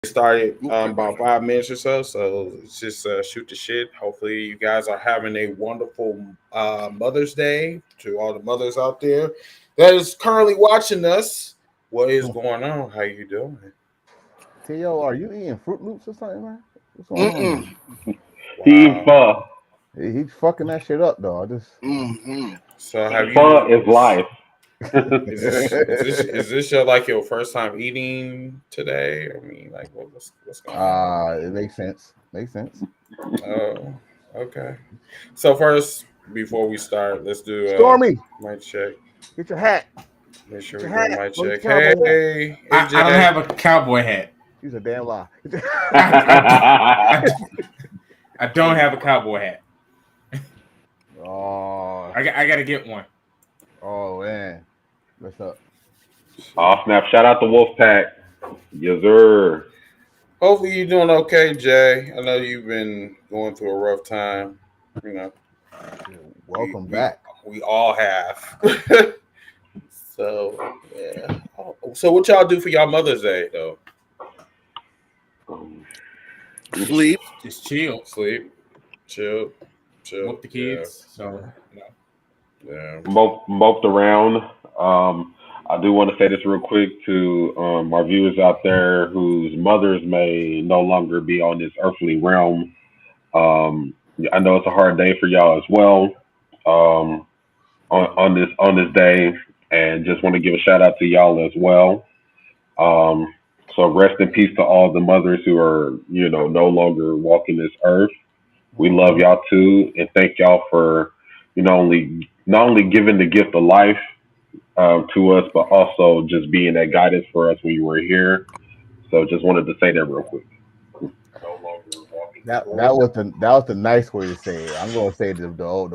Started about 5 minutes or so. So let's just shoot the shit. Hopefully, you guys are having a wonderful Mother's Day to all the mothers out there that is currently watching us. What is going on? How you doing? Tio, are you eating Fruit Loops or something, man? What's going Mm-mm. on? He eat Wow. pho. He's fucking that shit up, though. I just Mm-hmm. So have Pho you? is life. Is this your like your first time eating today? I mean, like what's going on? it makes sense. Makes sense. Oh, okay. So first, before we start, let's do Stormy, mic check. get your hat. Make sure Get we your do a hat. mic Go get check. your cowboy hat. Hey, I don't AJ. have a cowboy hat. He's a damn lie. I, I don't have a cowboy hat. oh, I gotta get one. oh man, what's up? Oh snap! Shout out to Wolfpack. Yes sir. Hopefully you're doing okay, Jay. I know you've been going through a rough time. You know, we Welcome we, back. we all have. So yeah. So what y'all do for y'all Mother's Day though? Sleep. Just chill. Sleep, chill, Whoop the Yeah, kids. So yeah. Moped around. I do want to say this real quick to our viewers out there whose mothers may no longer be on this earthly realm. I know it's a hard day for y'all as well. Um, on this day, and just want to give a shout out to y'all as well. Um, so rest in peace to all the mothers who are no longer walking this earth. We love y'all too, and thank y'all for not only giving the gift of life to us, but also just being that guidance for us when you were here. So just wanted to say that real quick. No longer walking That the that earth. was the nice way to say it. I'm gonna say the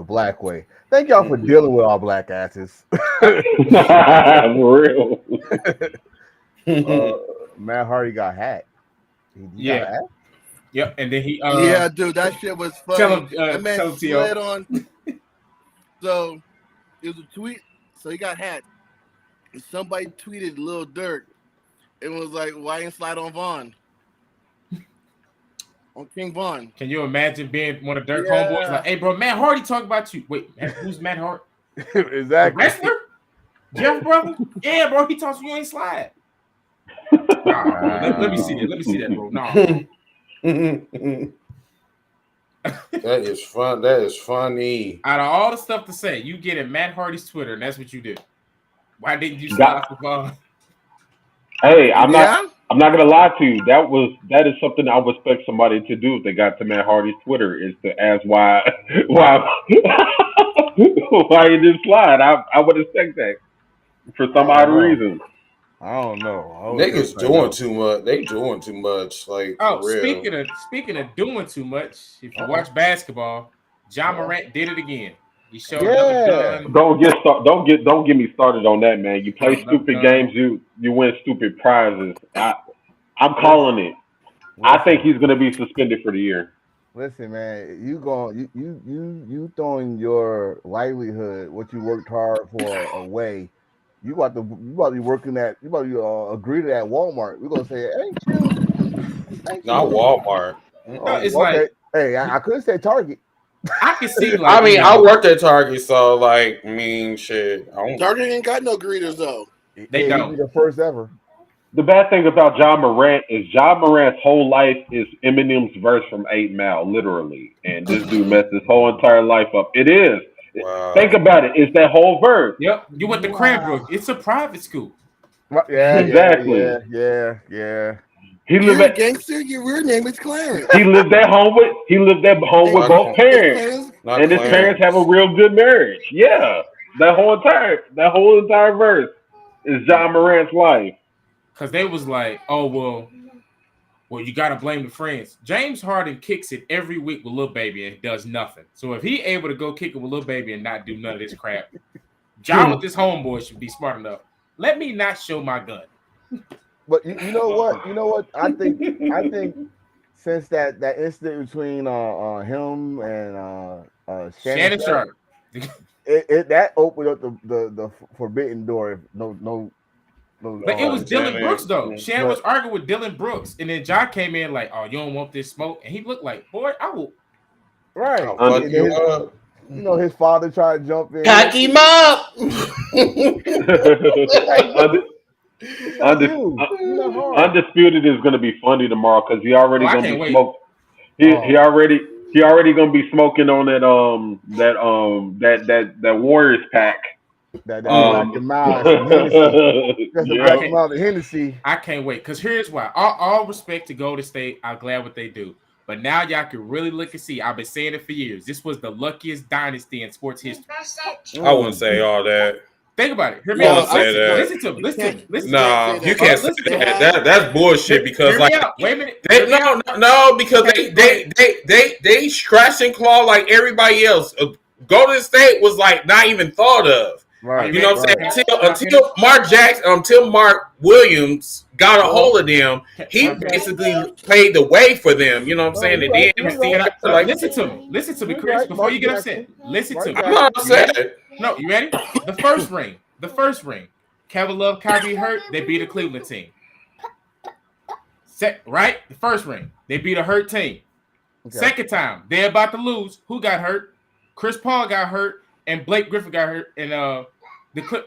black way. Thank y'all for dealing with our black asses. For real. uh, Matt Hardy got hacked. He got yeah, hacked. yep. And then he Yeah, dude, that shit was tell funny. him That man tell him slid T.O. on. So it was a tweet. So he got hacked. And somebody tweeted Lil Durk and was like, "Why ain't slide on Vaughn? On King Vaughn?" Can you imagine being one of Dirk homeboys Yeah. like, hey bro, Matt Hardy talk about you. Wait, who's Matt Hardy? The Exactly. wrestler? Jeff brother? Yeah, bro, he talks you ain't slide. Nah, let me see that. Let me see that, bro. Nah, bro. That is fun. That is funny. Out of all the stuff to say, you get at Matt Hardy's Twitter, and that's what you did. Why didn't you slide off the phone? Hey, I'm not. Yeah. I'm not gonna lie to you. That is something I would expect somebody to do if they got to Matt Hardy's Twitter is to ask why why he didn't slide. I would expect that for I some don't odd know. reason. I don't know. I would Niggas just say doing no. too much. They doing too much. Like Oh, for real. speaking of doing too much, if you Uh-oh. watch basketball, John Uh-oh. Morant did it again. He showed another Yeah. gun. Don't get me started on that, man. You play Showed another stupid gun. games, you win stupid prizes. I'm Listen, calling it. I think listen, he's gonna be suspended for the year. listen, man. You throwing your livelihood, what you worked hard for, away. You about to be working at you about to be greeted at Walmart. We're gonna say, ain't Not you? Walmart. No, it's Oh, okay. like Hey, I couldn't say Target. I can see I like mean, I worked at Target, so like, I mean, shit. I don't. Target ain't got no greeters though. they Hey, you be don't. the first ever. The bad thing about John Morant is John Morant's whole life is Eminem's verse from 8 Mile, literally. And this dude messed his whole entire life up. It is. Think Wow. about it. It's that whole verse. Yep, you went to Wow. Cranbrook. It's a private school. Yeah, Exactly. yeah. He lived You're a at gangster. Your real name is Clarence. he lived at home Hey, with Not, both it's parents. Clarence. not And his parents have a Clarence. real good marriage. Yeah. That whole entire verse is John Morant's life. Because they was like, oh well, you gotta blame the friends. James Harden kicks it every week with Lil Baby and does nothing. So if he able to go kick it with Lil Baby and not do none of this crap, John with this homeboy should be smart enough. Let me not show my gun. But you know what? You know what? I think since that incident between him and Shannon Shannon Sharp, Sharp. it that opened up the forbidden door. If no But it was Dylan Janet, Brooks though. Shannon was but- arguing with Dylan Brooks, and then John came in like, "Oh, you don't want this smoke," and he looked like, "Boy, I will." Right. I'll fuck And you his, up. you know, his father tried to jump in. Pack him up. Undisputed is going to be funny tomorrow because he already going to be smoked. He already going to be smoking on that Warriors pack. That black and mild, some Hennessy. That's a black and mild Hennessy. I can't wait because here's why. All respect to Golden State. I'm glad what they do. But now y'all can really look and see. I've been saying it for years. This was the luckiest dynasty in sports history. I wouldn't say all that. Think about it. Hear me out. Listen to me. Nah, you can't say that. That's bullshit because like wait a minute. No, because they scratch and claw like everybody else. Golden State was like not even thought of. Right. You know what I'm saying? Until Mark Jackson, until Mark Williams got a hold of them, he basically paved the way for them. You know what I'm saying? Right. Listen to me, Chris. Before you get upset, listen to me. I'm not upset. No, you ready? The first ring. Kevin Love, Kyrie hurt. They beat a Cleveland team. Right? The first ring. They beat a hurt team. Okay. Second time, they're about to lose. Who got hurt? Chris Paul got hurt, and Blake Griffin got hurt. And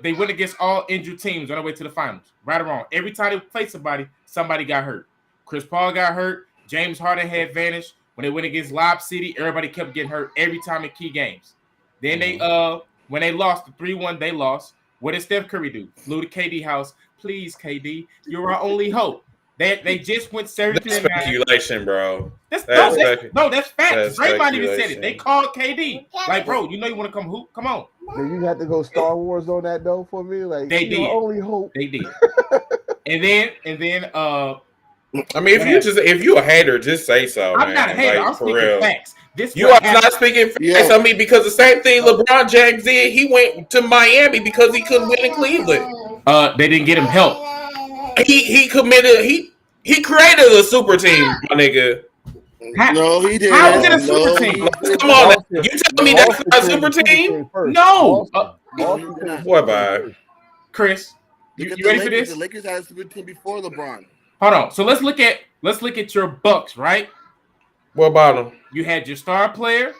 they went against all injured teams on their way to the finals. Right or wrong. Every time they played somebody got hurt. Chris Paul got hurt. James Harden had vanished. When they went against Lob City, everybody kept getting hurt every time in key games. Then when they lost the 3-1, they lost. What did Steph Curry do? Flew to KD house. Please, KD, you're our only hope. They just went 17. That's speculation, bro. That's facts. Draymond even said it. They called KD. Like, bro, you know you want to come hoop? Come on. Did you have to go Star Wars on that though for me? Like they did. Only hope. They did. and then I mean, if you a hater, just say so. I'm not a hater. I'm speaking facts. You are not speaking facts. Yeah. I mean, because the same thing LeBron James did. He went to Miami because he couldn't win in Cleveland. They didn't get him help. He committed. He created a super team, my nigga. No, he didn't. How is it a super team? Come on, you tell me that's not a super team? No. What about Chris? You ready for this? The Lakers had a super team before LeBron. Hold on. So let's look at your Bucks, right? What about them? You had your star player,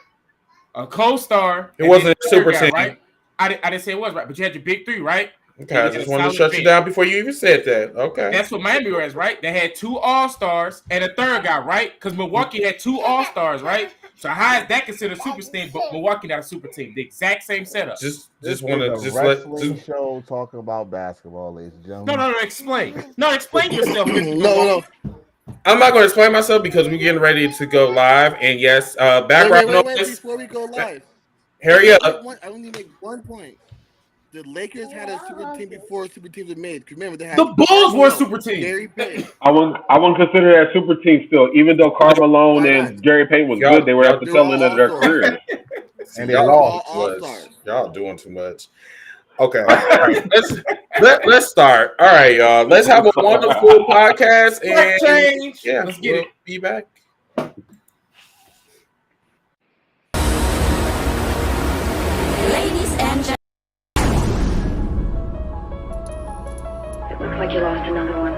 a co-star. It wasn't a super team, right? I didn't say it was right, but you had your big three, right? Okay, I just wanted to shut you down before you even said that. Okay. That's what Miami was, right? They had 2 All-Stars and a third guy, right? Because Milwaukee had 2 All-Stars, right? So how is that considered a super team, but Milwaukee not a super team? The exact same setup. Just want to wrestling show talking about basketball, ladies and gentlemen. No, explain. No, explain yourself. No. I'm not going to explain myself because we're getting ready to go live. And yes, background noise. Before we go live, hurry up. I only make one point. The Lakers had a super team before super teams were made. Remember, they had the Bulls were a super team. I wouldn't consider that super team still. Even though Karl Malone and Gary Payton was good, they were at the tail end of their careers. And they lost. Y'all doing too much. Okay, all right. Let's start. All right, y'all. Let's have a wonderful podcast and yeah, let's get it. Be back. Ladies and gentlemen. Looks like you lost another one.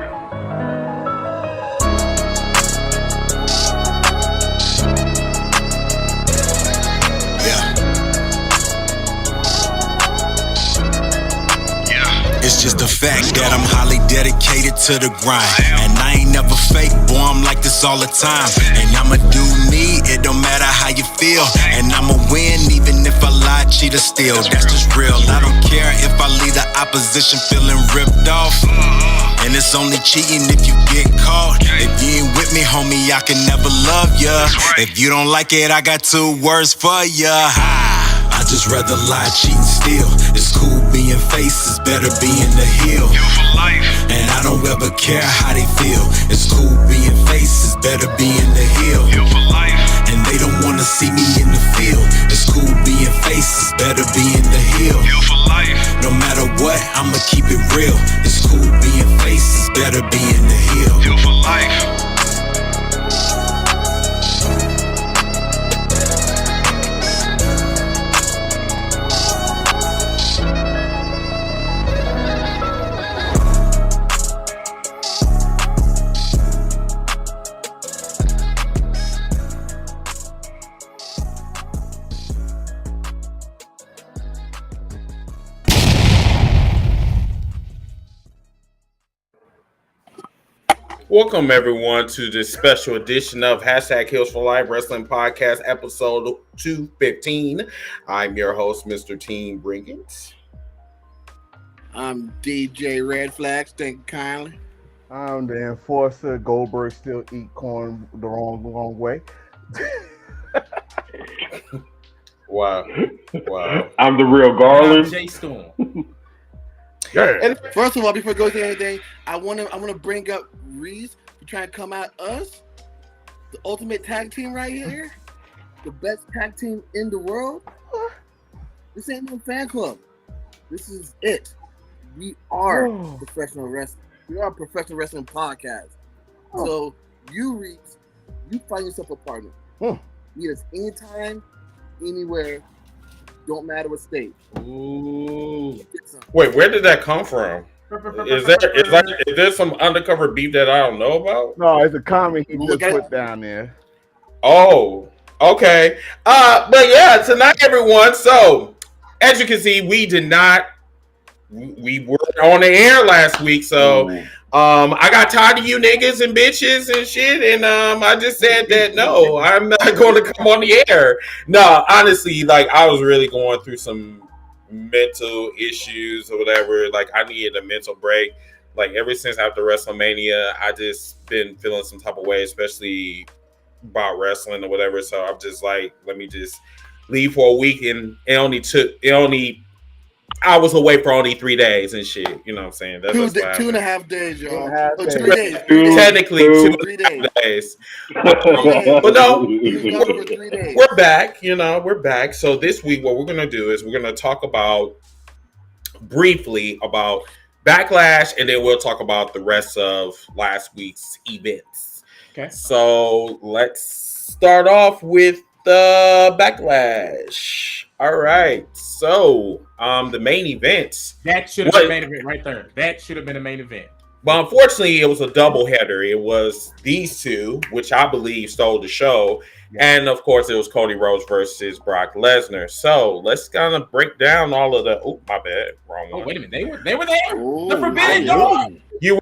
It's just the fact that I'm highly dedicated to the grind. And I ain't never fake, boy, I'm like this all the time. And I'ma do me, it don't matter how you feel. And I'ma win even if I lie, cheat or steal. That's just real, I don't care if I leave the opposition feeling ripped off. And it's only cheating if you get caught. If you ain't with me, homie, I can never love ya. If you don't like it, I got 2 words for ya. I just rather lie, cheat, and steal. It's cool being faces, better being the heel. And I don't ever care how they feel. It's cool being faces, better being the heel. And they don't wanna see me in the field. It's cool being faces, better being the heel. No matter what, I'ma keep it real. It's cool being faces, better being the heel. Welcome everyone to this special edition of #Heels for Life Wrestling Podcast, episode 215. I'm your host, Mr. Team Brinkins. I'm DJ Red Flags. Thank you kindly. I'm the enforcer. Goldberg still eat corn the wrong way. Wow. I'm the real Garland. Jay Storm. Yeah. And first of all, before we go to anything, I want to bring up Reese. You trying to come at us, the ultimate tag team right here, the best tag team in the world. This ain't no fan club. This is it. We are professional wrestling. We are a professional wrestling podcast. So you, Reese, you find yourself a partner. Meet us anytime, anywhere. Don't matter what state. Ooh. Wait, where did that come from? Is there some undercover beef that I don't know about? No, it's a comment he just put down there. Oh, okay. But yeah, tonight, everyone. So, as you can see, we were on the air last week. So, I got tired of you niggas and bitches and shit, and I just said that no, I'm not going to come on the air. No, honestly, like I was really going through some mental issues or whatever. Like I needed a mental break. Like ever since after WrestleMania, I just been feeling some type of way, especially about wrestling or whatever. So I'm just like, let me just leave for a week, and I was away for only 3 days and shit. You know what I'm saying? That's 2.5 days, y'all. 2.5 days. 3 days. Technically, 2 days. But no, we're back. You know, we're back. So this week, what we're gonna do is we're gonna talk briefly about Backlash, and then we'll talk about the rest of last week's events. Okay. So let's start off with the Backlash. All right. So the main event. That should have been the main event right there. That should have been the main event. But unfortunately, it was a doubleheader. It was these two, which I believe stole the show. Yeah. And, of course, it was Cody Rhodes versus Brock Lesnar. So let's kind of break down all of the... Oh, my bad. Wrong one. Oh, wait a minute. They were there? Ooh, the Forbidden Door? So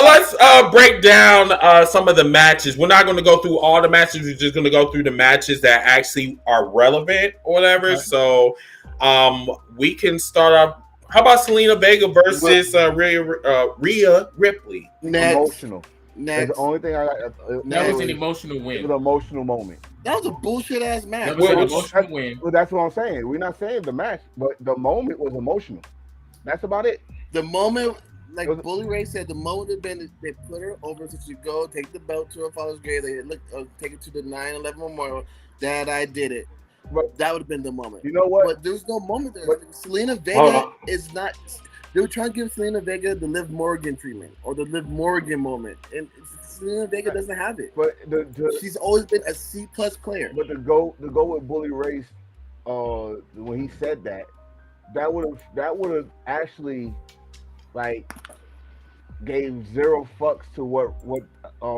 let's break down some of the matches. We're not going to go through all the matches. We're just going to go through the matches that actually are relevant or whatever. Okay. So we can start off. How about Selena Vega versus Rhea Ripley? Emotional. Next. The only thing I got. That was an emotional win. It was an emotional moment. That was a bullshit ass match. That was an emotional win. Well, that's what I'm saying. We're not saying the match, but the moment was emotional. That's about it. The moment, like Bully Ray said, the moment they put her over, so she go take the belt to her father's grave. They take it to the 9/11 memorial. Dad, I did it. But that would have been the moment. You know what? But there's no moment there. Selena Vega is not. They were trying to give Selena Vega the Liv Morgan treatment or the Liv Morgan moment, and Selena Vega doesn't have it. But she's always been a C+ player. But to go with Bully Ray, when he said that would have actually like gave zero fucks to what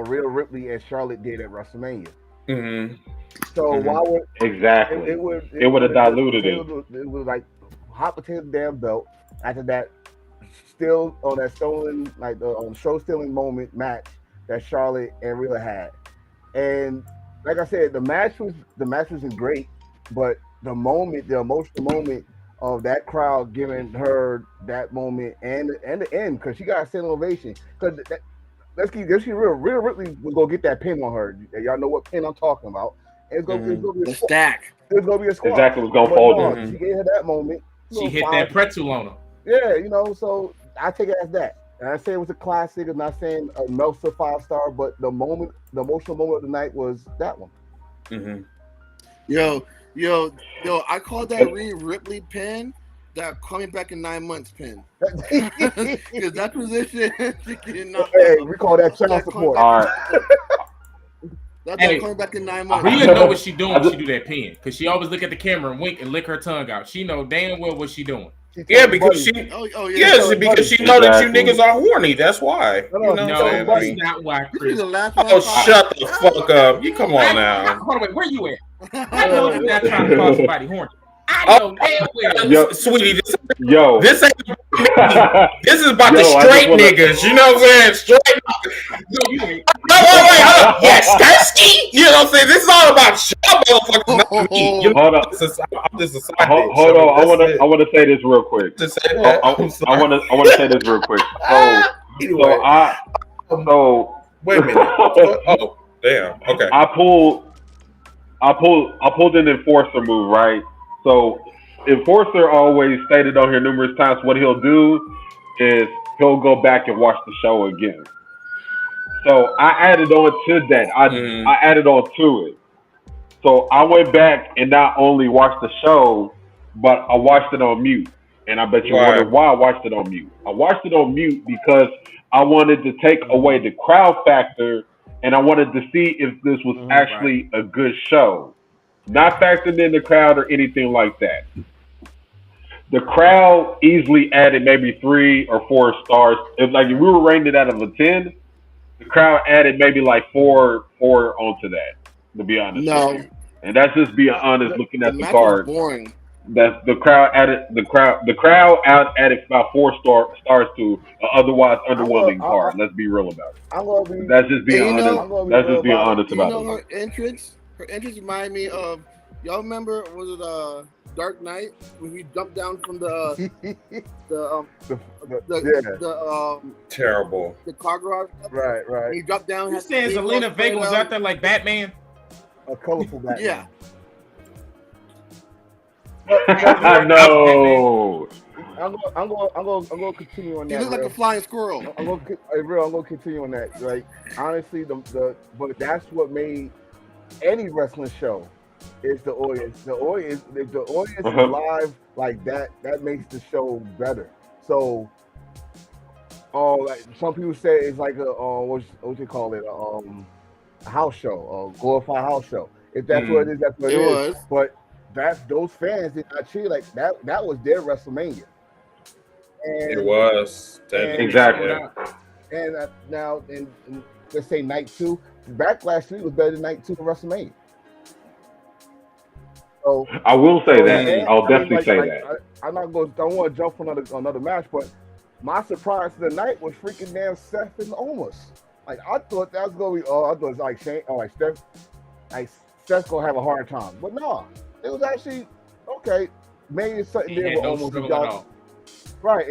Rhea Ripley and Charlotte did at WrestleMania. Mm-hmm. So why would exactly it would have diluted it? It was like hot potato damn belt. After that, still on that stolen show stealing moment match that Charlotte and Rhea had, and like I said, the match wasn't great, but the emotional moment of that crowd giving her that moment and the end, because she got a standing ovation. Because let's keep real. Rhea Ripley was gonna get that pin on her. Y'all know what pin I'm talking about. It's gonna be a stack. It's gonna be a squad. Exactly, was gonna fold it. She gave her that moment. She hit that pretzel on her. Yeah, so I take it as that. And I say it was a classic. I'm not saying a Meltzer 5-star, but the emotional moment of the night was that one. Mm-hmm. Yo, I call that Rhea Ripley pin that Call Me Back in 9 Months pin. Because that position, hey, we call that child support. All right. That's Call Me Back in 9 Months. Rhea know what she doing when she do that pin. Because she always look at the camera and wink and lick her tongue out. She know damn well what she doing. Yeah, because she because she know that you niggas are horny. That's why. No, that's not why, Chris. Oh, shut the fuck up. You come on now. Hold on, wait, where you at? I know you're not trying to call somebody horny. I know damn well. Yo. Sweetie, this ain't This this is about the Yo, I straight just wanna- niggas. You know what I'm saying? Straight. No, you ain't. No, wait, hold up. Yeah, Starsky. You know what I'm saying? This is all about y'all motherfuckers, not me. You know, Hold up. I'm just a side Hold bitch. on. That's I want to say this real quick. to say I that. I'm sorry. want to say this real quick. Anyway, wait a minute. Oh, damn. Okay. I pulled an enforcer move, right? So enforcer always stated on here numerous times what he'll do is he'll go back and watch the show again. So I added on to that. I added on to it. So I went back and not only watched the show, but I watched it on mute. And I bet you wonder why I watched it on mute. I watched it on mute because I wanted to take away the crowd factor, and I wanted to see if this was actually a good show. Not factoring in the crowd or anything like that. The crowd easily added maybe 3 or 4 stars. If we were rating it out of a 10, the crowd added maybe like 4 onto that, to be honest with you. And that's just being honest looking at the card. Boring. That the crowd added added about 4 stars to an otherwise underwhelming card. Let's be real about it. That's just being honest. That's just being honest about it. Her entrance reminded me of, y'all remember, was it Dark Knight when he jumped down from the terrible the car garage? Right. He dropped down. You saying Zelina Vega was out there like Batman? A colorful Batman. Yeah. No. I'm gonna continue on that. You look like a flying squirrel. I'm gonna continue on that. Like honestly, but that's what made any wrestling show is the audience. The audience, if the audience is live like that, that makes the show better. So, like some people say it's like a what you call it, a house show, a glorified house show. If that's what it is, that's what it is. But those fans did not treat like that. That was their WrestleMania. And, it was exactly. And now, let's say night 2, Backlash 3 was better than night 2 of WrestleMania. So I will say that. I'll definitely say that. I'm not going. I want to jump for another match, but my surprise of the night was freaking damn Seth and Omos. Like I thought that was going to be. I thought it was like Shane, like Steph. Like Steph's gonna have a hard time, but no, it was actually okay. Maybe it's something there with Omos. Right,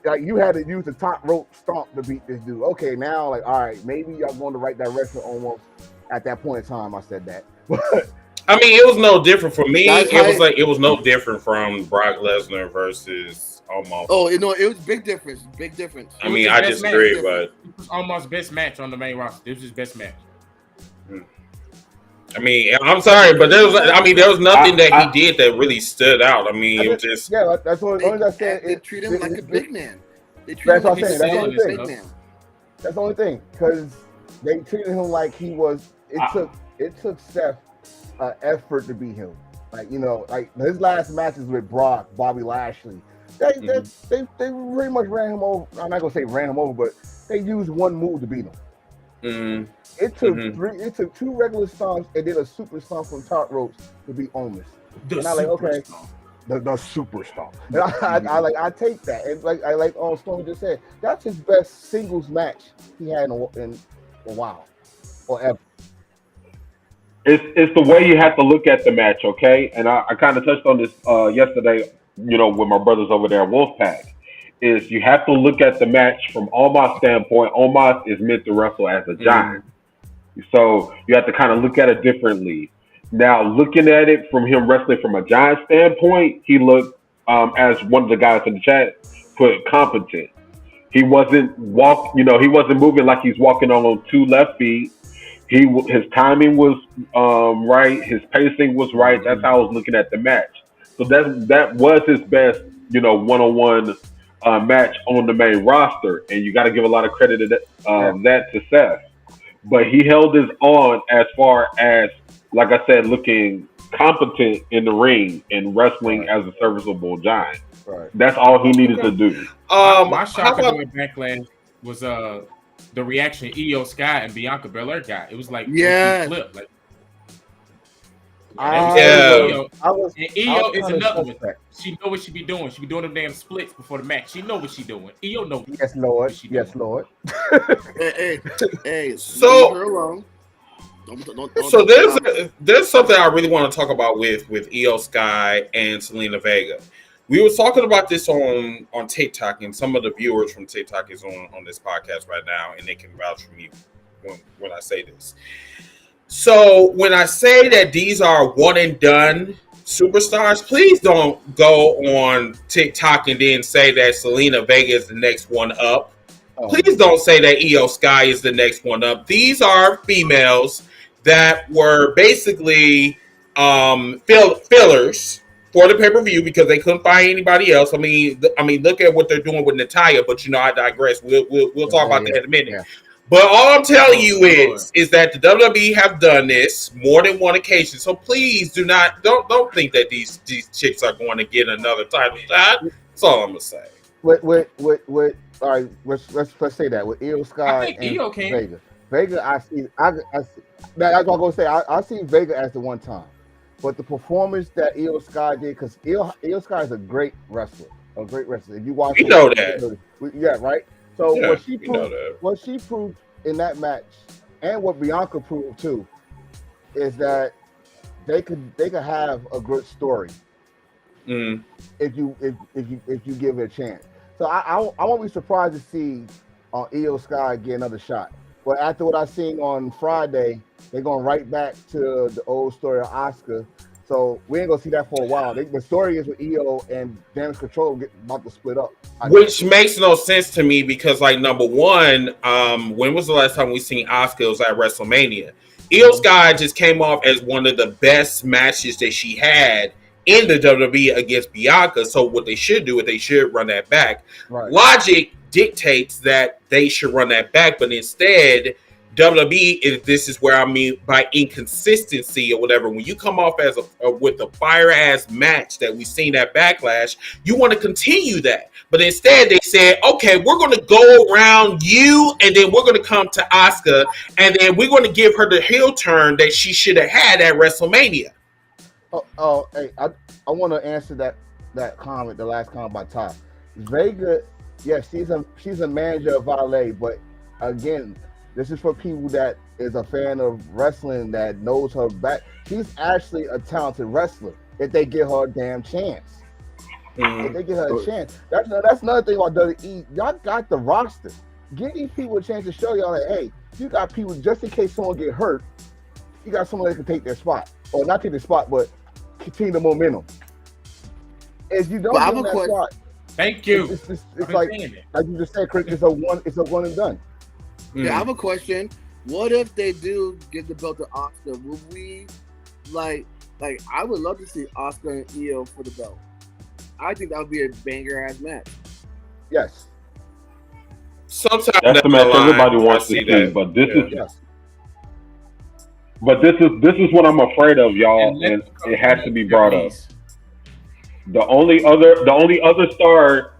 like you had to use the top rope stomp to beat this dude. Okay, now like all right, maybe y'all going the right direction almost. At that point in time, I said that. I mean, it was no different for me. It was no different from Brock Lesnar versus Omos. Oh, it was big difference. Big difference. I mean, I disagree, but it was Omos' best match on the main roster. This was his best match. I mean, I'm sorry, but there was nothing that he did that really stood out. I mean, it was just that's what I said. They treat him like a big man. They treat that's him what like I'm saying. a big man. That's the only thing because they treated him like he was. It took Seth effort to beat him. Like like his last matches with Brock, Bobby Lashley. They pretty much ran him over. I'm not gonna say ran him over, but they used one move to beat him. It took 3. It took 2 regular stomps and then a super stomp from top ropes to beat Omos. And I like the super stomp. And I take that. And like Stormy just said, that's his best singles match he had in a while or ever. It's the way you have to look at the match, okay? And I kind of touched on this yesterday, with my brothers over there at Wolfpack. Is you have to look at the match from Omos' standpoint. Omos is meant to wrestle as a giant. So you have to kind of look at it differently. Now, looking at it from him wrestling from a giant standpoint, he looked, as one of the guys in the chat put, competent. He wasn't he wasn't moving like he's walking on 2 left feet. His timing was right. His pacing was right. That's how I was looking at the match. So that was his best, one-on-one match on the main roster, and you got to give a lot of credit to that to Seth. But he held his own as far as, like I said, looking competent in the ring and wrestling as a serviceable giant. Right. That's all he needed to do. My shock at Backlash was the reaction Io Sky and Bianca Belair got. It was like flipped. And I was Io is kinda another one. suspect. She know what she be doing. She be doing them damn splits before the match. She know what she doing. Io know. Yes, Lord. what she Yes, doing. Lord. Hey, So- leave her alone. So there's something I really want to talk about with Io Sky and Selena Vega. We were talking about this on TikTok, and some of the viewers from TikTok is on this podcast right now, and they can vouch for me when I say this. So when I say that these are one and done superstars, please don't go on TikTok and then say that Selena Vega is the next one up. Please don't say that Io Sky is the next one up. These are females that were basically fillers for the pay-per-view because they couldn't find anybody else. I mean, look at what they're doing with Natalya, but I digress. We'll talk about that in a minute. Yeah. But all I'm telling you is that the WWE have done this more than one occasion. So please don't think that these chicks are going to get another title shot. That's all I'm gonna say. With all right, let's say that with Io Sky and Io can. Vega. Vega, I see. That's what I'm gonna say. I see Vega as the one time, but the performance that Io Sky did, because Io Sky is a great wrestler. If you watch, you know that. Yeah, right. So Yeah, what she proved in that match, and what Bianca proved too, is that they could have a good story if you give it a chance. So I won't be surprised to see Io Sky get another shot. But after what I seen on Friday, they're going right back to the old story of Asuka. So we ain't gonna see that for a while. The story is with Io and Damage Control about to split up, which makes no sense to me because, like, number one, when was the last time we seen Asuka? It was at WrestleMania. Io Sky just came off as one of the best matches that she had in the WWE against Bianca. So what they should do is they should run that back. Right. Logic dictates that they should run that back, but instead WWE, this is where I mean by inconsistency or whatever. When you come off as with a fire ass match that we've seen at Backlash, you want to continue that. But instead they said, okay, we're going to go around you, and then we're going to come to Asuka, and then we're going to give her the heel turn that she should have had at WrestleMania. Hey, I want to answer that comment, the last comment by Ty. Vega, yes, she's a manager of Valet, but again, this is for people that is a fan of wrestling that knows her back. She's actually a talented wrestler if they give her a damn chance. If they give her a chance. That's another thing about WWE. Y'all got the roster. Give these people a chance to show y'all that, hey, you got people, just in case someone get hurt, you got someone that can take their spot. Or not take the spot, but continue the momentum. If you don't get that spot, thank you. It's like you just said, Chris, it's a one and done. Yeah, I have a question. What if they do give the belt to Asuka? Would we like I would love to see Asuka and Io for the belt. I think that would be a banger ass match. Yes. Sometimes that's the match everybody wants to see, but this is what I'm afraid of, y'all, and it has to be brought up. The only other star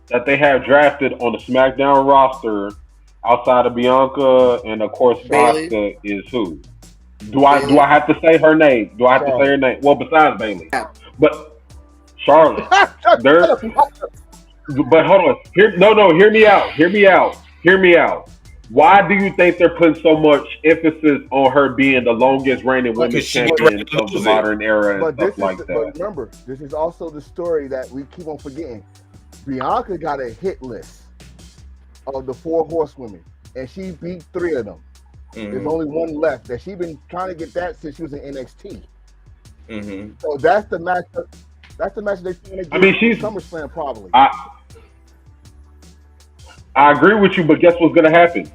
that they have drafted on the SmackDown roster outside of Bianca and of course Asuka is who? Do I have to say her name? Do I have to say her name? Well, besides Bayley, but Charlotte. But hold on. Hear me out. Why do you think they're putting so much emphasis on her being the longest reigning women's champion of the modern era and stuff like that? But remember, this is also the story that we keep on forgetting. Bianca got a hit list of the 4 horsewomen, and she beat 3 of them. There's only one left that she's been trying to get that since she was in NXT. So that's the match. That's the match they're trying to get. She's SummerSlam probably. I agree with you, but guess what's going to happen?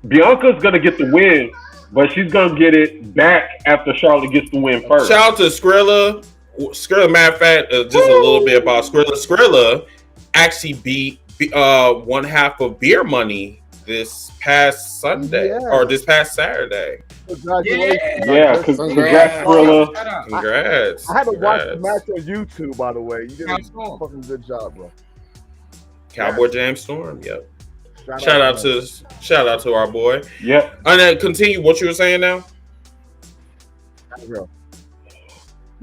Bianca's going to get the win, but she's going to get it back after Charlotte gets the win first. Shout out to Skrilla. Matter of fact, just a little bit about Skrilla. Skrilla actually beat one half of Beer Money this past Sunday or this past Saturday. Yeah, congrats, Skrilla. Congrats. I had to watch the match on YouTube, by the way. You did a fucking good job, bro. Cowboy James Storm. Yep. Shout out to our boy. Yep. And then continue what you were saying now. girl.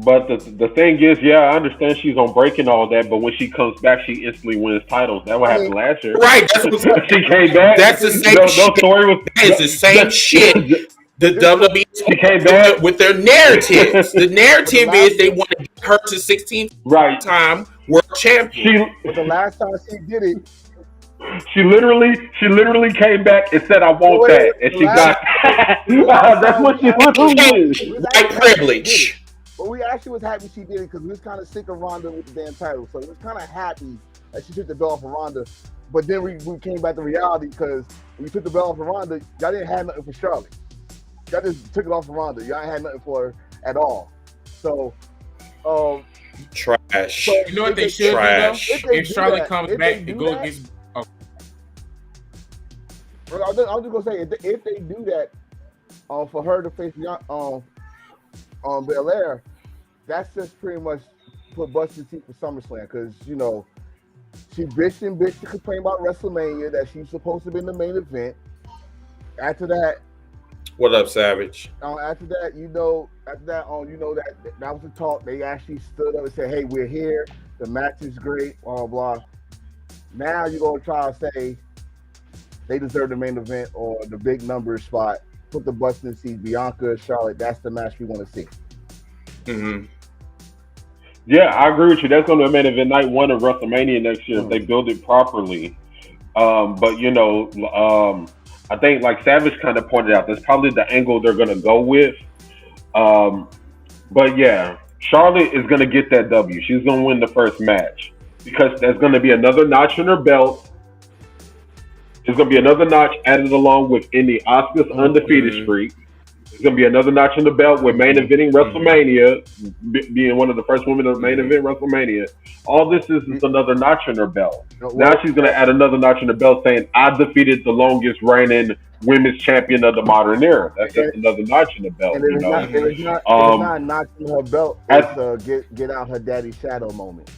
But the thing is, yeah, I understand she's on break and all that, but when she comes back, she instantly wins titles. That's what happened last year. Right, that's what She came back. That's the same no shit. story was. That is the same shit. The WWE She came back with their narratives. The narrative is they want to get her to 16th right time world champion. But the last time she did it, She literally came back and said, "I want that," and she got. That's what she literally did. White privilege. But we actually was happy she did it because we was kind of sick of Ronda with the damn title. So we was kind of happy that she took the belt off of Ronda. But then we came back to reality because when you took the belt off of Ronda, y'all didn't have nothing for Charlotte. Y'all just took it off of Ronda. Y'all ain't had nothing for her at all. So, trash. So you know what they should do though? If Charlotte comes back to go against. I was just gonna say if they do that, for her to face Belair, that's just pretty much put Buster's seat for SummerSlam because she bitched to complain about WrestleMania that she's supposed to be in the main event. After that, what up, Savage? After that, that was the talk. They actually stood up and said, "Hey, we're here. The match is great." Blah blah. Now you're gonna try to say they deserve the main event or the big number spot. Put the butts in the seat. Bianca, Charlotte. That's the match we want to see. Mm-hmm. Yeah, I agree with you. That's going to be a main event night one of WrestleMania next year if they build it properly. But I think like Savage kind of pointed out, that's probably the angle they're going to go with. But yeah, Charlotte is going to get that W. She's going to win the first match because there's going to be another notch in her belt. There's going to be another notch added along with Indy Asuka's undefeated streak. There's going to be another notch in the belt with main eventing WrestleMania, being one of the first women to main event WrestleMania. All this is another notch in her belt. Now she's going to add another notch in the belt saying, I defeated the longest reigning women's champion of the modern era. That's just another notch in the belt. And it's not a notch in her belt. It's get out her daddy's shadow moment.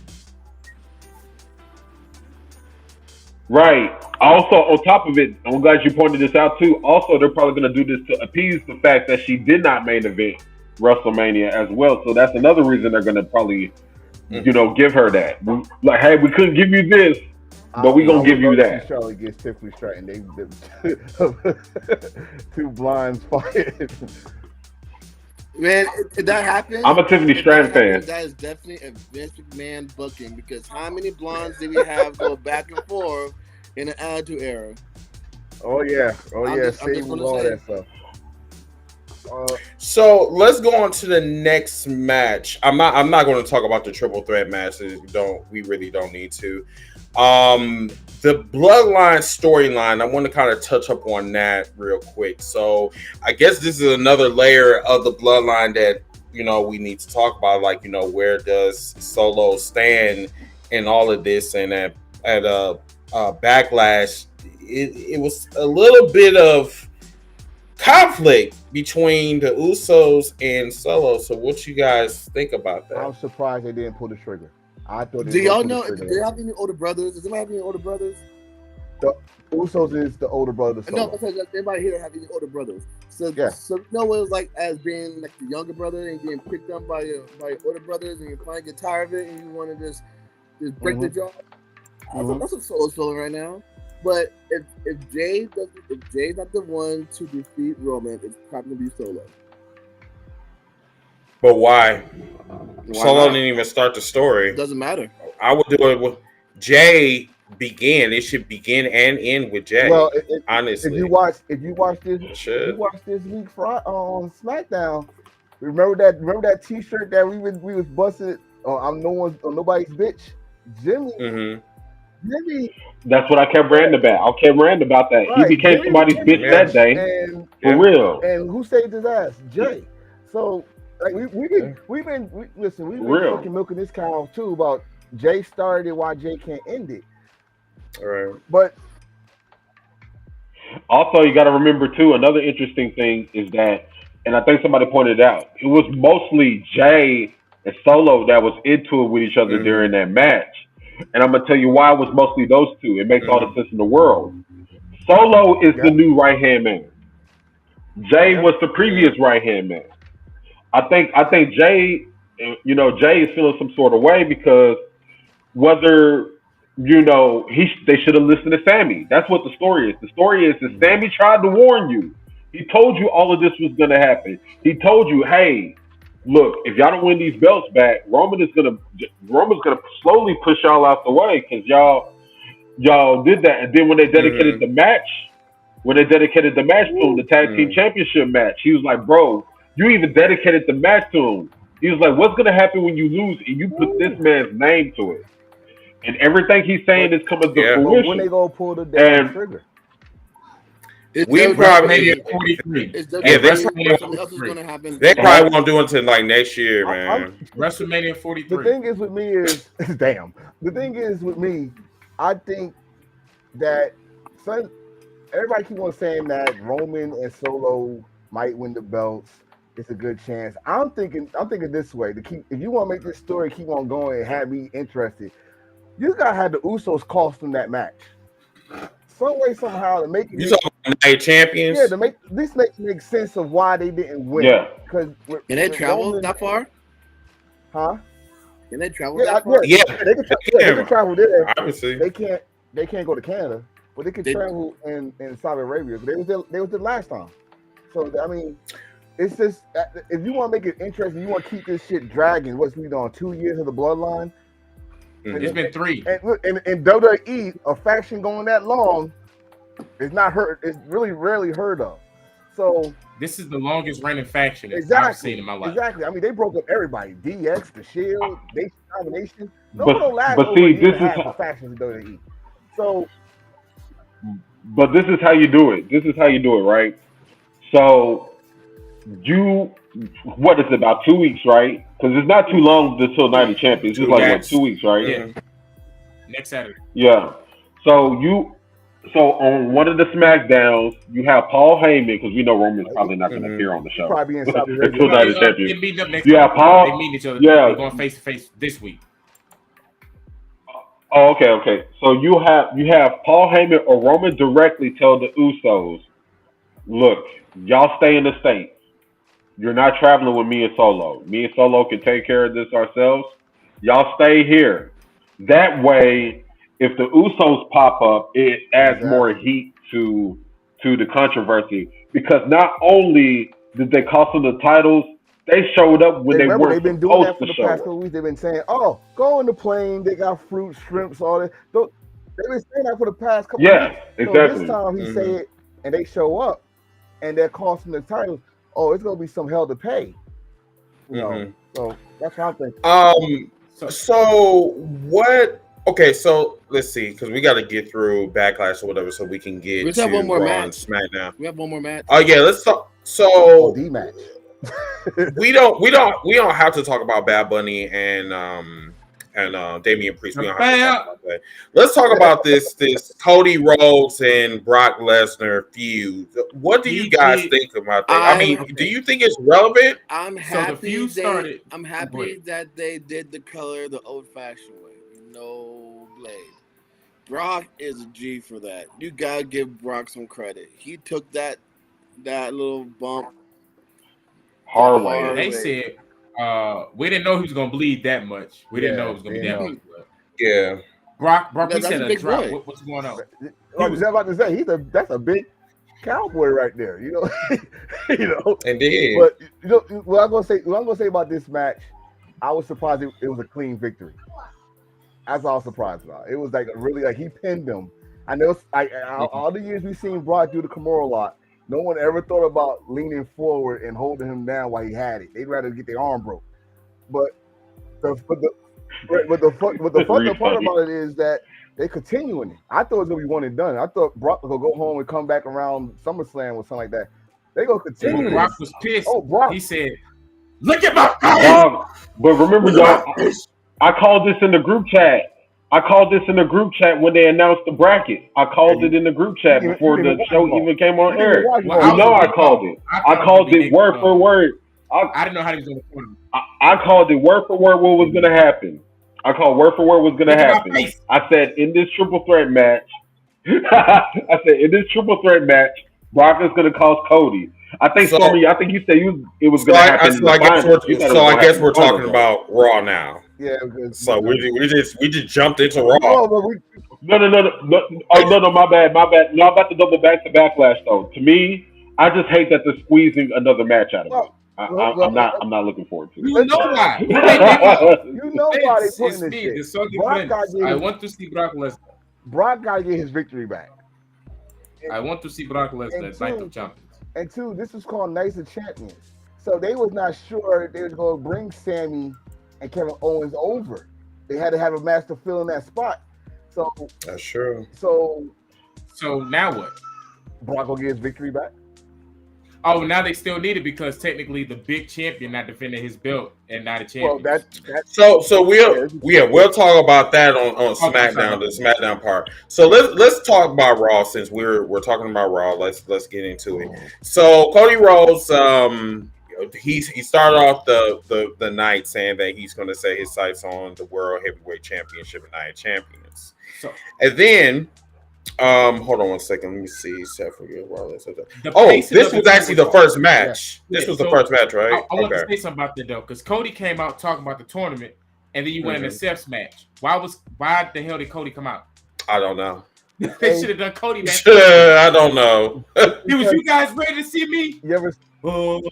Right. Also, on top of it, I'm glad you pointed this out too. Also, they're probably going to do this to appease the fact that she did not main event WrestleMania as well. So that's another reason they're going to probably, give her that. Like, hey, we couldn't give you this, but we're going to give you that. Charlotte gets Tiffany Stratton. They two blinds fired. Man, if that happens, I'm a Tiffany Stratton fan. That is definitely a Vince McMahon booking because how many blondes did we have go back and forth in the Attitude Era? Oh yeah, same with all that stuff. So let's go on to the next match. I'm not going to talk about the triple threat matches. We really don't need to. The Bloodline storyline, I want to kind of touch up on that real quick. So I guess this is another layer of the Bloodline that, we need to talk about. Like, where does Solo stand in all of this? And at Backlash, it was a little bit of conflict between the Usos and Solo. So what you guys think about that? I'm surprised they didn't pull the trigger. I thought. Do y'all know? Do you have any older brothers? Does anybody have any older brothers? The Usos is the older brother. No, because everybody here have any older brothers. So, yeah. So you know what it was like as being like the younger brother and getting picked up by your older brothers, and you finally get tired of it, and you want to just break the jaw. That's what Solo's feeling right now. But if Jay's not the one to defeat Roman, it's probably gonna be Solo. But why? Solo didn't even start the story. Doesn't matter. I would do it with Jay. It should begin and end with Jay. Well, honestly, if you watch this week on SmackDown, remember that T-shirt that we was busted. I'm nobody's bitch, Jimmy. Jimmy. That's what I kept ranting about. That. Right. He became somebody's bitch that day. And, for real. And who saved his ass? Jay. So like we've been milking this cow too about Jay started it, why Jay can't end it. All right. But also you got to remember too, another interesting thing is that, and I think somebody pointed out, it was mostly Jay and Solo that was into it with each other during that match. And I'm gonna tell you why it was mostly those two. It makes all the sense in the world. Solo is the new right hand man. Jay was the previous right hand man. I think Jay, Jay is feeling some sort of way because whether they should have listened to Sammy. That's what the story is. The story is that Sammy tried to warn you. He told you all of this was going to happen. He told you, hey, look, if y'all don't win these belts back, Roman's gonna slowly push y'all out the way because y'all did that. And then when they dedicated the match, to him, the tag team championship match, he was like, bro, you even dedicated the match to him. He was like, what's gonna happen when you lose and you put this man's name to it? And everything he's saying is coming to fruition. When they go pull the damn trigger? We probably 43. Something else is going to happen. They probably won't do it until like next year, man. WrestleMania 43. The thing is with me is, damn. The thing is with me, I think that everybody keep on saying that Roman and Solo might win the belts. It's a good chance. I'm thinking this way to keep. If you want to make this story keep on going and have me interested, you gotta have the Usos cost them that match. Some way, somehow, to make it. You talking about night champions? Yeah, to make this make sense of why they didn't win. Yeah. Because can they travel that far? Huh? Can they travel that far? Yeah, they can travel there. Obviously, they can't go to Canada, but they can travel in Saudi Arabia. They was there last time. So I mean, it's just if you want to make it interesting, you want to keep this shit dragging. What's we on 2 years of the bloodline? It's been 3. And WWE, a faction going that long, is not heard. It's really rarely heard of. So this is the longest reigning faction I've seen in my life. Exactly. I mean, they broke up everybody. DX, the Shield, Nation Domination. But see, this is how factions in WWE. So, but this is how you do it. Right? So what is it, about 2 weeks, right? Because it's not too long until Night of Champions. It's like 2 weeks, right? Yeah. Next Saturday. Yeah. So on one of the SmackDowns, you have Paul Heyman, because we know Roman's probably not going to appear on the show. Probably in Saudi Arabia. Until Night of Champions. They meet up next week. Paul. They meet each other. Yeah. They're going face to face this week. Oh, okay. So you have Paul Heyman or Roman directly tell the Usos, look, y'all stay in the States. You're not traveling with me and Solo. Me and Solo can take care of this ourselves. Y'all stay here. That way, if the Usos pop up, it adds more heat to the controversy. Because not only did they cost them the titles, they showed up when they weren't they've been doing that for the show past couple weeks. They've been saying, "Oh, go on the plane. They got fruit, shrimps, all that." They've been saying that for the past couple weeks. Yeah, exactly. So this time he say it, and they show up, and they're costing the titles. Oh, it's gonna be some hell to pay. You know, so that's what I'm thinking. So what? Okay, so let's see, because we got to get through Backlash or whatever, so we can get to one more Raw match. and SmackDown. We have one more match. Oh yeah, let's talk. So D match. we don't have to talk about Bad Bunny and Damian Priest. We don't have to talk about that. Let's talk about this Cody Rhodes and Brock Lesnar feud. What do you guys think about that? I mean, do you think it's relevant? I'm happy. So the feud started. I'm happy that they did the color the old-fashioned way, no blade. Brock is a G for that. You gotta give Brock some credit. He took that little bump hard way. They said we didn't know he was gonna bleed that much. We didn't know it was gonna be that much. Yeah. Brock, we said a drop. What's going on? I was about to say that's a big cowboy right there. You know. Indeed. But what I'm gonna say about this match, I was surprised it was a clean victory. That's all I was surprised about. It was really he pinned him. I know all the years we've seen Brock do the Kimura lot, no one ever thought about leaning forward and holding him down while he had it. They'd rather get their arm broke. But the fun part about it is that they're continuing it. I thought it was gonna be one and done. I thought Brock was gonna go home and come back around SummerSlam or something like that. They gonna continue. Brock was pissed. Oh, Brock! He said, "Look at my face." But remember, y'all, I called this in the group chat. When they announced the bracket. I called it in the group chat before the show even came on air. I called it. I called it word for word. I didn't know how he was going to put it. I called it word for word what was going to happen. I called word for word what's going to happen. I said in this triple threat match, Brock is going to cost Cody. I think So- Stormy. I think you said it was So going to I happen. so I guess we're talking about. about Raw now. Yeah. Because, So we just jumped into Raw. no, but we, No. Oh no, my bad. No, I'm about to double back to Backlash though. To me, I just hate that they're squeezing another match out of it. I'm not looking forward to it. You know why? you know why they It's putting this me, shit. the Soggy Brock got Blends. I want to see Brock Lesnar. Brock got to get his victory back. I want to see Brock Lesnar at Night of Champions. And two, this is called Nights of Champions. So they was not sure they was going to bring Sammy and Kevin Owens over. They had to have a match to fill in that spot. So That's true. So now what? Brock will get his victory back. Oh, now they still need it because technically the big champion not defending his belt and not a champion. Well, So we'll talk about that on SmackDown, the SmackDown part. So let's talk about Raw since we're talking about Raw. Let's get into it. So Cody Rhodes, he started off the night saying that he's going to set his sights on the World Heavyweight Championship and Night of Champions. And then, hold on one second. Let me see. This was actually the first match. This was the first match, right? I want to say something about that though, because Cody came out talking about the tournament, and then you went in a Seth's match. Why the hell did Cody come out? I don't know. They should have done Cody match. I don't know. It was you guys ready to see me? You ever? Hold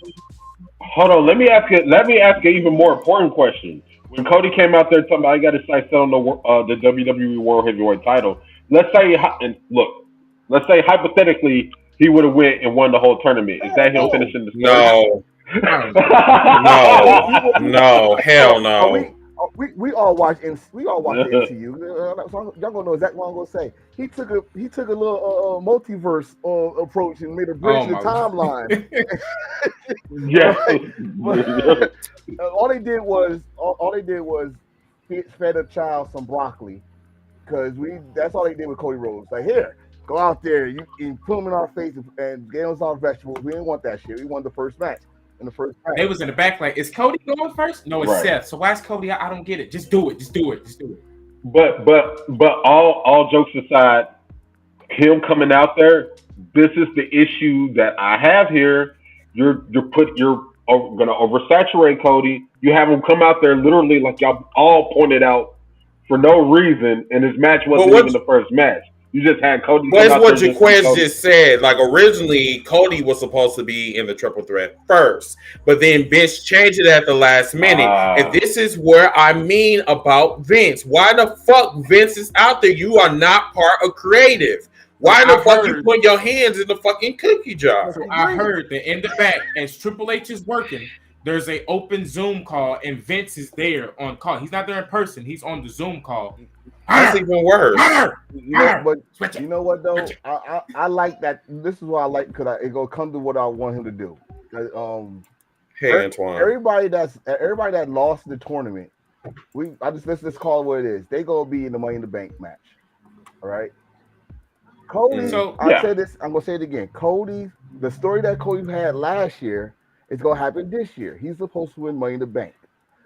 on. Let me ask an even more important question. When Cody came out there talking about I got his sights set on the WWE World Heavyweight title. Let's say hypothetically he would have went and won the whole tournament. Is that him finishing the story? No, hell no. We all watch the MCU. So y'all gonna know exactly what I'm gonna say. He took a little multiverse approach and made a bridge in the timeline. All they did was fed a child some broccoli. Because that's all they did with Cody Rhodes. Like, here, go out there, you put them in our face and get us all vegetables. We didn't want that shit. We wanted the first match. They was in the back like, is Cody going first? No, it's Seth. So why is Cody? I don't get it. Just do it. But all jokes aside, him coming out there, this is the issue that I have here. You're gonna oversaturate Cody. You have him come out there literally like y'all all pointed out for no reason, and his match wasn't even the first match. You just had Cody. Well, it's what Jaquez just said. Like, originally, Cody was supposed to be in the triple threat first, but then Vince changed it at the last minute. And this is where I mean about Vince. Why the fuck Vince is out there? You are not part of creative. Why the fuck you put your hands in the fucking cookie jar? So I heard that in the back, as Triple H is working, there's an open Zoom call, and Vince is there on call. He's not there in person. He's on the Zoom call. That's even worse. But you know what, though? I like that. This is what I like because it go come to what I want him to do. Hey, Antoine. Everybody that lost the tournament, let's call it what it is. They gonna be in the Money in the Bank match. All right. Cody, I said this. I'm gonna say it again. Cody, the story that Cody had last year. It's gonna happen this year. He's supposed to win Money in the Bank,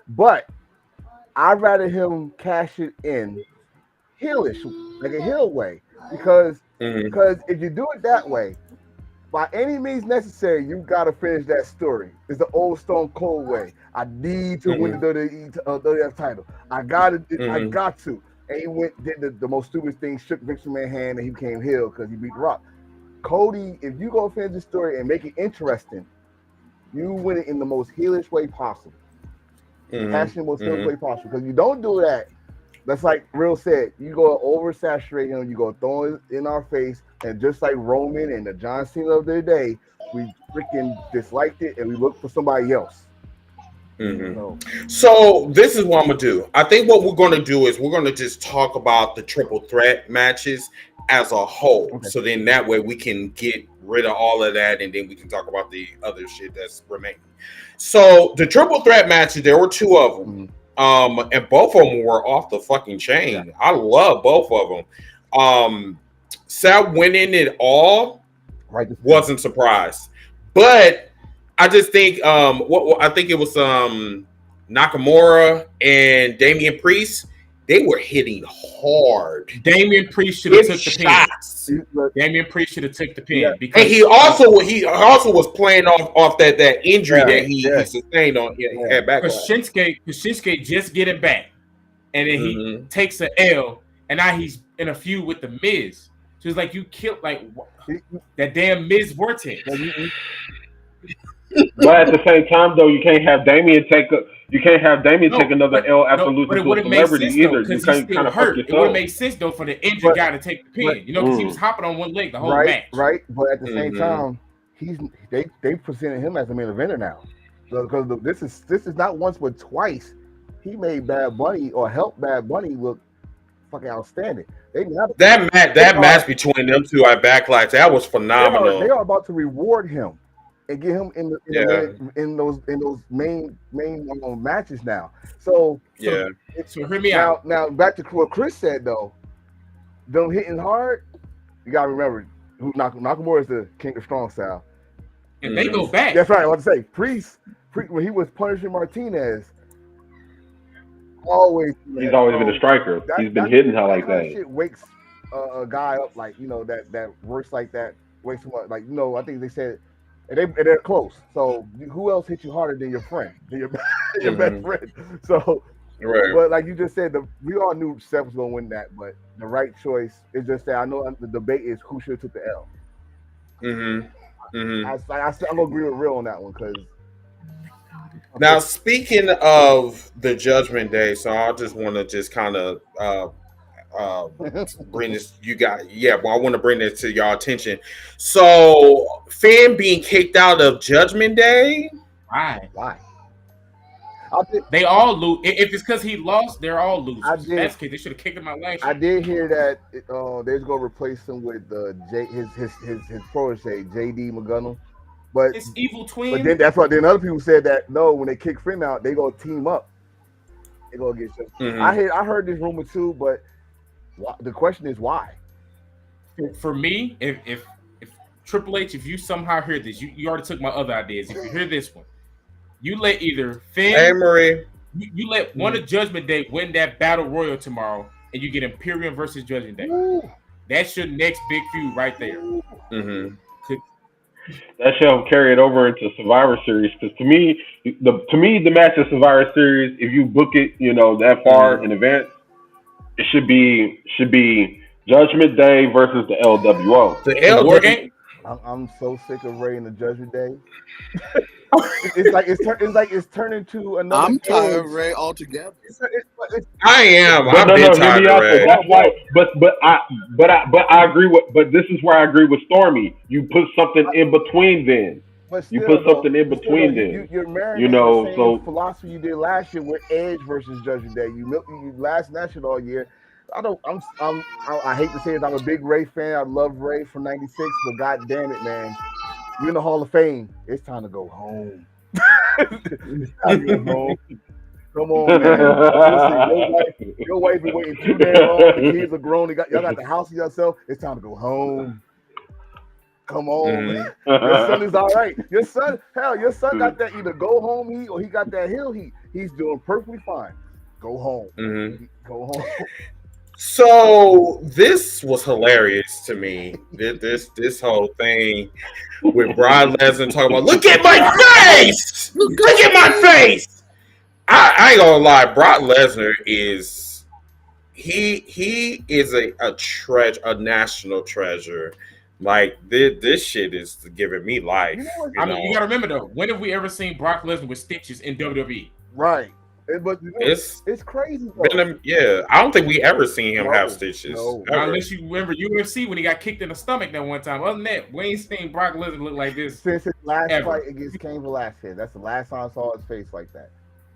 but I'd rather him cash it in heelish, like a heel way, because if you do it that way, by any means necessary, you gotta finish that story. It's the old Stone Cold way. I need to win the WWF title. I got to. And he did the most stupid thing, shook Vince McMahon's hand, and he became heel because he beat The Rock. Cody, if you go finish the story and make it interesting. You win it in the most heelish way possible. Passionate most heelish way possible. Because you don't do that, that's like Real said, you go oversaturate him, you go throw it in our face, and just like Roman and the John Cena of their day, we freaking disliked it and we looked for somebody else. So this is what I'm gonna do. I think what we're gonna do is we're gonna just talk about the triple threat matches as a whole. Okay. So then that way we can get rid of all of that, and then we can talk about the other shit that's remaining. So the triple threat matches, there were two of them, and both of them were off the fucking chain. Yeah. I love both of them. Seth winning it all, wasn't surprised, but I just think I think it was Nakamura and Damian Priest. they were hitting hard. Damian Priest should have Hit took the pin. shots. Damian Priest should have took the pin Yeah. because And he also was playing off that injury that he sustained on at Backlash. Shinsuke just getting back, and then he takes an L, and now he's in a feud with the Miz. So it's like you killed that damn Miz Vortex. But at the same time, though, you can't have Damian take another L after losing to a celebrity either. You can't kind of hurt yourself. It would have made sense though for the injured guy to take the pin, because he was hopping on one leg the whole match. Right. But at the same time, they presented him as a main eventer now, because this is not once but twice he made Bad Bunny or helped Bad Bunny look fucking outstanding. That match between them two at Backlash, that was phenomenal. They are about to reward him and get him in those main matches now. So hear me out. Now back to what Chris said though. Them hitting hard, you gotta remember Nakamura is the king of strong style. And they go back. That's right. I want to say Priest when he was punishing Martinez. He's always been a striker. He's been hitting her like that. Shit wakes a guy up that works like that. Wakes him up I think they said. And they're close. So who else hit you harder than your friend, than your best friend? So, but like you just said, we all knew Seth was gonna win that, but the right choice is just that I know the debate is who should have took the L. I'm gonna agree with Real on that one because. Now speaking of the Judgment Day, so I just want to just kind of bring this I want to bring this to y'all attention. So Finn being kicked out of Judgment Day, why they all lose? If it's because he lost, they're all losers. That's the case. They should have kicked him out last year. I did hear that they're gonna replace him with his protege JD McGunnell, but it's evil twin. But then that's what other people said that no, when they kick Finn out, they gonna team up. They gonna get shit. I heard this rumor too, but the question is why? For me, if Triple H, if you somehow hear this, you already took my other ideas. If you hear this one, you let either Finn, hey Marie, you let one of Judgment Day win that battle royal tomorrow, and you get Imperium versus Judgment Day. That's your next big feud right there. That shall carry it over into Survivor Series because to me the match of Survivor Series, if you book it, that far in advance. It should be Judgment Day versus the LWO. The LWO. I'm so sick of Ray in the Judgment Day. it's turning to another. I'm tired of Ray altogether. I am. But hear me out. That's why. But I agree with. But this is where I agree with Stormy. You put something in between then. You put something in between then. You're marrying the same philosophy you did last year with Edge versus Judgment Day. You last that shit all year. I hate to say it. I'm a big Ray fan. I love Ray from '96, but god damn it, man, you're in the Hall of Fame. It's time to go home. It's time to go home. Come on, man. Listen, your wife been waiting too damn long. The kids are grown. Y'all got the house to yourself. It's time to go home. Come on, your son is all right. Your son got that either go home heat or he got that hill heat. He's doing perfectly fine. Go home. Go home. So this was hilarious to me. This whole thing with Brock Lesnar talking about, look at my face! Look at my face! I ain't gonna lie, Brock Lesnar is he is a national treasure. Like this shit is giving me life. You gotta remember though, when have we ever seen Brock Lesnar with stitches in WWE? Right. But it's crazy. I don't think we ever seen him have stitches. No. Unless you remember UFC when he got kicked in the stomach that one time. Other than that, we ain't seen Brock Lesnar look like this since his last fight against Cain Velasquez. That's the last time I saw his face like that.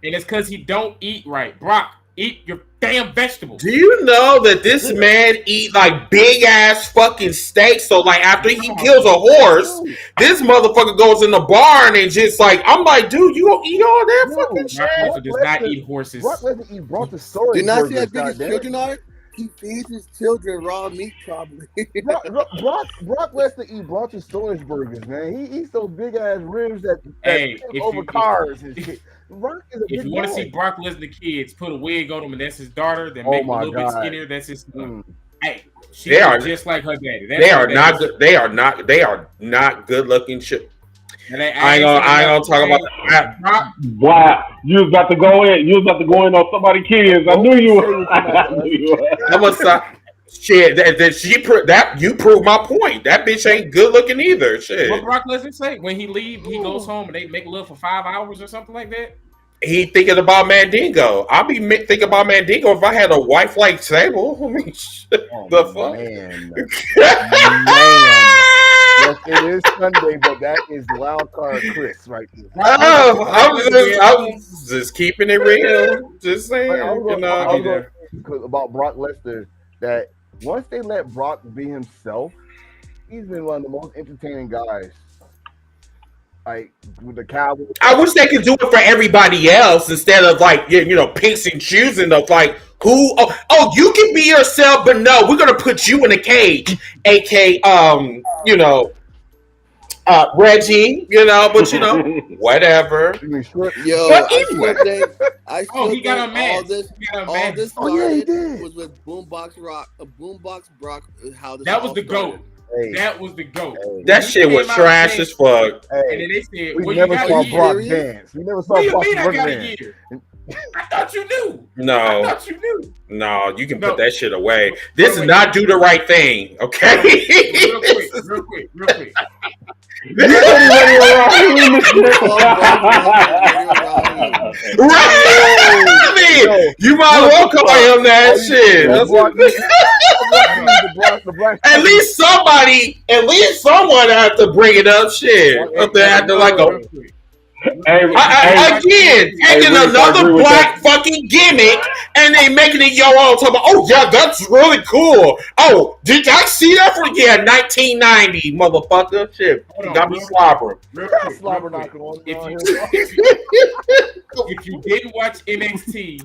And it's because he don't eat right. Brock, eat your damn vegetables. Do you know that this man eat like big ass fucking steaks? So like after he kills a horse, this motherfucker goes in the barn and just like, I'm like, dude, you gonna eat all that fucking shit? Brock Lesnar does not eat horses. Brock Lesnar eat brontosaurus. Did not see that biggest children are? He feeds his children raw meat, probably. Brock Lesnar eat Brontosaurus burgers, man. He eats those big ass ribs that Hey, tip over cars and shit. Brock is a If big you want to boy. see Brock Lesnar kids, put a wig on him, and that's his daughter. Then Oh make him a my little bit God. skinnier. That's his son. Hey, she They is are- just like her daddy. That's They her are daddy. not good. They are not good looking shit. And they- I ain't gonna talk about that. Brock, Wow, you was about to go in. You was about to go in on somebody's kids. I knew you were. I knew you were. I'm gonna stop. Shit, that you proved my point. That bitch ain't good looking either. Shit, what Brock Lesnar say? When he leave, he goes home and they make love for 5 hours or something like that. he thinking about Mandingo. I'll be thinking about Mandingo if I had a wife like Sable. I mean, shit, the fuck. Man. Yes, it is Sunday, but that is wild card Chris right there. I'm just keeping it real. Just saying, But I was you know. gonna say about Brock Lesnar that once they let Brock be himself, he's been one of the most entertaining guys. Like with the Cowboys. I wish they could do it for everybody else instead of like picks and choosing of like who. Oh, you can be yourself, but no, we're gonna put you in a cage, aka Reggie. But whatever. Yo, But I anyway. still think He got all unmasked. this, He got all unmasked. this Oh, yeah, he started did. was with Boombox Brock. How this That was all the started. GOAT. Hey, That was the GOAT. That shit was trash as fuck. And hey, then they said, we well, never you got saw a year. Brock serious? dance. We never saw What do you Brock mean I got a dance. year? I thought you knew. I No, thought you knew. no, you can No. put that shit away. This is Wait. not do the right thing, okay? Real quick. Right? You might as well call him that shit. At least someone had to bring it up. Shit, they had to like a. Again, taking another black fucking gimmick and they making it your own. Talking about, oh yeah, that's really cool. Oh, did I see that for 1990, motherfucker? Shit, Hold on, got me real slobbering. Slobber knocker on If you didn't watch NXT,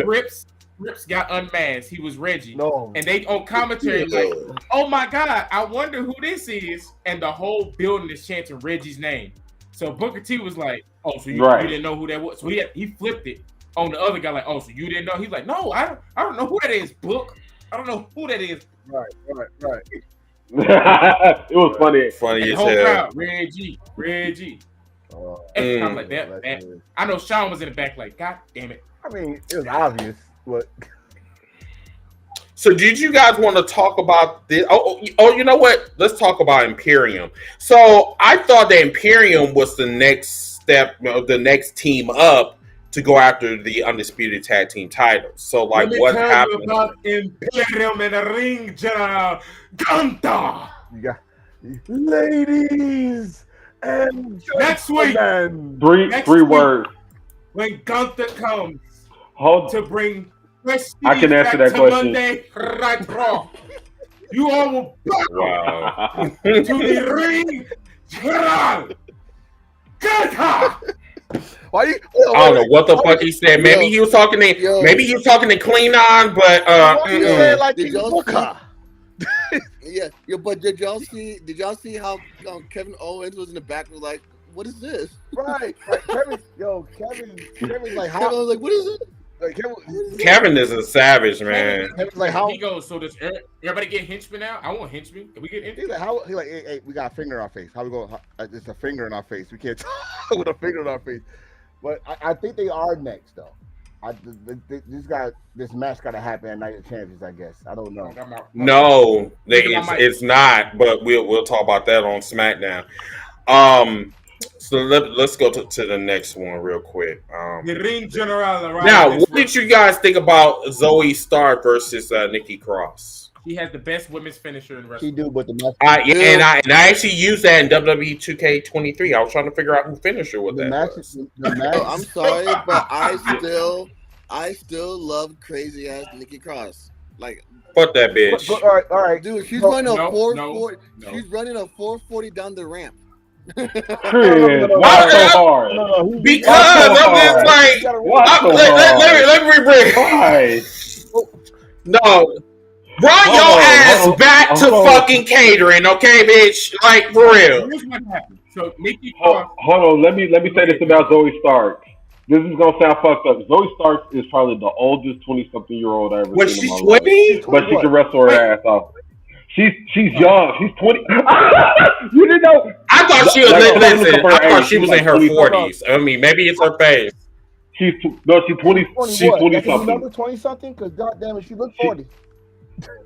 Rips got unmasked. He was Reggie. No. And they on commentary like, oh my God, I wonder who this is. And the whole building is chanting Reggie's name. So Booker T was like, oh, so you didn't know who that was? So he flipped it on the other guy like, oh, so you didn't know? He's like, no, I don't know who that is, Book. I don't know who that is. Right. It was funny. Funny And the as whole hell. crowd, Reggie. And I'm like that. I know Sean was in the back like, God damn it. I mean, it was obvious, but So did you guys want to talk about this? Oh, you know what? Let's talk about Imperium. So I thought that Imperium was the next step, the next team up to go after the undisputed tag team titles. So like, what happened? About Imperium in the ring, General Gunther. you got ladies and Next week, gentlemen. Three words. when Gunther comes Hold. to bring prestige I can answer back that to question. Monday Night Raw, you all will bow Wow. to the ring, General Gunther. Why you? I don't know what the fuck he said. Maybe he was talking to Klingon, but like Did y'all Booker. Yeah, but did y'all see how Kevin Owens was in the back was like, what is this? Right. Kevin's like, how? Kevin was like, what is it? Like, Kevin is a savage, man. Kevin's like, how? He goes, so does everybody get henchmen now? I want henchmen. Can we get He's henchmen? like, how? He's like, hey, we got a finger in our face. How we go? It's a finger in our face. We can't talk with a finger in our face. But I think they are next, though. This match got to happen at Night of Champions, I guess. I don't know. No, it's not. But we'll talk about that on SmackDown. So let's go to the next one real quick. The ring general. Now, what did you guys think about Zoe Stark versus Nikki Cross? He has the best women's finisher in She wrestling. do, but the match. And I actually used that in WWE 2K23. I was trying to figure out who finished her with The that. match. was. The match. I'm sorry, but I still love crazy ass Nikki Cross. Like, Fuck that bitch. All right. dude, she's No, running a no, 440. no. She's running a 440 down the ramp. Chris, No, why so hard? No, Because I'm just like, Why so hard? let me bring. Why? No. Run your ass back to fucking catering, okay, bitch? Like, for real. Here's what happened. So Nikki Hold on, let me say this about Zoe Stark. This is gonna sound fucked up. Zoe Stark is probably the oldest 20-something-year-old I ever Was seen she in my life. 20? But she can wrestle her ass off. She's young. She's 20. You didn't know? I thought she was. Like, Listen, I thought she was like in her 20. 40s. I mean, maybe it's her face. She's 20. She's 20 something. 20 something? Because goddamn it, she looks 40.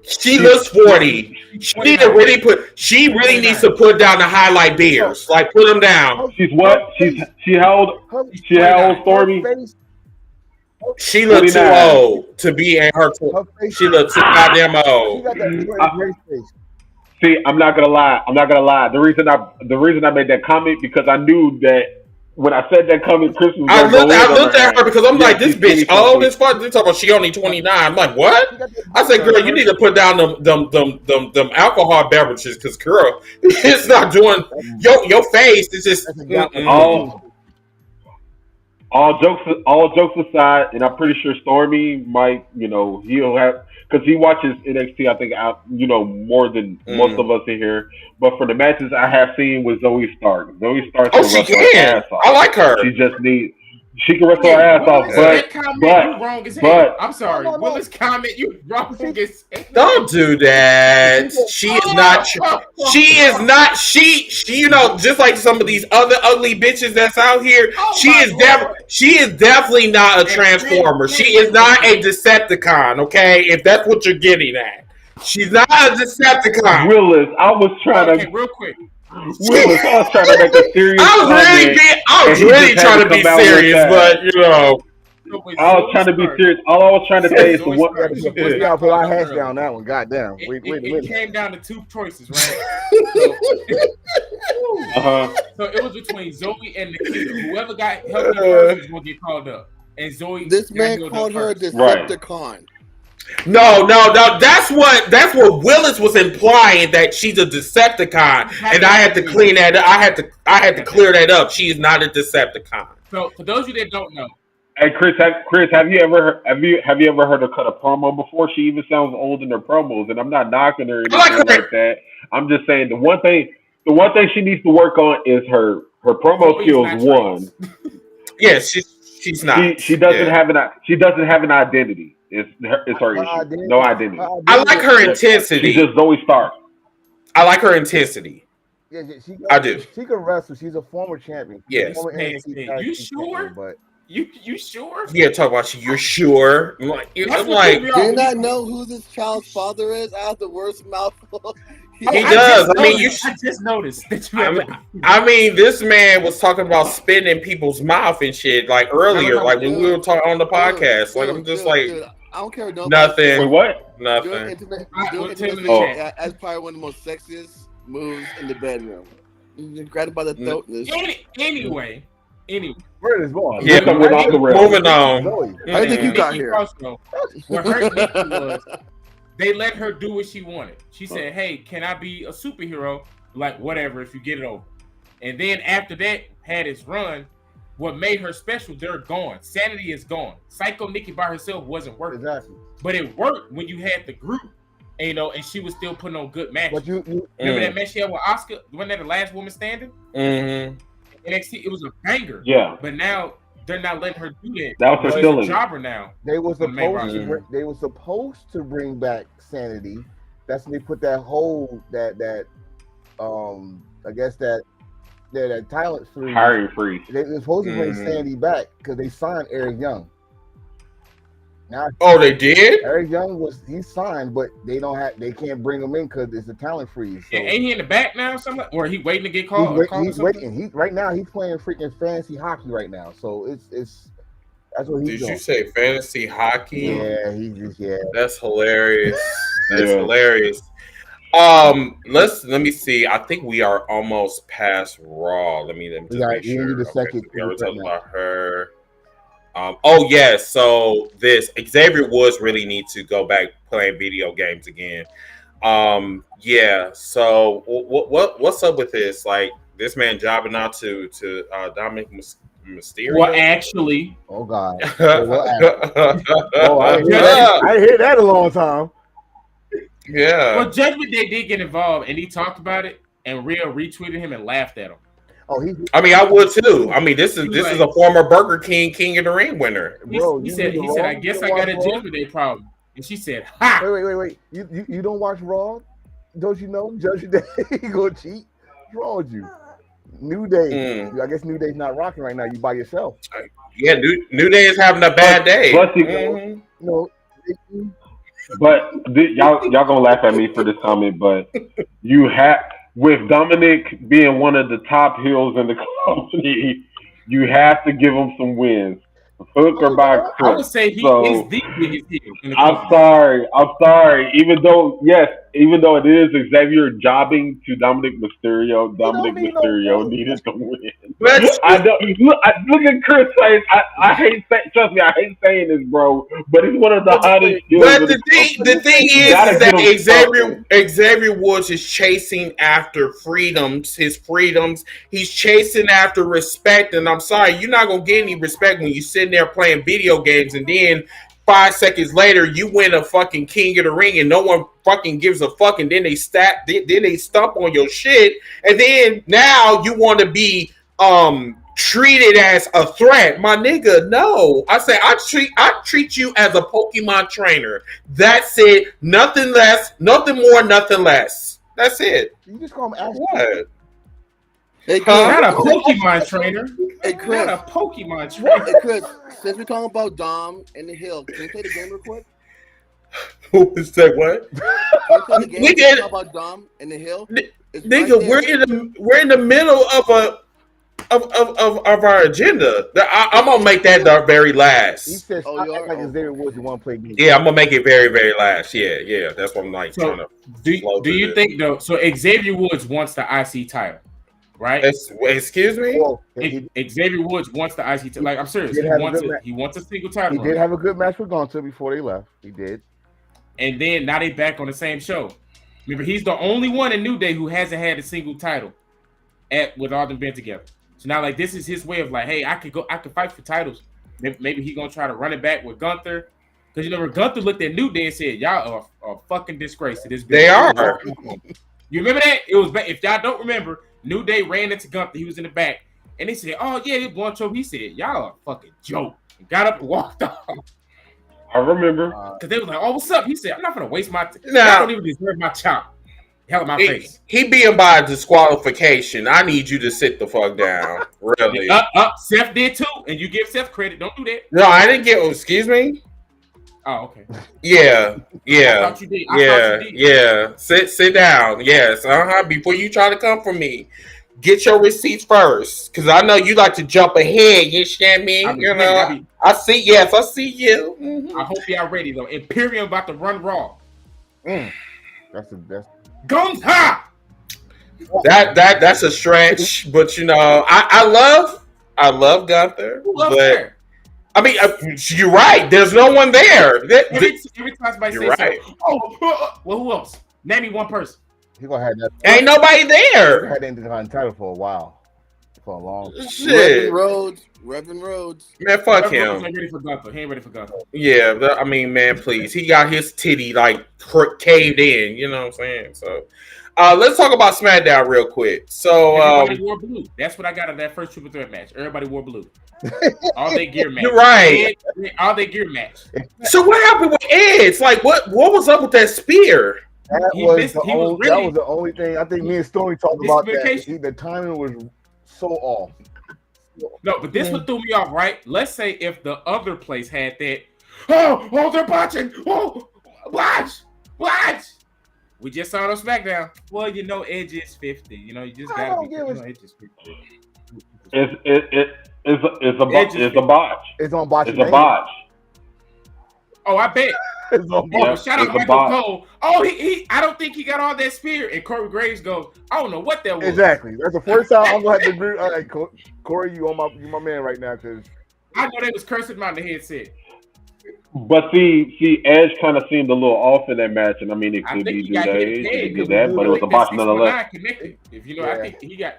She looks 40. She need to really put. She really needs to put down the highlight beers. Like, put them down. She's what? She held. She held Stormy. She looks too old to be in her. She looks too goddamn old. She got that great face. See, I'm not gonna lie. The reason I made that comment because I knew that when I said that comment, Chris was. I looked at her because I'm like, this bitch old as fuck. They talking about she only 29. I'm like, what? I said, girl, you need to put down them alcohol beverages because, girl, it's not doing your face. It's just all jokes aside, and I'm pretty sure Stormy might, he'll have because he watches NXT. I think more than most of us in here. But for the matches I have seen with Zoe Stark, she can. I like her. She can wrestle her ass off, but I'm sorry, Willis comment you wrong. Don't do that. She is not. She is not. She. Just like some of these other ugly bitches that's out here. She is definitely not a transformer. She is not a Decepticon. Okay, if that's what you're getting at, she's not a Decepticon. Willis, I was trying to real quick. Willis, I was trying to make a serious. I was really trying to be serious, but I was trying to be serious. All I was trying to say is the one. We gotta put our hands down that one. Goddamn. It came down to two choices, right? So it was between Zoe and Nikita. Whoever got helped first is gonna get called up. And Zoe. This man called her a Decepticon. Right. No. That's what Willis was implying, that she's a Decepticon, and I had to clean that up. I had to clear that up. She is not a Decepticon. So for those of you that don't know, hey Chris, have you ever heard her cut a promo before? She even sounds old in her promos, and I'm not knocking her or anything like that. I'm just saying the one thing she needs to work on is her promo skills. One, yes, she's not. She doesn't have an identity. It's her issue. No identity. I like her intensity. She's just Zoe Stark. I like her intensity. Yeah, I do. She can wrestle. She's a former champion. Yes. You sure? But you sure? Yeah, talk about you're sure. I'm like, do you not know who this child's father is? I have the worst mouthful. He does. I just noticed that I mean, this man was talking about spitting in people's mouth and shit like earlier, like when we were talking on the podcast. Like I'm just like, I don't care. Wait, Nothing. what? Nothing. That's probably one of the most sexiest moves in the bedroom. You grab it by the throat. Anyway. Where is going? Yeah, moving on. I think you got here. What hurt Nikki was they let her do what she wanted. She said, "Hey, can I be a superhero? Like whatever, if you get it over." And then after that had its run. What made her special? They're gone. Sanity is gone. Psycho Nikki by herself wasn't working. Exactly. But it worked when you had the group, and she was still putting on good matches. But you remember that match she had with Oscar? Wasn't that the last woman standing? Mm-hmm. NXT, it was a banger. Yeah. But now they're not letting her do that. That was her She's a jobber now. They were supposed to bring back Sanity. That's when they put that hold that talent freeze. Hiring freeze. They were supposed to bring Sandy back because they signed Eric Young. Now, they did? Eric Young he signed, but they can't bring him in because it's a talent freeze. So. Yeah, ain't he in the back now? Or he waiting to get called? He's waiting. Right now he's playing freaking fantasy hockey right now. So it's that's what he's doing. Did you say fantasy hockey? Yeah, That's hilarious. That's hilarious. Let me see. I think we are almost past Raw. Let me just make sure. We already talked about her. So this Xavier Woods really needs to go back playing video games again. So what's up with this? Like this man jobbing out to Dominic Mysterio. Well, actually, Oh God. Oh, I ain't hear that in a long time. Yeah. well, Judgment Day did get involved, and he talked about it, and Real retweeted him and laughed at him. Oh, I mean, I would too. I mean, this is like, a former Burger King of the Ring winner. bro. He said, I guess I got a Judgment Day problem, and she said, "Ha!" Wait. You don't watch Raw? Don't you know Judgment Day gonna cheat? What's wrong with you? New Day. I guess New Day's not rocking right now. You by yourself. Yeah, New Day is having a bad day. No. But y'all gonna laugh at me for this comment, but you have with Dominic being one of the top heels in the company, you have to give him some wins. Hook or by Chris. I would say he is the biggest heel in the company. I'm sorry. Even though it is Xavier jobbing to Dominic Mysterio, needed to win. I don't look at Chris face. I hate trust me, I hate saying this, bro. But he's one of the hottest heels. But the thing is that Xavier Woods is chasing after his freedoms. He's chasing after respect, and I'm sorry, you're not gonna get any respect when you sit there playing video games and then 5 seconds later you win a fucking King of the Ring and no one fucking gives a fuck, and then they stomp on your shit, and then now you want to be treated as a threat. My nigga, no. I say I treat you as a Pokemon trainer. That's it. Nothing less, nothing more, nothing less. That's it. You just call him Ash. What? Hey, Not a Pokemon trainer. Hey, Chris. Not a Pokemon trainer. Hey, Chris, since we're talking about Dom and the Hill, can we play the game real quick? Who is that? What? We did about Dom and the Hill. Nigga, we're in the middle of our agenda. I'm gonna make that the very last. He says, like Xavier Woods, you want to play me. Yeah, I'm gonna make it very, very last. Yeah. That's what I'm like trying to. Do you think though? So Xavier Woods wants the IC title, right? Excuse me. Well, Xavier Woods wants the IC title. Like, I'm serious. He wants a single title. He did have a good match with Gunther before they left. He did. And then now they back on the same show. Remember, he's the only one in New Day who hasn't had a single title with all them been together. So now, like, this is his way of like, hey, I could fight for titles. Maybe he gonna try to run it back with Gunther, because Gunther looked at New Day and said, "Y'all are a fucking disgrace to this." They are. You remember that? It was if y'all don't remember, New Day ran into Gunther. He was in the back, and they said, "Oh yeah, this one choke." He said, "Y'all are a fucking joke." And got up and walked off. I remember. Because they was like, "Oh, what's up?" He said, "I'm not gonna waste my time. I don't even deserve my chop." Hell in my face. He being by disqualification. I need you to sit the fuck down. Really. Seth did too, and you give Seth credit. Don't do that. No, I didn't get. Excuse me. Oh, okay. Yeah. I thought you did. Yeah. Sit down. Yes. Before you try to come for me, get your receipts first, because I know you like to jump ahead. You understand me? I see. Yes, I see you. Mm-hmm. I hope y'all ready though. Imperium about to run Raw. That's the best. Gunther. That's a stretch, but I love Gunther. But I mean, you're right. There's no one there. Every time somebody says right. Well, who else? Name me one person. He gonna have that. Ain't nobody there. He had the title for a while, for a long. Shit. Reverend Rhodes. Man, fuck him. He ain't ready for Gunther. He ain't ready for Gunther. Yeah, I mean, man, please. He got his titty like caved in. You know what I'm saying? So, let's talk about SmackDown real quick. So, everybody wore blue. That's what I got of that first triple threat match. Everybody wore blue. All their gear match. You're right. All their gear match. So what happened with Edge? Like, what was up with that spear? That was the only thing. I think me and Stormy talked about that. The timing was so off. No, but this one threw me off, right? Let's say if the other place had that. Oh, they're botching. Oh, watch. We just saw it on SmackDown. Well, Edge is 50. You just gotta be. Edge is 50. It's a botch. It's on botch. It's a botch. Oh, I bet. Shout out Michael Cole. Oh, I don't think he got all that spear. And Corey Graves goes, I don't know what that was. Exactly. That's the first time I'm gonna have to agree. All right, Corey, you my man right now, because I know they was cursing him out in the headset. But see, Edge kind of seemed a little off in that match, and I mean, it could be that, but it was a botch nonetheless. If I think he got.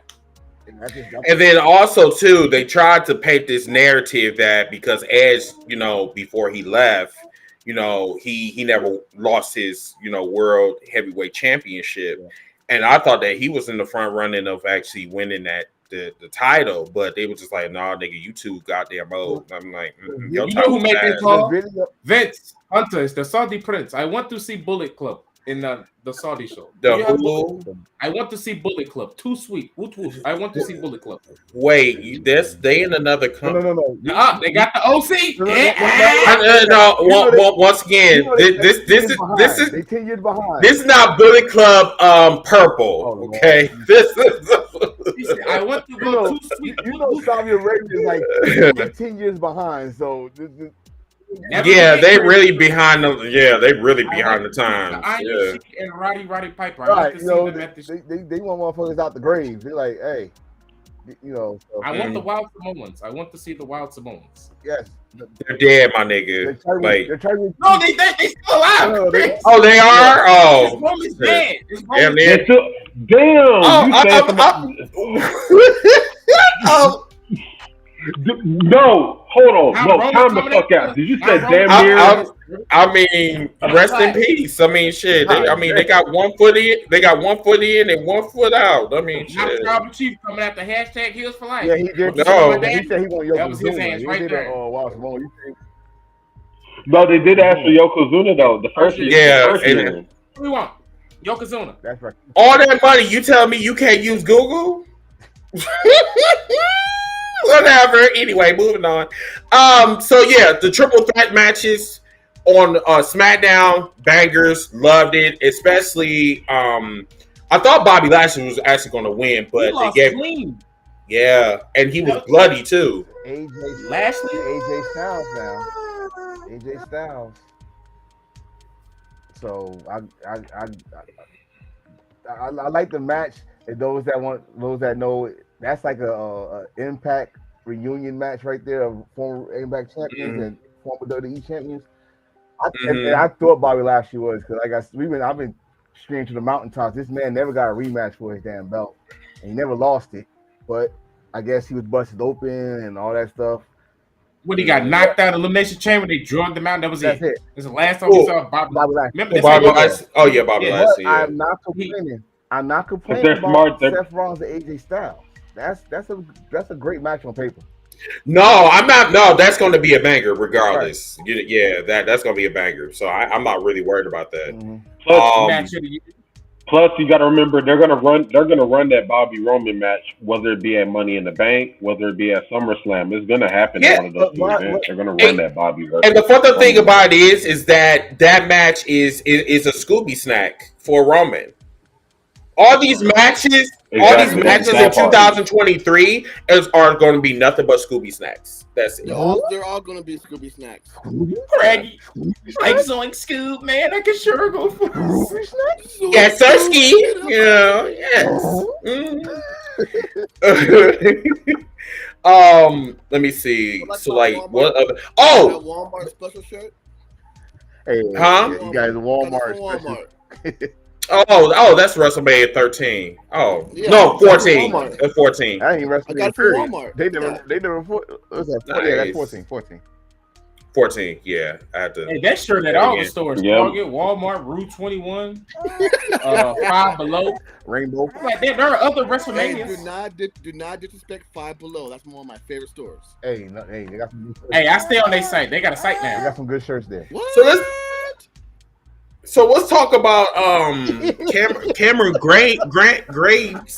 And then also too, they tried to paint this narrative that because Edge, before he left, he never lost his, world heavyweight championship. Yeah. And I thought that he was in the front running of actually winning the title, but they were just like, nah, nigga, you too goddamn old. I'm like, you know who made this call? Vince Hunter is the Saudi prince. I want to see Bullet Club in the Saudi show. I want to see Bullet Club. Too sweet. I want to see Bullet Club. Wait, they in another country? No. They got the OC. No. Once again, this is they 10 years behind. This is not Bullet Club purple. Okay, this is. I want to go too sweet. Saudi Arabia is like 10 years behind. So. Yeah, they really behind the. Yeah, they really behind the times. Yeah. And Roddy Piper. Right, they want motherfuckers out the grave. They're like, hey, So, I want the Wild Samoans. I want to see the Wild Samoans. Yes, they're dead, my nigga. They still alive. They are. Oh, Roman's dead. Damn. No, hold on. No, time the fuck out. Did you say damn near? I mean, rest in peace. I mean, shit. They got 1 foot in. They got 1 foot in and 1 foot out. I mean, shit. Tribal Chief coming after hashtag Heels for Life. Yeah, he did. No, he said he wanted Yokozuna. That was his hands right there. No, they did ask for Yokozuna though. The first year. What do we want? Yokozuna. That's right. All that money, you tell me you can't use Google? Whatever. Anyway, moving on. So yeah, the triple threat matches on SmackDown, bangers, loved it. Especially, I thought Bobby Lashley was actually going to win, but they gave clean. Yeah, and he was bloody too. AJ Styles now. AJ Styles. So I like the match. And those that know, that's like a Impact reunion match right there of former Impact champions and former WWE champions. I thought Bobby Lashley was because I've been screaming to the mountaintops. This man never got a rematch for his damn belt, and he never lost it. But I guess he was busted open and all that stuff. When he got knocked out of Elimination Chamber, they drugged him out. That's it. That's the last time we saw Bobby Lashley. Bobby Lashley. Oh yeah, Bobby Lashley. Yeah. I'm not complaining. About Seth Rollins and AJ Styles. That's a great match on paper. No, I'm not. No, that's going to be a banger regardless. Right. Yeah, that's going to be a banger. So I'm not really worried about that. Mm-hmm. Plus, you got to remember they're going to run that Bobby Roman match, whether it be at Money in the Bank, whether it be at SummerSlam. It's going to happen in one of those two events. They're going to run that Bobby. And the fun thing about it is that match is a Scooby snack for Roman. All these matches in 2023 are going to be nothing but Scooby snacks. That's it. They're all going to be Scooby snacks. Craggy, like Zoink Scoob, man. I can sure go for Scooby snacks. Yes, Sirski. Yes. Let me see. So, like, what other? Oh, Walmart special shirt. Hey, huh? You guys, Walmart special. Oh, that's WrestleMania 13. Oh, yeah, no, 14. 14. I ain't WrestleMania 13. They never. What's that? Nice. Yeah, that's 14. 14. Yeah, I had to. Hey, that's sure that all the stores. Target, Walmart, Route 21, Five Below, Rainbow. Like there are other WrestleManias. Hey, do not disrespect Five Below. That's one of my favorite stores. Hey, they got some good shirts. Hey, I stay on their site. They got a site now. They got some good shirts there. What? So let's talk about Cameron Graves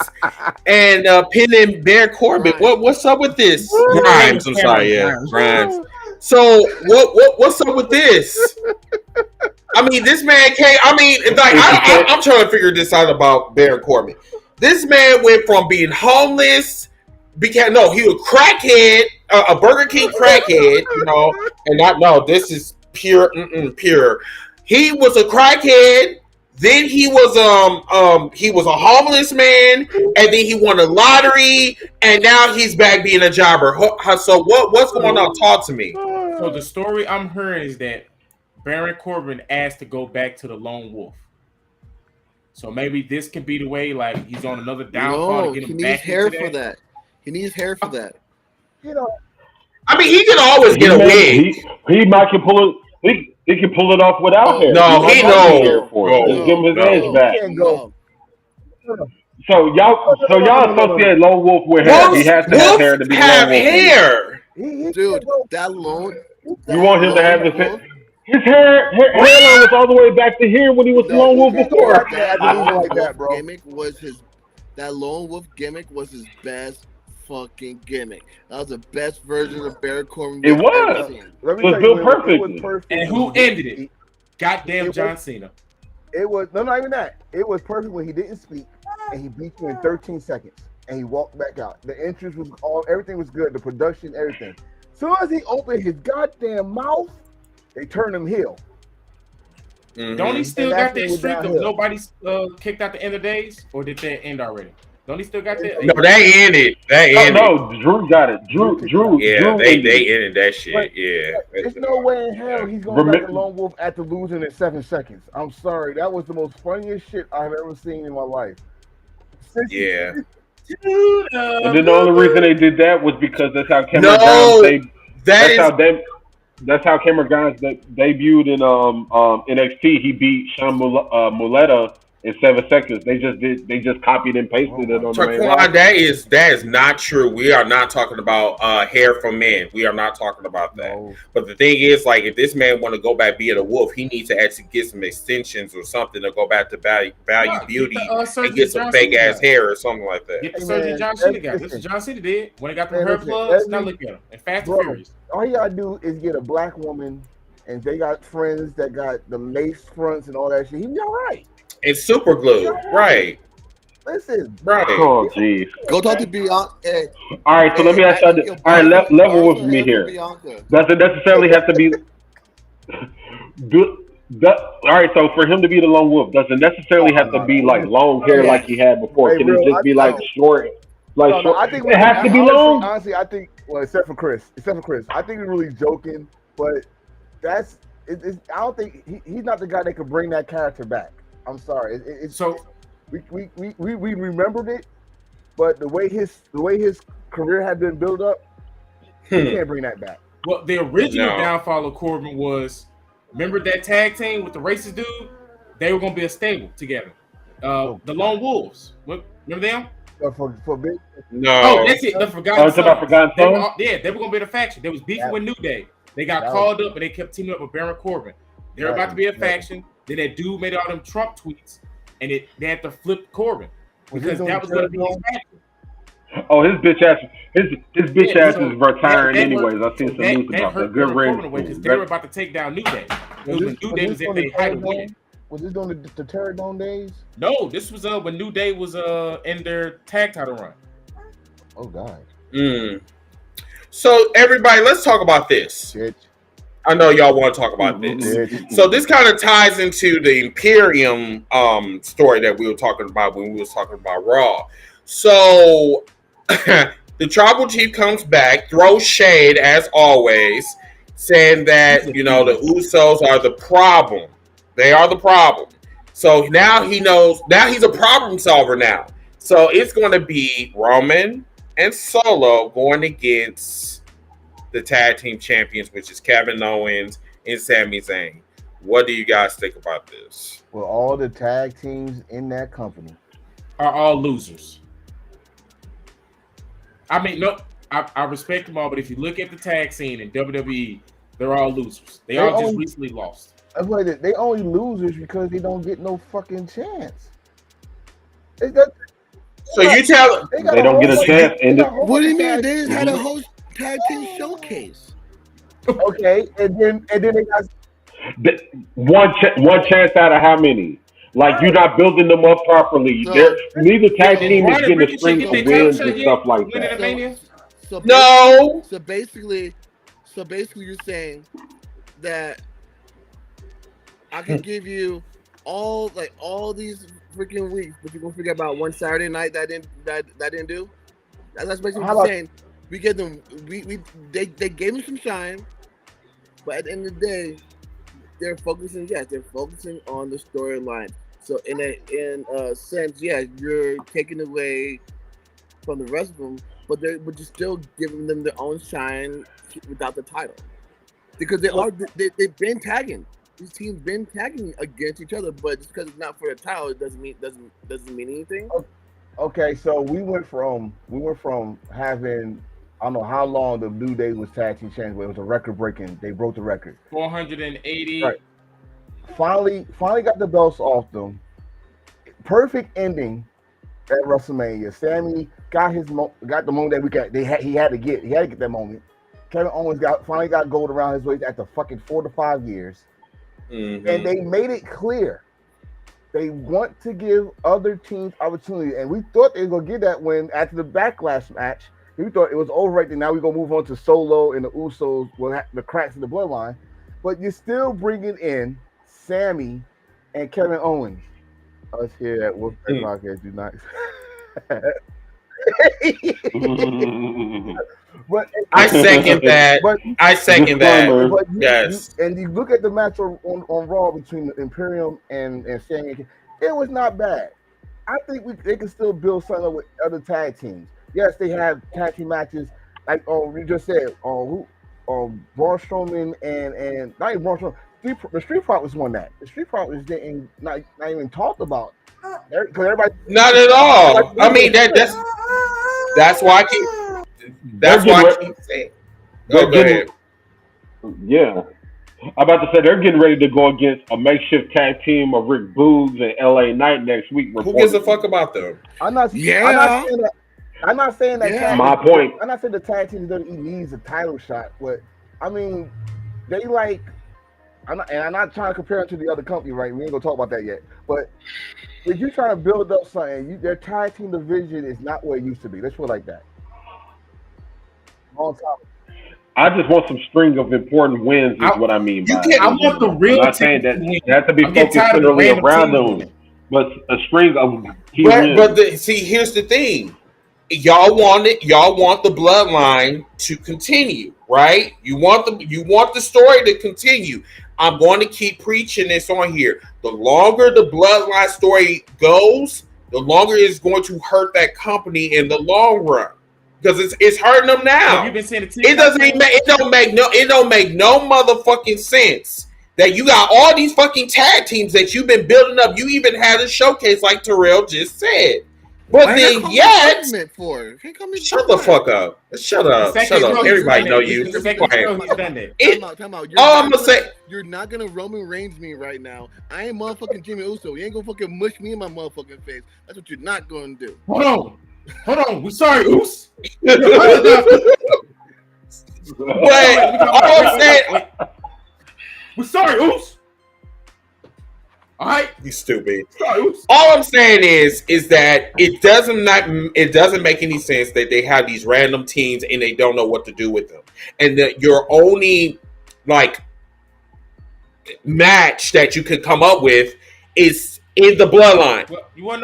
and pinning Baron Corbin. What's up with this? Grimes, I'm sorry, Grimes. So what's up with this? I mean, this man came. I mean, like I'm trying to figure this out about Baron Corbin. This man went from being homeless, he was crackhead, a Burger King crackhead, and this is pure. He was a crackhead. Then he was a homeless man, and then he won a lottery, and now he's back being a jobber. So what's going on? Talk to me. So the story I'm hearing is that Baron Corbin asked to go back to the Lone Wolf. So maybe this can be the way. Like he's on another downfall No, to get he him needs back hair into for that. He needs hair for that. You know, I mean, he can always get a wig. He might can pull it. He can pull it off without hair. No, might he not need hair no, for it. Just give him his edge back. can't go. So y'all associate Lone Wolf with hair. He has to have hair to be have Lone Wolf. hair. Dude, that lone. You want him to have his Wolf, his hairline was all the way back to here when he was Lone Wolf before. that Lone Wolf bro. Gimmick was his. That Lone Wolf gimmick was his best fucking gimmick. That was the best version of Baron Corbin. It was. It was built perfect. And who ended it? Goddamn John Cena. It was not even that. It was perfect when he didn't speak and he beat you in 13 seconds and he walked back out. The entrance was everything was good. The production, everything. As soon as he opened his goddamn mouth, they turned him heel. Mm-hmm. Don't he still got that streak of nobody's kicked out the end of days, or did that end already? Don't he still got that? No, they ended. No, Drew got it. Drew. Yeah, Drew they ended that shit. But yeah. There's no way in hell he's going back to Lone Wolf after losing in 7 seconds. I'm sorry. That was the most funniest shit I've ever seen in my life. Yeah. And then the only reason they did that was because that's how Cameron that's how Cameron Grimes debuted in NXT. He beat Sean Muleta in 7 seconds. They just copied and pasted it on the main roster. That is not true. We are not talking about hair for men. We are not talking about that. No. But the thing is, like, if this man want to go back being a wolf, he needs to actually get some extensions or something to go back to value beauty and get some fake ass hair or something like that. Get the surgery John Cena got. This is John Cena did when he got the hair plugs. Now look at him. And Fast and Furious. All you gotta do is get a black woman, and they got friends that got the lace fronts and all that shit. He'd be all right. And super glue, right? Listen, right? Oh, jeez. Go talk to Bianca. All right, so let me ask you. All right, level with me here. Doesn't necessarily have to be. All right, so for him to be the Lone Wolf, doesn't necessarily have to be like long hair like he had before. Can it just be like short? Like short? I think it has to be long. Honestly, I think. Well, except for Chris, I think we're really joking, but that's. I don't think he's not the guy that could bring that character back. I'm sorry. We remembered it, but the way his career had been built up, he can't bring that back. Well, the original downfall of Corbin was, remember that tag team with the racist dude? They were gonna be a stable together. The Lone Wolves. Remember them? For big. No. Oh, that's it. The Forgotten Sons. About Forgotten Sons? They were gonna be the faction. They was beefing with New Day. They got called up and they kept teaming up with Baron Corbin. They were about to be a faction. Then that dude made all them Trump tweets, and they had to flip Corbin because that was going to be his faction. Oh, his bitch ass! His bitch ass is retiring anyways. I've seen some news about that. Good riddance, because they were about to take down New Day. It was when New Day was at their height of winning. Was this during the Terradome days? No, this was when New Day was in their tag title run. Oh God. So everybody, let's talk about this. I know y'all want to talk about this. So this kind of ties into the Imperium story that we were talking about when we was talking about Raw. So the Tribal Chief comes back, throws shade as always, saying that, the Usos are the problem. They are the problem. So now he knows, now he's a problem solver now. So it's going to be Roman and Solo going against the tag team champions, which is Kevin Owens and Sami Zayn. What do you guys think about this? Well, all the tag teams in that company are all losers. I mean, no, I respect them all, but if you look at the tag scene in WWE, they're all losers. They all just recently lost. That's why they only losers because they don't get no fucking chance. So you tell they don't get a chance. What do you mean? They just had a host tag team showcase. Okay, and then they got one chance out of how many? Like, you're not building them up properly. Neither tag team is getting a string of wins and stuff like that. So basically, you're saying that I can give you all these freaking weeks, but you're gonna forget about one Saturday night that didn't do. That's basically what you're saying. We get them. They gave them some shine, but at the end of the day, they're focusing. Yes, they're focusing on the storyline. So in a sense, yeah, you're taking away from the rest of them, but you're still giving them their own shine without the title, because they've been tagging. These teams been tagging against each other, but just because it's not for the title, it doesn't mean anything. Okay, so we went from having, I don't know how long the New Day was tag team champions, but it was a record breaking. They broke the record. 480. Right. Finally got the belts off them. Perfect ending at WrestleMania. Sammy got the moment that he had to get that moment. Kevin Owens finally got gold around his waist after fucking 4 to 5 years. Mm-hmm. And they made it clear they want to give other teams opportunity. And we thought they were going to get that when, after the Backlash match, we thought it was over right there. Now we're going to move on to Solo and the Usos, the cracks in the bloodline. But you're still bringing in Sammy and Kevin Owens. Us here at Wolfpack Podcast do not. But I second that. I second that. But yes. And you look at the match on Raw between the Imperium and Sammy. It was not bad. I think they can still build something up with other tag teams. Yes, they have tag team matches like we just said. Braun Strowman and not even Braun Strowman. The Street Profits won that. The Street Profits didn't not even talked about. Everybody not at all. I mean that's why I keep. That's why I keep saying. Go ahead. Yeah. I'm about to say they're getting ready to go against a makeshift tag team of Rick Boogs and LA Knight next week. Who gives a fuck about them? I'm not saying that. Yeah. My point. I'm not saying the tag team WWE needs a title shot, but I mean, they like. I'm not trying to compare them to the other company, right? We ain't gonna talk about that yet. But if you're trying to build up something, their tag team division is not where it used to be. Let's put it like that. On top. I just want some string of important wins, is what I mean by it. I want the real. I'm not saying that they have to be focused literally around them, but a string of key wins. But here's the thing. Y'all want the bloodline to continue, right? You want the story to continue. I'm going to keep preaching this on here. The longer the bloodline story goes, the longer it's going to hurt that company in the long run. Because it's hurting them now. It don't make no motherfucking sense that you got all these fucking tag teams that you've been building up. You even had a showcase like Terrell just said. But then yet, shut the fuck up. Shut up. Everybody know you. Time out. I'm gonna say, you're not gonna Roman Reigns me right now. I ain't motherfucking Jimmy Uso. You ain't gonna fucking mush me in my motherfucking face. That's what you're not gonna do. Hold on. We sorry, Oos. But we're sorry, Oos. All right, you stupid. All I'm saying is that it doesn't make any sense that they have these random teams and they don't know what to do with them, and that your only match that you could come up with is in the bloodline. Well,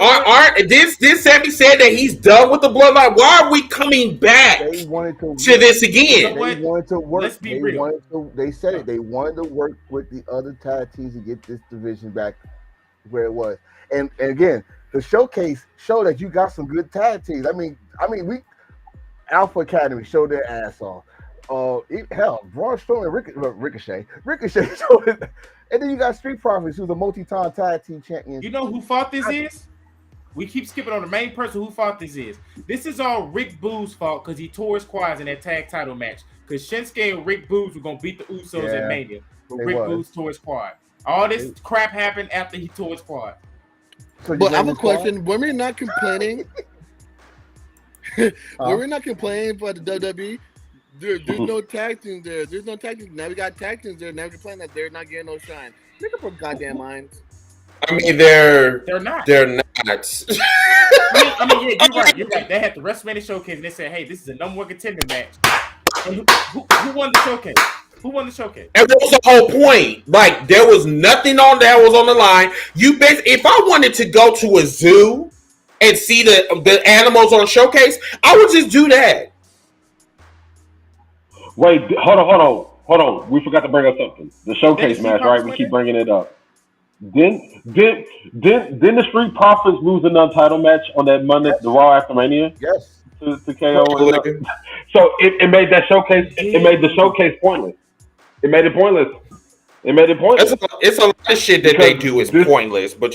this Sammy said that he's done with the bloodline. Why are we coming back to this again? They wanted to work. They said it. They wanted to work with the other tag teams to get this division back where it was. And again, the showcase showed that you got some good tag teams. I mean, we Alpha Academy showed their ass off. Hell, Braun Strowman, Ricochet showed it. And then you got Street Profits, who's a multi-time tag team champion. You know who fought this is? We keep skipping on the main person who fought this is. This is all Rick Boo's fault because he tore his quads in that tag title match. Because Shinsuke and Rick Boo's were going to beat the Usos at Mania. But Rick Boo's tore his quad. All this crap happened after he tore his quad. But I have a question. When we're not complaining, when we're not complaining for the WWE, there's no tag team there. There's no tag team. Now we got tag teams there. Now we're complaining that they're not getting no shine. Make up your goddamn minds. I mean, they're not. I mean, yeah, you're right. They had the WrestleMania showcase and they said, "Hey, this is a number one contender match." And who won the showcase? Who won the showcase? And that was the whole point. Like, there was nothing on that was on the line. If I wanted to go to a zoo and see the animals on showcase, I would just do that. Wait, hold on. We forgot to bring up something. The showcase match, right? We keep bringing it up. Didn't the Street Profits lose an untitled match on that Monday, Yes. the Raw after Mania Yes. to KO? So it made that showcase. It made the showcase pointless. It made it pointless. It made it pointless. It's a lot of shit that they do is pointless, but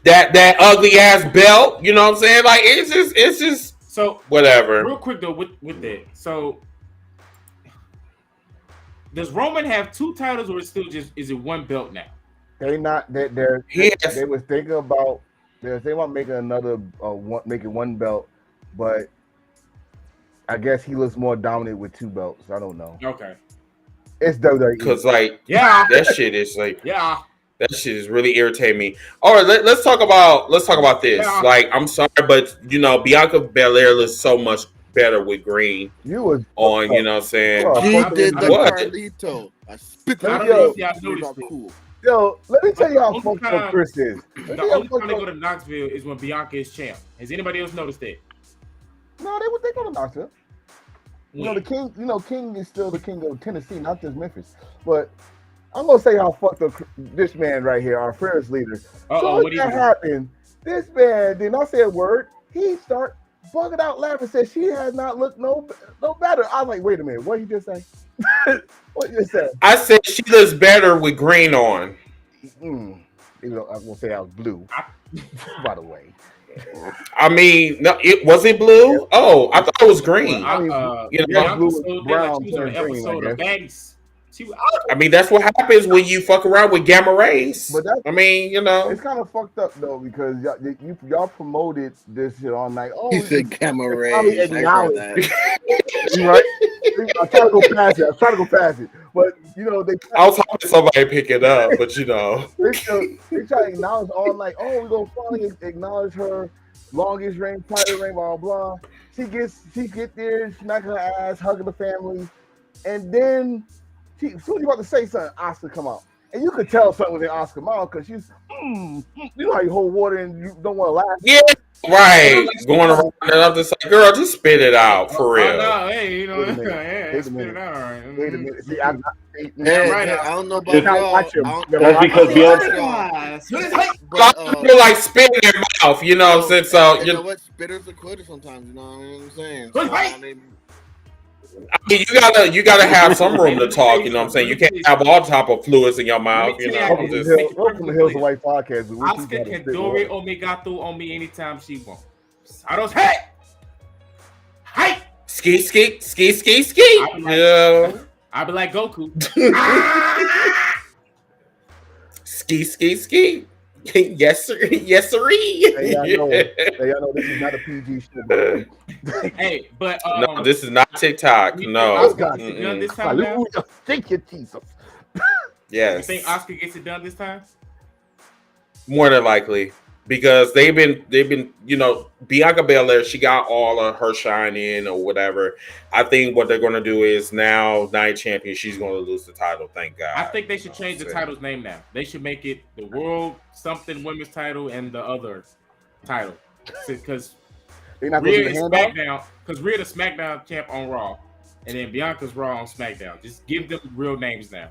that ugly ass belt, you know what I'm saying? Like it's just so whatever. Real quick though, with that, so does Roman have 2 titles, or is it one belt now? They was thinking about making making one belt, but I guess he looks more dominant with 2 belts. I don't know. Okay. It's WWE. Because that shit is like that shit is really irritating me. All right, let's talk about this. Yeah. Like, I'm sorry, but Bianca Belair looks so much better with green. You was on, you know what I'm saying? She did the What? Carlito. I spit I that don't know out. if y'all noticed it. Cool. Yo, let me tell you how Only fucked time- up Chris is. The only time they go to Knoxville is when Bianca is champ. Has anybody else noticed that? No, they go to Knoxville. The king. King is still the king of Tennessee, not just Memphis. But I'm gonna say how fucked up this man right here, our fearless leader. So what that happened. This man did not say a word. He start bugging out laughing. Said she has not looked no better. I was like, wait a minute, what did you just say? What you just said? I said she looks better with green on. I'm gonna say I was blue. By the way. I mean, no, it wasn't blue. Oh, I thought it was green. Bianca sold that like she was on an episode of Baddies. I mean, that's what happens when you fuck around with gamma rays. But it's kind of fucked up though, because y'all promoted this shit all night. Oh, He said gamma rays. Acknowledge that. Right? I was trying to go past it. But I was hoping somebody pick it up, but they try to acknowledge all night. Oh, we're gonna finally acknowledge her longest reign, title reign, blah blah. She get there, smack her ass, hugging the family, and then as soon as you about to say something, Oscar come out. And you could tell something was in Oscar mouth because she's, you know how you hold water and you don't want to laugh. Yeah, right. Going around and I'm just like, girl, just spit it out for real. No, hey, Wait a minute. Wait a minute. See, I don't know about y'all. That's because feel like spitting in their mouth, you know what I'm saying? So you know what? Spitters are quitters sometimes, you know what I'm saying? You gotta have some room to talk, you know what I'm saying? You can't have all type of fluids in your mouth, you know. Welcome to Hills of White Podcast. Oscar can Dore Omegato on me anytime she wants. I don't hey! Ski. I be like Goku. Ski. Yes, sir. Yes, sir. Hey, y'all know this is not a PG show. Hey, but no, this is not TikTok. No. Oscar gets it done this time now? Thank you, Jesus. Yes. You think Oscar gets it done this time? More than likely, because they've been, Bianca Belair, she got all of her shine in or whatever. I think what they're gonna do is now night champion, she's gonna lose the title. Thank God. I think they should change the title's name now. They should make it the World Something Women's title and the other title, because Rhea is SmackDown. Because Rhea the SmackDown champ on Raw, and then Bianca's Raw on SmackDown. Just give them real names now.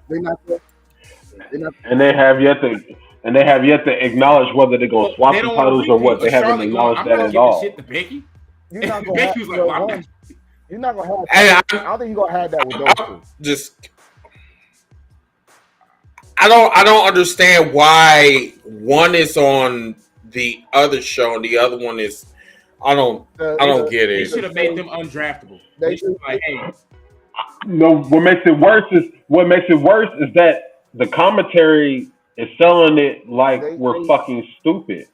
And they have yet to acknowledge whether they're gonna swap the titles or what. They haven't acknowledged that at all. Shit to Becky. You're not gonna have, Becky's like, you're not gonna have. I don't think you're gonna have that with those two. I don't understand why one is on the other show and the other one is. I don't get it. They should have made them undraftable. They should like, hey. No, what makes it worse is that the commentary is selling it like we're fucking stupid.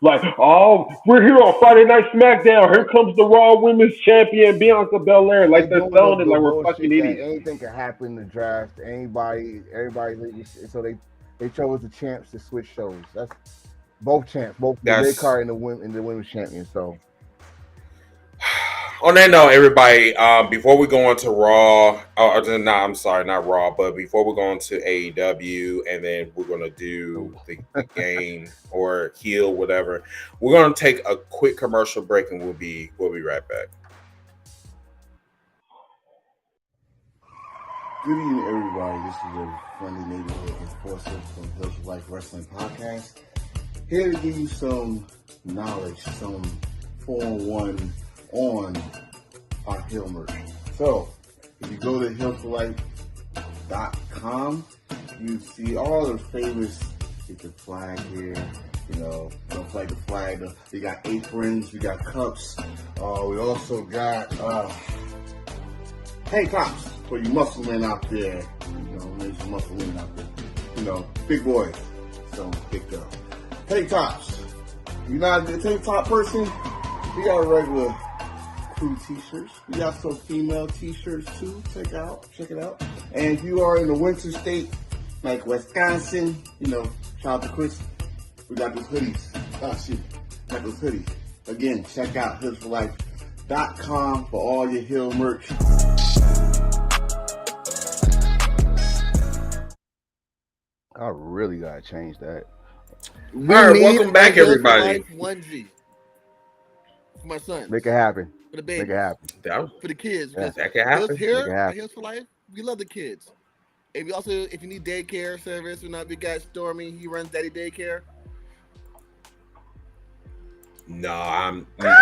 Like, oh, we're here on Friday Night SmackDown. Here comes the Raw Women's Champion Bianca Belair. Like they're selling it like we're fucking idiots. Anything can happen in the draft. Everybody. So they chose the champs to switch shows. That's both champs, both the red card and the women's champion. So. On that note, everybody, before we go on to Raw, I'm sorry, not Raw, but before we go on to AEW, and then we're going to do the game or heel, whatever, we're going to take a quick commercial break, and we'll be right back. Good evening, everybody. This is your friendly neighborhood enforcer from Hills of Life Wrestling Podcast. Here to give you some knowledge, some 4-on-1 on our Hill merch. So, if you go to hillsforlife.com, you see all the famous. Get the flag here. Don't like the flag. We got aprons. We got cups. We also got tank tops for you muscle men out there. There's some muscle men out there. Big boys. So pick up. Tank tops. If you're not a tank top person, we got regular crew t-shirts. We got some female t-shirts too. Check it out. And if you are in the winter state, like Wisconsin, shout out to Chris. We got those hoodies. Got those hoodies. Again, check out hillsforlife.com for all your Hill merch. I really gotta change that. All right, welcome back, everybody. Onesie for my son. Make it happen. For the baby. Make it happen. For the kids. Yeah. That can happen. Here's for life. We love the kids. If you need daycare service, we got Stormy. He runs Daddy Daycare. No, I'm. But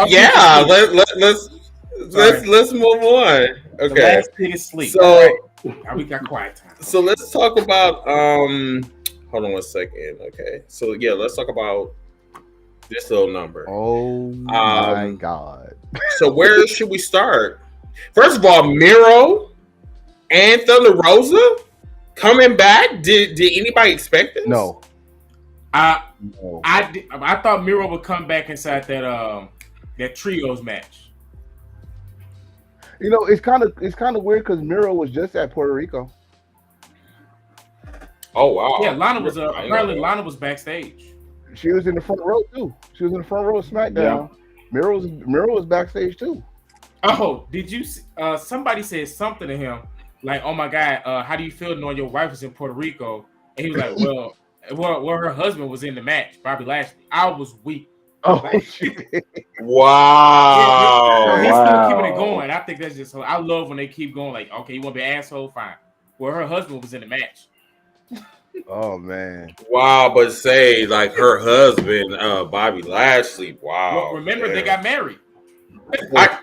yeah, let's move on. Okay. The last pig is asleep. So now we got quiet time. So let's talk about. Hold on 1 second. Okay. So yeah, let's talk about this little number. Oh my God. So where should we start? First of all, Miro and Thunder Rosa coming back. Did anybody expect this? No. I thought Miro would come back inside that trios match. It's kind of weird because Miro was just at Puerto Rico. Oh wow! Yeah, Lana was apparently Lana was backstage. She was in the front row too. She was in the front row of SmackDown. Yeah. Miro was backstage too. Oh, did you? Somebody said something to him like, "Oh my God, how do you feel knowing your wife was in Puerto Rico?" And he was like, "Well, her husband was in the match, Bobby Lashley." I was weak. Oh, wow! He's still keeping it going. I think that's just. I love when they keep going. Like, okay, you want to be an asshole? Fine. Well, her husband was in the match. Oh man! Wow, but say like her husband, Bobby Lashley. Wow. Well, remember they got married.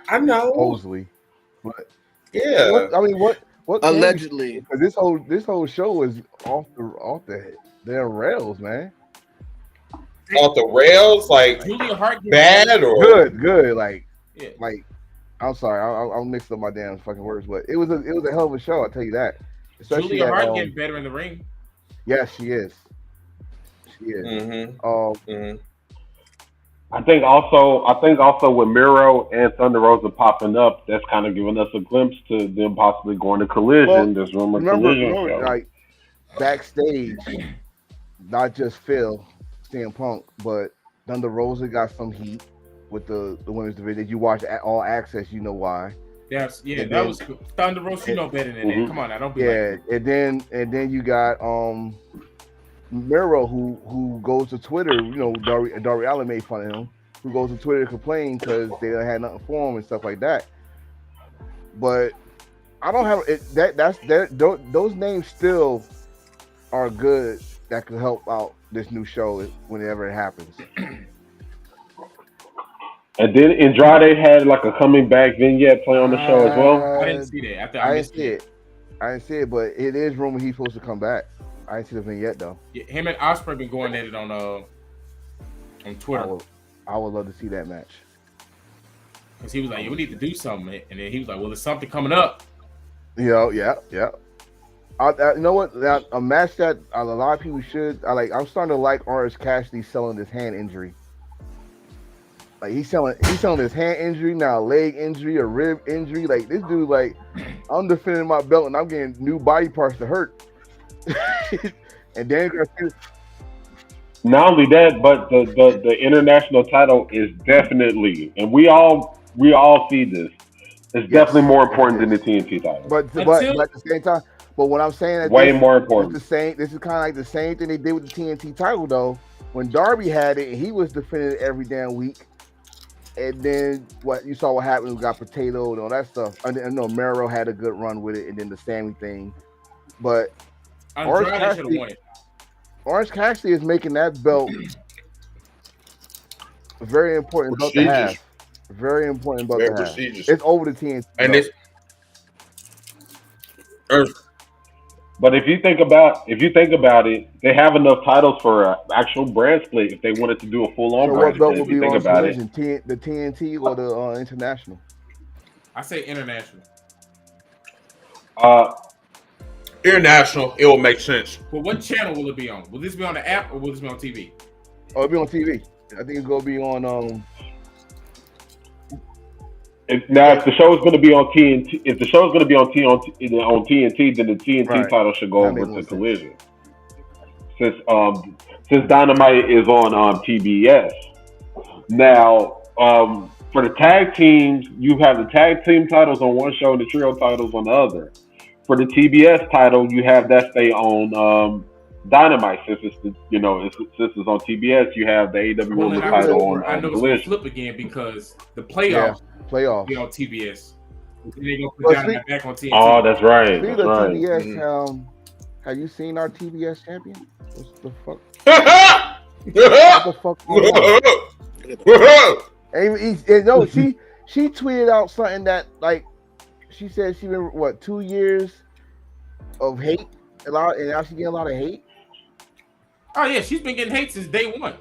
I know. Supposedly, but yeah. What allegedly? Because this whole show is off the rails, man. Off the rails, like Julia Hart bad or good, like I'm sorry, I'll mix up my damn fucking words, but it was a hell of a show, I'll tell you that. Especially Julia Hart getting better in the ring. Yes, she is. She is. Mm-hmm. I think also with Miro and Thunder Rosa popping up, that's kind of giving us a glimpse to them possibly going to Collision. There's rumor Collision. Like backstage, not just Phil, CM Punk, but Thunder Rosa got some heat with the women's division. You watch All Access, you know why. Yes, yeah, that was good. Thunder Rosa, you know better than that. Come on now, don't be like and then you got Miro who goes to Twitter, Darby Allin made fun of him, who goes to Twitter to complain because they had nothing for him and stuff like that. But I don't have it. Those names still are good that could help out this new show whenever it happens. And then Andrade had like a coming back vignette play on the show as well. I didn't see that. I didn't see it, but it is rumored he's supposed to come back. I didn't see the vignette though. Yeah, him and Ospreay been going at it on Twitter. I would love to see that match. Because he was like, we need to do something. And then he was like, well, there's something coming up. Yeah. You know what? A match that a lot of people should. I'm starting to like Orange Cassidy selling this hand injury. Like he's selling his hand injury now, leg injury, a rib injury. Like this dude, like I'm defending my belt and I'm getting new body parts to hurt. And then not only that, but the international title is definitely, and we all see this. It's definitely more important than the TNT title. But at the same time, but what I'm saying is way more important. This is kind of like the same thing they did with the TNT title though. When Darby had it, and he was defending it every damn week. And then what you saw what happened, we got Potato and all that stuff. I know Mero had a good run with it, and then the Sammy thing. But Andrade should have won it. Orange Cassidy is making that belt a very important belt to have. Very important belt to have. It's over the TNT. And it's but if you think about it, they have enough titles for an actual brand split if they wanted to do a full-on brand split. What belt would be on Collision? The TNT or the International? I say International. International, it will make sense. But what channel will it be on? Will this be on the app or will this be on TV? Oh, it'll be on TV. I think it's gonna be on if the show is going to be on TNT, if the show is going to be on TNT, then the TNT title should go over to Collision. Since Dynamite is on TBS. Now, for the tag teams, you have the tag team titles on one show and the trio titles on the other. For the TBS title, you have that stay on Dynamite. Since it's since it's on TBS, you have the AEW Women's title on I know it's going to flip again because the playoffs be on TBS. They're going to put Dynamite back on TNT. Oh, that's right. Speaking of TBS, have you seen our TBS champion? What the fuck? What the fuck? No, she tweeted out something that she said she been 2 years of hate and now she getting a lot of hate. Oh yeah, she's been getting hate since day one.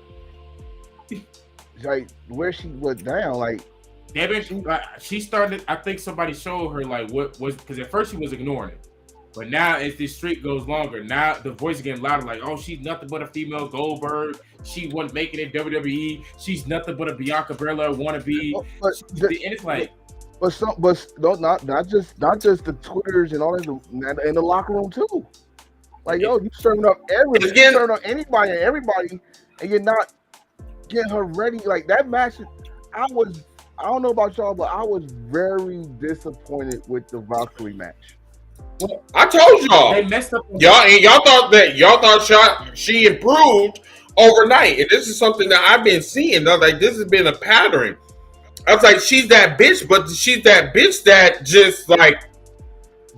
Where she went down, she started. I think somebody showed her what was because at first she was ignoring it, but now as this streak goes longer, now the voice is getting louder. Oh, she's nothing but a female Goldberg. She wasn't making it WWE. She's nothing but a Bianca Belair wannabe. And it's not just the Twitters and all that in the locker room too. You serving up anybody and everybody, and you're not getting her ready. That match, I don't know about y'all, but I was very disappointed with the Valkyrie match. I told y'all. They messed up. Y'all thought she improved overnight, and this is something that I've been seeing. This has been a pattern. I was like, she's that bitch, but she's that bitch that just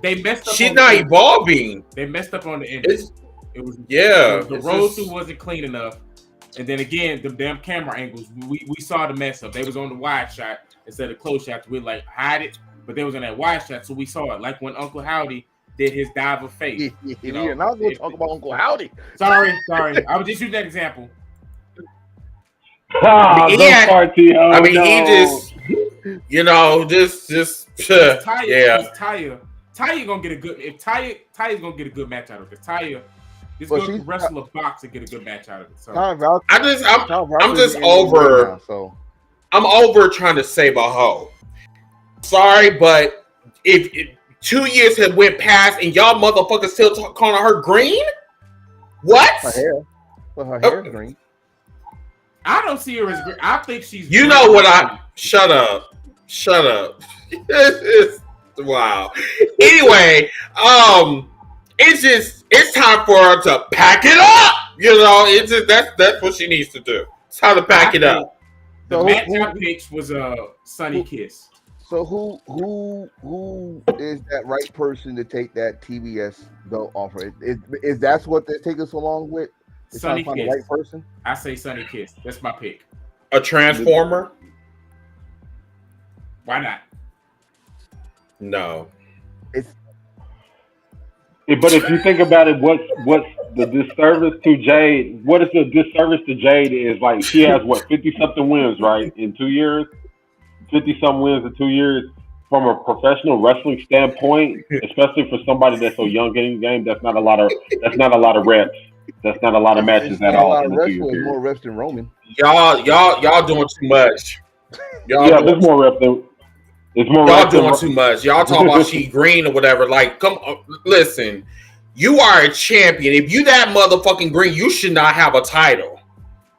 they messed up. She's not evolving. They messed up on the ending. The Rhodes wasn't clean enough, and then again the damn camera angles. We saw the mess up. They was on the wide shot instead of close shot. We hide it, but they was on that wide shot, so we saw it. Like when Uncle Howdy did his dive of faith. Now I'm gonna talk about Uncle Howdy. Sorry. I was just using that example. He just Taya gonna get a good. If Taya's gonna get a good match out of it. Taya is going to wrestle a box and get a good match out of it. So I'm just over. Now, so I'm over trying to save a hoe. Sorry, but if 2 years have went past and y'all motherfuckers still calling her green, what? Her hair is green. I don't see her as green. I think she's. You know what I? Shut up. Wow. Anyway, it's time for her to pack it up. It's just that's what she needs to do. It's time to pack it up. The match I picked was Sunny Kiss. So who is that right person to take that TBS belt offer? Is that's what they're taking so long with? Sunny Kiss. The right person? I say Sunny Kiss. That's my pick. A transformer? Why not? No. But if you think about it, what's the disservice to Jade? What is the disservice to Jade is she has 50-something wins, right, in 2 years? 50-something wins in 2 years. From a professional wrestling standpoint, especially for somebody that's so young in the game, that's not a lot of reps. That's not a lot of matches at all. More reps than Roman. Y'all doing too much. There's more reps than. Y'all doing too much. Y'all talking about she green or whatever. Come on, listen. You are a champion. If you that motherfucking green, you should not have a title.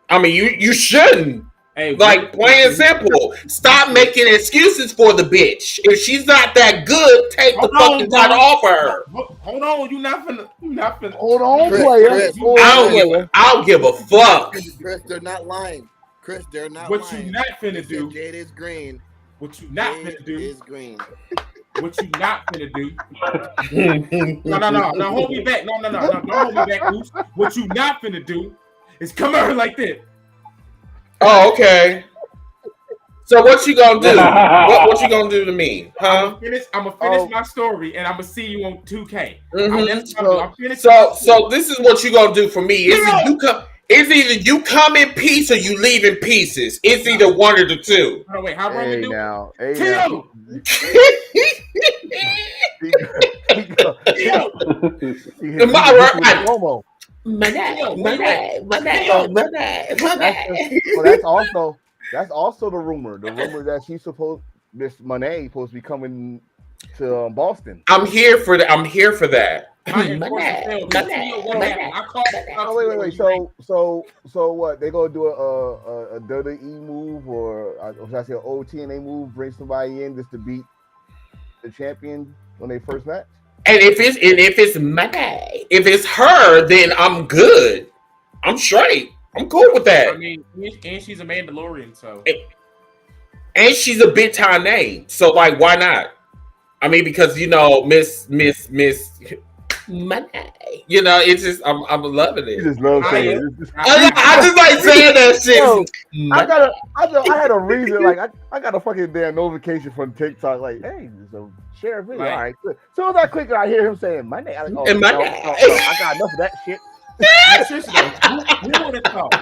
I mean, you shouldn't. Hey, plain and simple. Stop making excuses for the bitch. If she's not that good, take the fucking title off of her. Hold on, you not finna. Hold on, player. I don't give a fuck. Chris, they're not lying. Chris, they're not What lying. you not finna They said do? Jade is green. What you not Jade finna do? is green. What you not finna do? No, hold me back. No, don't hold me back, Goose. What you not finna do is come out like that. Oh, okay. So what you gonna do? What you gonna do to me, huh? I'm gonna finish my story, and I'm gonna see you on 2K. Mm-hmm. So this is what you gonna do for me. It's either you come in peace or you leave in pieces. It's either one or the two. Oh, wait, how Roman do? Now, that's also the rumor. The rumor that Miss Monet supposed to be coming to Boston. I'm here for that. I'm here for that. Wait. So what? They gonna do a WWE move or should I say an old TNA move? Bring somebody in just to beat the champion when they first match. And if it's Monet, if it's her, then I'm good. I'm straight. I'm cool with that. I mean, and she's a Mandalorian, so. And she's a big time name, so like, why not? I mean, because Miss Money. It's just I'm loving it. You just love saying it. I just like saying that shit. Yo, I had a reason. Like I got a fucking damn notification from TikTok. Like, hey, there's a share video. All right, good. As soon as I click it, I hear him saying my name. Like, and my name. I got enough of that shit. Who would have thought?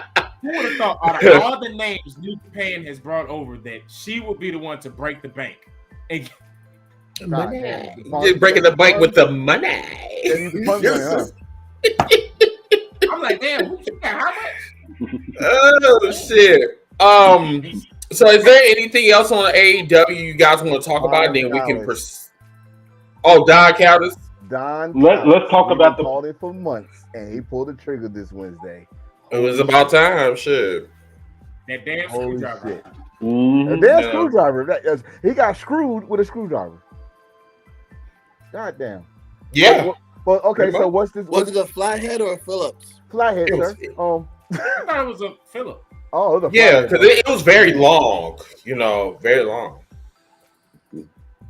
Who would have thought out of all the names New Japan has brought over that she would be the one to break the bank? And money. Just breaking the bank with the money. I'm like, damn, who you got? How much? Oh shit. So is there anything else on AEW you guys want to talk about? And then we can Don Callis. Let's talk about called it for months, and he pulled the trigger this Wednesday. It was about time, shit. That damn screwdriver. A damn screwdriver. He got screwed with a screwdriver. God damn. Yeah. Well, okay. So what's this? Was it a flathead or a Phillips? Flathead, sir. I thought it was a Phillip. Oh, it was a yeah, because it was very long. Very long.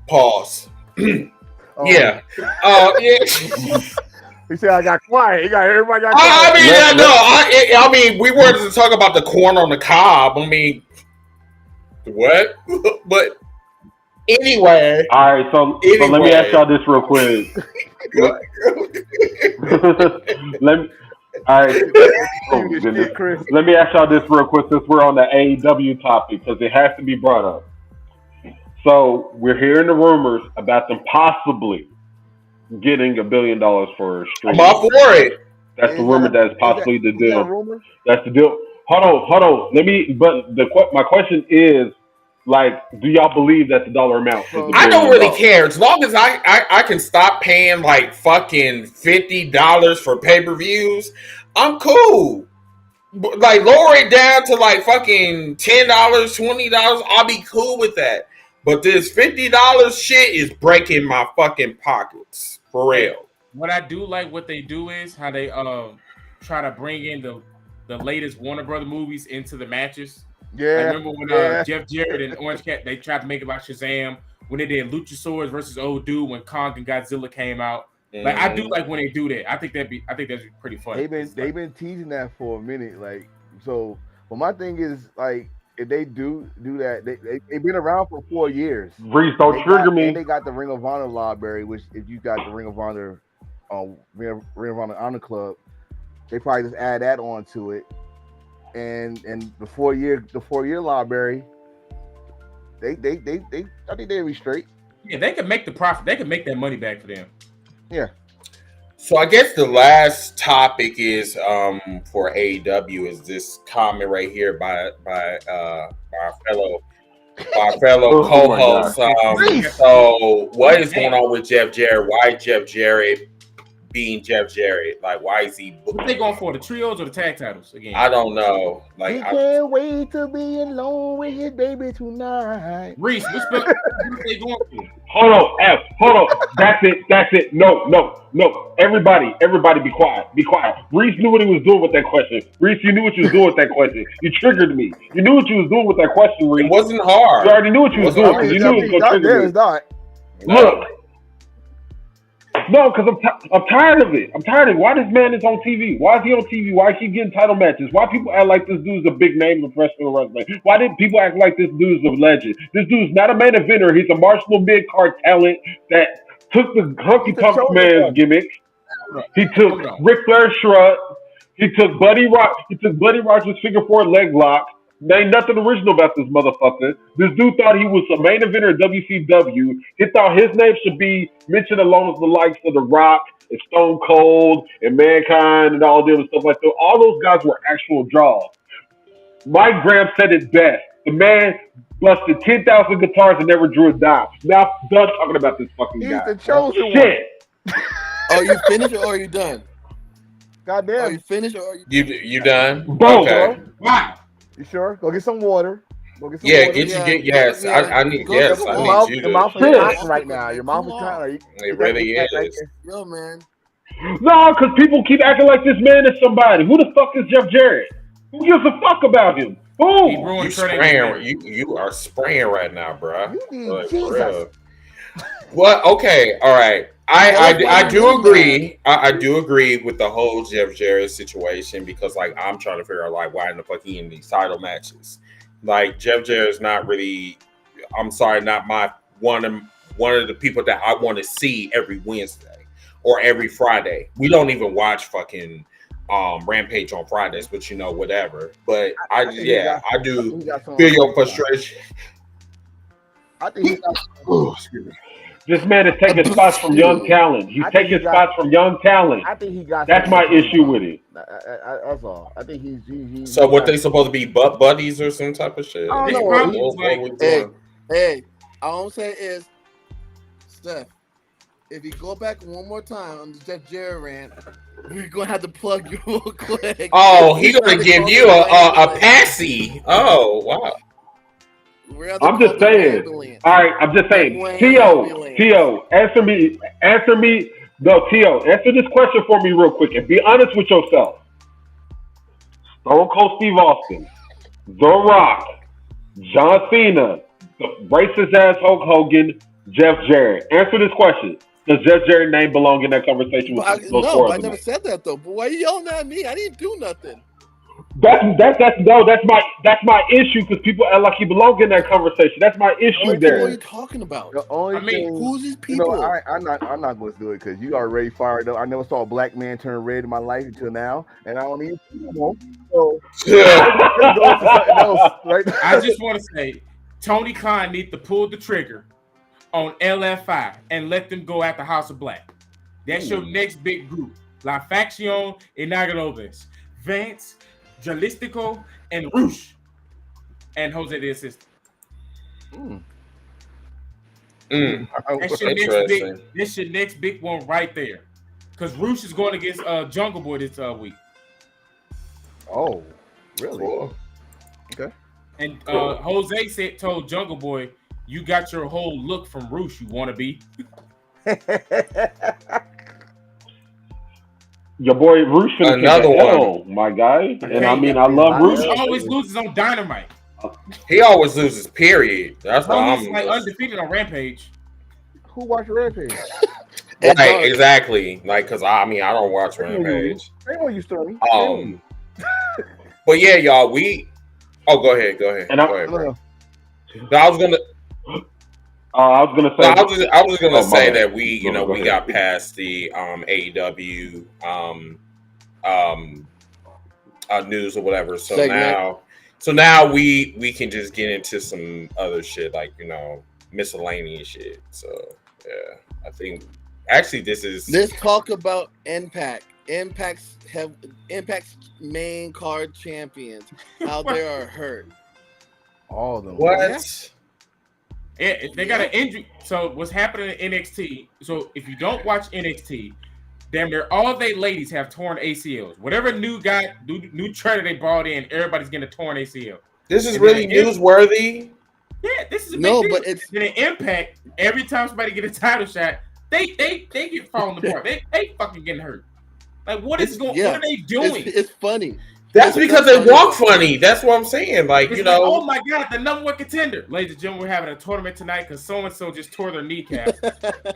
Pause. Yeah. Yeah. He said I got quiet. Everybody got quiet. I mean, we wanted to talk about the corn on the cob. I mean, what? But anyway. All right, so let me ask y'all this real quick. Let me ask y'all this real quick since we're on the AEW topic because it has to be brought up. So we're hearing the rumors about them possibly getting $1 billion for streaming. I'm all for it. That's the rumor that is possibly the deal. That's the deal. Hold on. My question is, like, do y'all believe that the dollar amount? I don't really care as long as I can stop paying like fucking $50 for pay-per-views. I'm cool. Like, lower it down to like fucking $10, $20. I'll be cool with that. But this $50 shit is breaking my fucking pockets for real. What I do like what they do is how they try to bring in the latest Warner Brother movies into the matches. Yeah. I remember when Jeff Jarrett and Orange Cat, they tried to make it about Shazam when they did Luchasaurus versus Old Dude when Kong and Godzilla came out. Like, I do like when they do that. I think that's pretty funny. They've been teasing that for a minute. Like, so, but my thing is, like, if they do that, they've been around for 4 years. Reese, don't trigger me. And they got the Ring of Honor library, which if you got the Ring of Honor, Ring of Honor Club, they probably just add that on to it. And the 4 year library, they I think they'll be straight. Yeah, they can make the profit. They can make that money back for them. Yeah. So I guess the last topic is for AEW is this comment right here by our fellow co-host. So what is going on with Jeff Jarrett? Why Jeff Jarrett being Jeff Jarrett? Like, why is he? What are they going for? The trios or the tag titles again? I don't know. Like, he can't wait to be alone with his baby tonight. Reese, what are they going for? Hold on. That's it. No. Everybody be quiet. Reese knew what he was doing with that question. Reese, you knew what you was doing with that question. You triggered me. You knew what you was doing with that question, Reese. It wasn't hard. You already knew what you was doing because you knew it was going to trigger me. It's not. Look. No, because I'm tired of it. Why this man is on TV? Why is he on TV? Why is he getting title matches? Why people act like this dude's a big name in professional wrestling? Why did people act like this dude's a legend? This dude's not a main eventer. He's a marginal mid-card talent that took the Hunky Punk man's gimmick. He took Ric Flair's shrug. He took Buddy Rogers' figure four leg lock. There ain't nothing original about this motherfucker. This dude thought he was a main eventer at WCW. He thought his name should be mentioned along with the likes of The Rock and Stone Cold and Mankind and all them and stuff like that. All those guys were actual draws. Mike Graham said it best. The man busted 10,000 guitars and never drew a dime. Now I'm done talking about this fucking guy. He's the chosen one. Shit. Are you finished or are you done? Goddamn. Are you finished or are you You done? Both. Okay. Wow. You sure? Go get some water. Water. Yes. I need you Your to. mouth is cotton right now. Your mouth is cotton. It really is. Yo, man. No, because people keep acting like this man is somebody. Who the fuck is Jeff Jarrett? Who gives a fuck about him? Who? You spraying? You are spraying right now, bro. Jesus. What? Okay. All right. I do agree. I do agree with the whole Jeff Jarrett situation because, like, I'm trying to figure out, like, why in the fuck he in these title matches? Like, Jeff Jarrett's not really. I'm sorry, not my one of the people that I want to see every Wednesday or every Friday. We don't even watch fucking Rampage on Fridays, but whatever. But I do feel your frustration. I think he got. Excuse me. This man is taking spots from young talent. He's taking spots from young talent. I think he got. That's my issue with it. That's all. I think he's So what they supposed to be buddies or some type of shit? I don't know. Hey, all I'm saying is, Steph, if you go back one more time on the Jeff Jarrett rant, we're gonna have to plug you real quick. Oh, he's gonna give you a passy. Oh, wow. I'm just saying. All right, I'm just saying. Tio, answer me. No, Tio, answer this question for me real quick and be honest with yourself. Stone Cold Steve Austin, The Rock, John Cena, the racist ass Hulk Hogan, Jeff Jarrett. Answer this question. Does Jeff Jarrett's name belong in that conversation with those four? No, I never said that though. But why are you yelling at me? I didn't do nothing. That's my issue because people act like he belongs in that conversation. That's my issue there. What are you talking about? The only thing, who's these people? I'm not going to do it because you already fired up. I never saw a black man turn red in my life until now, and I don't even know. So, I just want to say, Tony Khan needs to pull the trigger on LFI and let them go at the House of Black. That's your next big group. La Facción Inaugurales. Vance, Jalistico, and Roosh, and Jose the assistant. That's your next big one right there. Because Roosh is going against Jungle Boy this week. Oh, really? Cool. Okay. And Jose told Jungle Boy, "You got your whole look from Roosh. You want to be." Your boy Roosh another one, my guy, and I mean I love Roosh. He always loses on Dynamite. He always loses. Period. That's why I'm like undefeated on Rampage. Who watched Rampage? Right, exactly. Like, cause I don't watch Rampage. They know you, Stormy. But yeah, y'all. Go ahead. And go ahead, bro. I was gonna say that we got past the AEW news or whatever. So segment. now we can just get into some other shit like miscellaneous shit. So yeah, I think actually let's talk about Impact. Impact's main card champions out there are hurt. All of them. What? Yeah, they got an injury. So what's happening in NXT? So if you don't watch NXT, damn near all they ladies have torn ACLs. Whatever new trainer they brought in, everybody's getting a torn ACL. This is really newsworthy. Yeah, this is a big No, deal. but it's And the Impact, every time somebody get a title shot, they get falling apart. They fucking getting hurt. Like, what is going? yeah. What are they doing? It's funny. That's It's because so they walk but- funny. That's what I'm saying. Like, It's you like, know, oh my god, the number one contender, ladies and gentlemen, we're having a tournament tonight because so and so just tore their kneecap,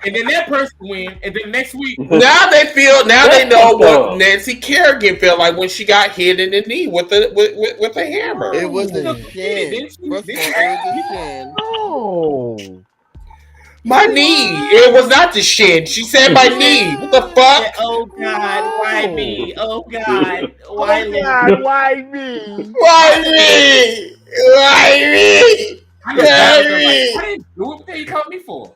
and then that person win, and then next week, now they know what up. Nancy Kerrigan felt like when she got hit in the knee with a hammer. It was Oh, a shin. didn't she? First of all, it was a shin. Oh. My knee. It was not the shin. She said my knee. What the fuck? Oh god, why me? Oh god, why me? God, why me? Why me? Why me? I know God, like, I didn't do it. What the hell you calling me for?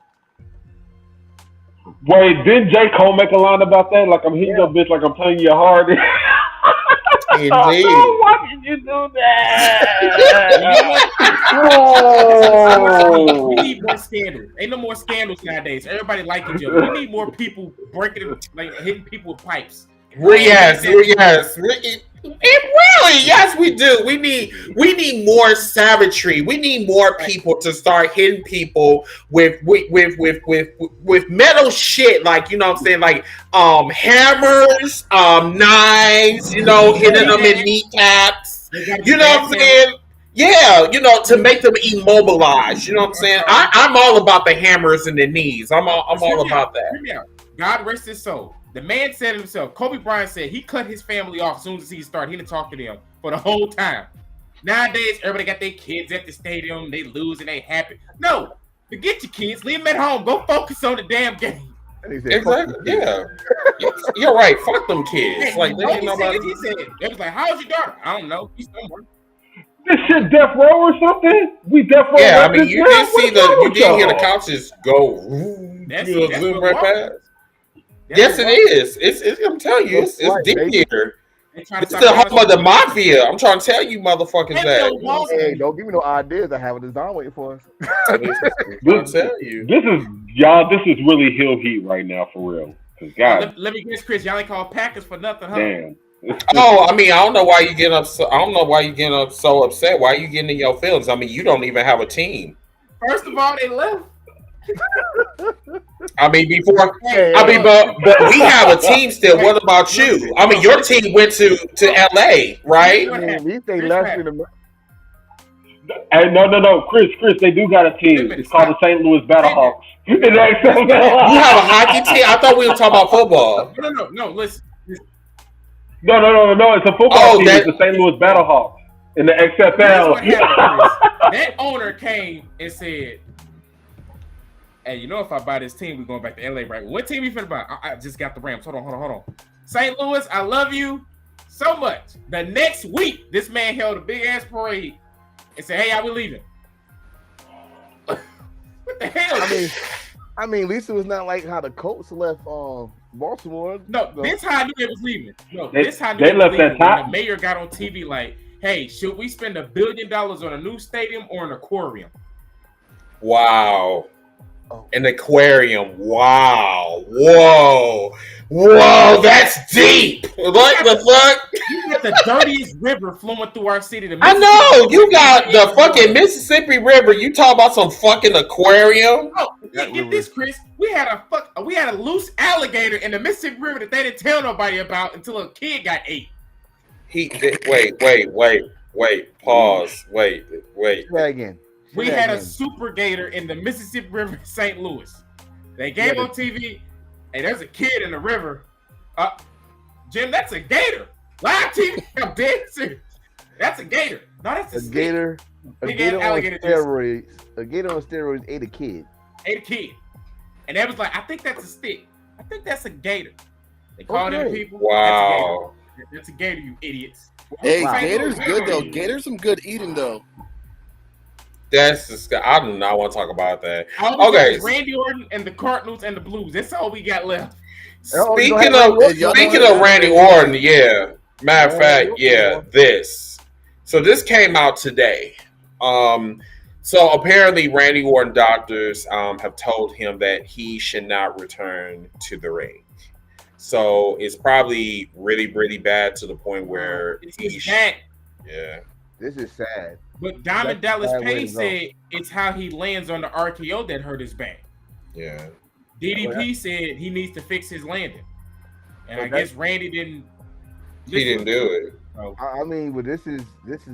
Wait, didn't J. Cole make a line about that? Like, I'm hitting your bitch like I'm playing your hard. Indeed. Oh, why did you do that? We need more scandals. Ain't no more scandals nowadays. Everybody like each other. We need more people breaking, like hitting people with pipes. Yes. Yes, we do. We need more savagery. We need more people to start hitting people with metal shit, like, you know what I'm saying, like hammers, knives, you know, hitting them in kneecaps. You know what I'm saying? Yeah, you know, to make them immobilized. You know what I'm saying? I'm all about the hammers and the knees. I'm all about that. Hear me out. God rest his soul. The man said himself, Kobe Bryant said he cut his family off as soon as he started. He didn't talk to them for the whole time. Nowadays, everybody got their kids at the stadium. They lose and they happy. No, forget your kids. Leave them at home. Go focus on the damn game. Exactly. Yeah. You're right. Fuck them kids. Like, they ain't nobody. He said, it was like, how's your daughter? I don't know. He's somewhere. This shit death row or something? We death row. Yeah, I right mean, this you now? did see What's you did hear the y'all? couches go. That's zoom what right walking. past. Yes, it is. It's. I'm telling you, it's deep here. They trying to It's stop the home violence. of the mafia. I'm trying to tell you, motherfuckers, That's that. no law. Hey, don't give me no ideas. I have it designed waiting for us. I'm trying to tell you. This is really heel heat right now for real. Cause God Let me guess, Chris. Y'all ain't called Packers for nothing, huh? damn. Oh, I mean, I don't know why you getting upset. I don't know why you getting so upset. Why are you getting in your feelings? I mean, you don't even have a team. First of all, they left. I mean, but we have a team still. What about you? I mean, your team went to LA, right? I mean, at least they left in the. Hey, no, Chris, they do got a team. It's called the St. Louis Battlehawks. In the XFL. You have a hockey team? I thought we were talking about football. No. Listen. No. It's a football team. It's the St. Louis Battlehawks in the Here's XFL. what happened, Chris. That owner came and said, "Hey, you know, if I buy this team, we're going back to LA, right? What team you finna buy? I just got the Rams. Hold on. St. Louis, I love you so much. The next week, this man held a big ass parade and said, "Hey, I will leaving." What the hell? I mean, at least it was not like how the Colts left Baltimore. No, this how I knew they was leaving. No, They- this how I knew they was left leaving. that top. When the mayor got on TV like, "Hey, should we spend $1 billion on a new stadium or an aquarium?" Wow. Oh. An aquarium. Wow. Whoa. That's deep. What the fuck? You got the dirtiest river flowing through our city. The I know. You got the fucking Mississippi River. You talk about some fucking aquarium? Oh, get this, Chris. We had a loose alligator in the Mississippi River that they didn't tell nobody about until a kid got ate. Wait. Pause. Wait. Say again. We had a super gator in the Mississippi River in St. Louis. They gave on TV, hey, there's a kid in the river. Jim, that's a gator. Live TV. I'm dead serious. That's a gator. No, that's a snake. gator. A Big gator ass on alligator steroids. A gator on steroids ate a kid. Ate a kid. And they was like, I think that's a stick. I think that's a gator. They called in people. Wow. That's a gator, you idiots. Hey, Wow. Gator's good though. Gator's some good eating though. That's disgusting. I do not want to talk about that. Okay. Randy Orton and the Cardinals and the Blues. That's all we got left. Speaking of Randy Orton, yeah. Matter of fact, yeah, this. So this came out today. So apparently Randy Orton doctors have told him that he should not return to the ring. So it's probably really, really bad to the point where he's back. Yeah. is sad. But Diamond That's a Dallas bad way Page to go. said it's how he lands on the RKO that hurt his back. Yeah. DDP said he needs to fix his landing, and But I guess Randy didn't. He didn't do it. So, I mean, but this is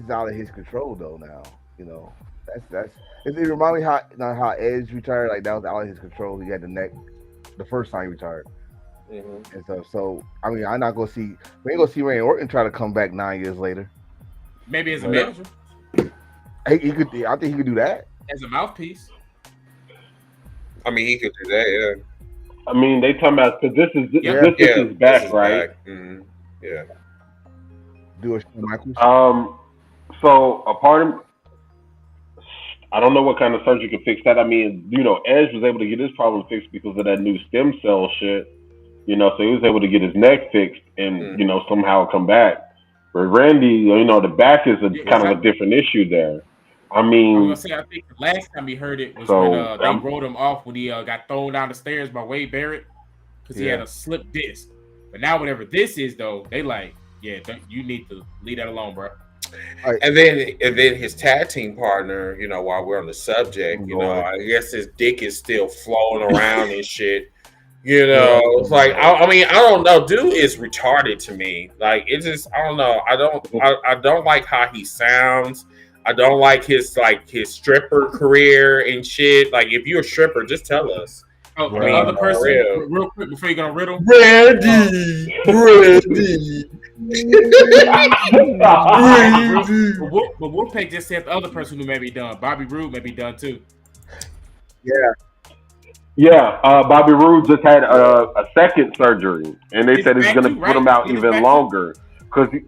out of his control though. Now, you know, that's. It reminds me how Edge retired. Like that was out of his control. He had the neck the first time he retired, and so I mean, I'm not gonna see. We ain't gonna see Randy Orton try to come back 9 years later. maybe as a manager, He could. I think he could do that. as a mouthpiece. I mean, he could do that. Yeah. I mean, they talking about because this is Yeah. this is his This back, is right? back. Mhm. Yeah. Do a Shawn Michaels. So a part of, I don't know what kind of surgery could fix that. I mean, you know, Edge was able to get his problem fixed because of that new stem cell shit. You know, so he was able to get his neck fixed and you know somehow come back. But Randy, you know, the back is kind of a different issue there. I mean, I was gonna say, I think the last time he heard it was when they wrote him off when he got thrown down the stairs by Wade Barrett because he had a slip disc. But now, whatever this is, though, they like, yeah, you need to leave that alone, bro. And then his tag team partner, you know, while we're on the subject, you know, I guess his dick is still flowing around and shit. You know, it's like I mean, I don't know. Dude is retarded to me. Like it's just I don't know. I don't like how he sounds. I don't like his stripper career and shit. Like if you're a stripper, just tell us. Oh, the other person, real quick before you gonna riddle, Randy. But Wolfpack just said the other person who may be done. Bobby Roode may be done too. Yeah, Bobby Roode just had a second surgery, and they said it's going to put him out even longer because he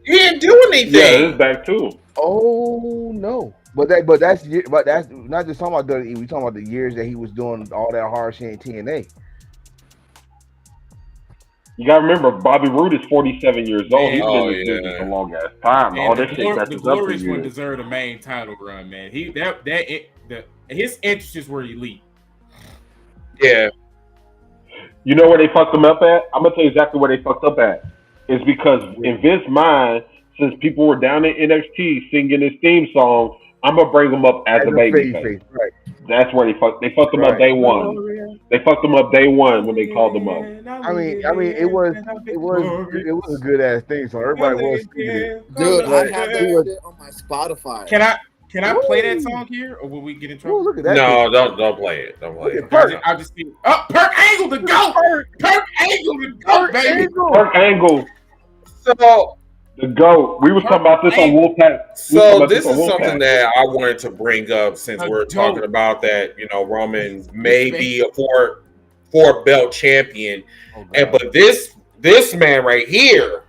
didn't do anything. Yeah, it's back too. Oh no, but that's not just talking about WWE. We talking about the years that he was doing all that hard shit in TNA. You gotta remember, Bobby Roode is 47 years old. He's been in this business a long ass time. Man, all this shit catches up to Glorious you. one deserved a main title run, man. His interests were elite. Yeah. You know where they fucked him up at? I'm gonna tell you exactly where they fucked up at. It's because in Vince's mind, since people were down in NXT singing his theme song, I'm gonna bring him up as a babyface. Right. That's where they fucked him up day one. They fucked him up day one when they called him up. I mean, it was a good ass thing. So everybody was singing it. Dude, I have that shit on my Spotify. Can I play that song here, or will we get in trouble? Ooh, look at that. No, don't play it. Don't play it. I'll just see. Oh, Perk Angle to go. Perk Angle to go, baby. Perk Angle. So the GOAT. We were talking about this on Wolfpack. So this is something that I wanted to bring up since we're talking about that. You know, Roman may be a four belt champion, but this man right here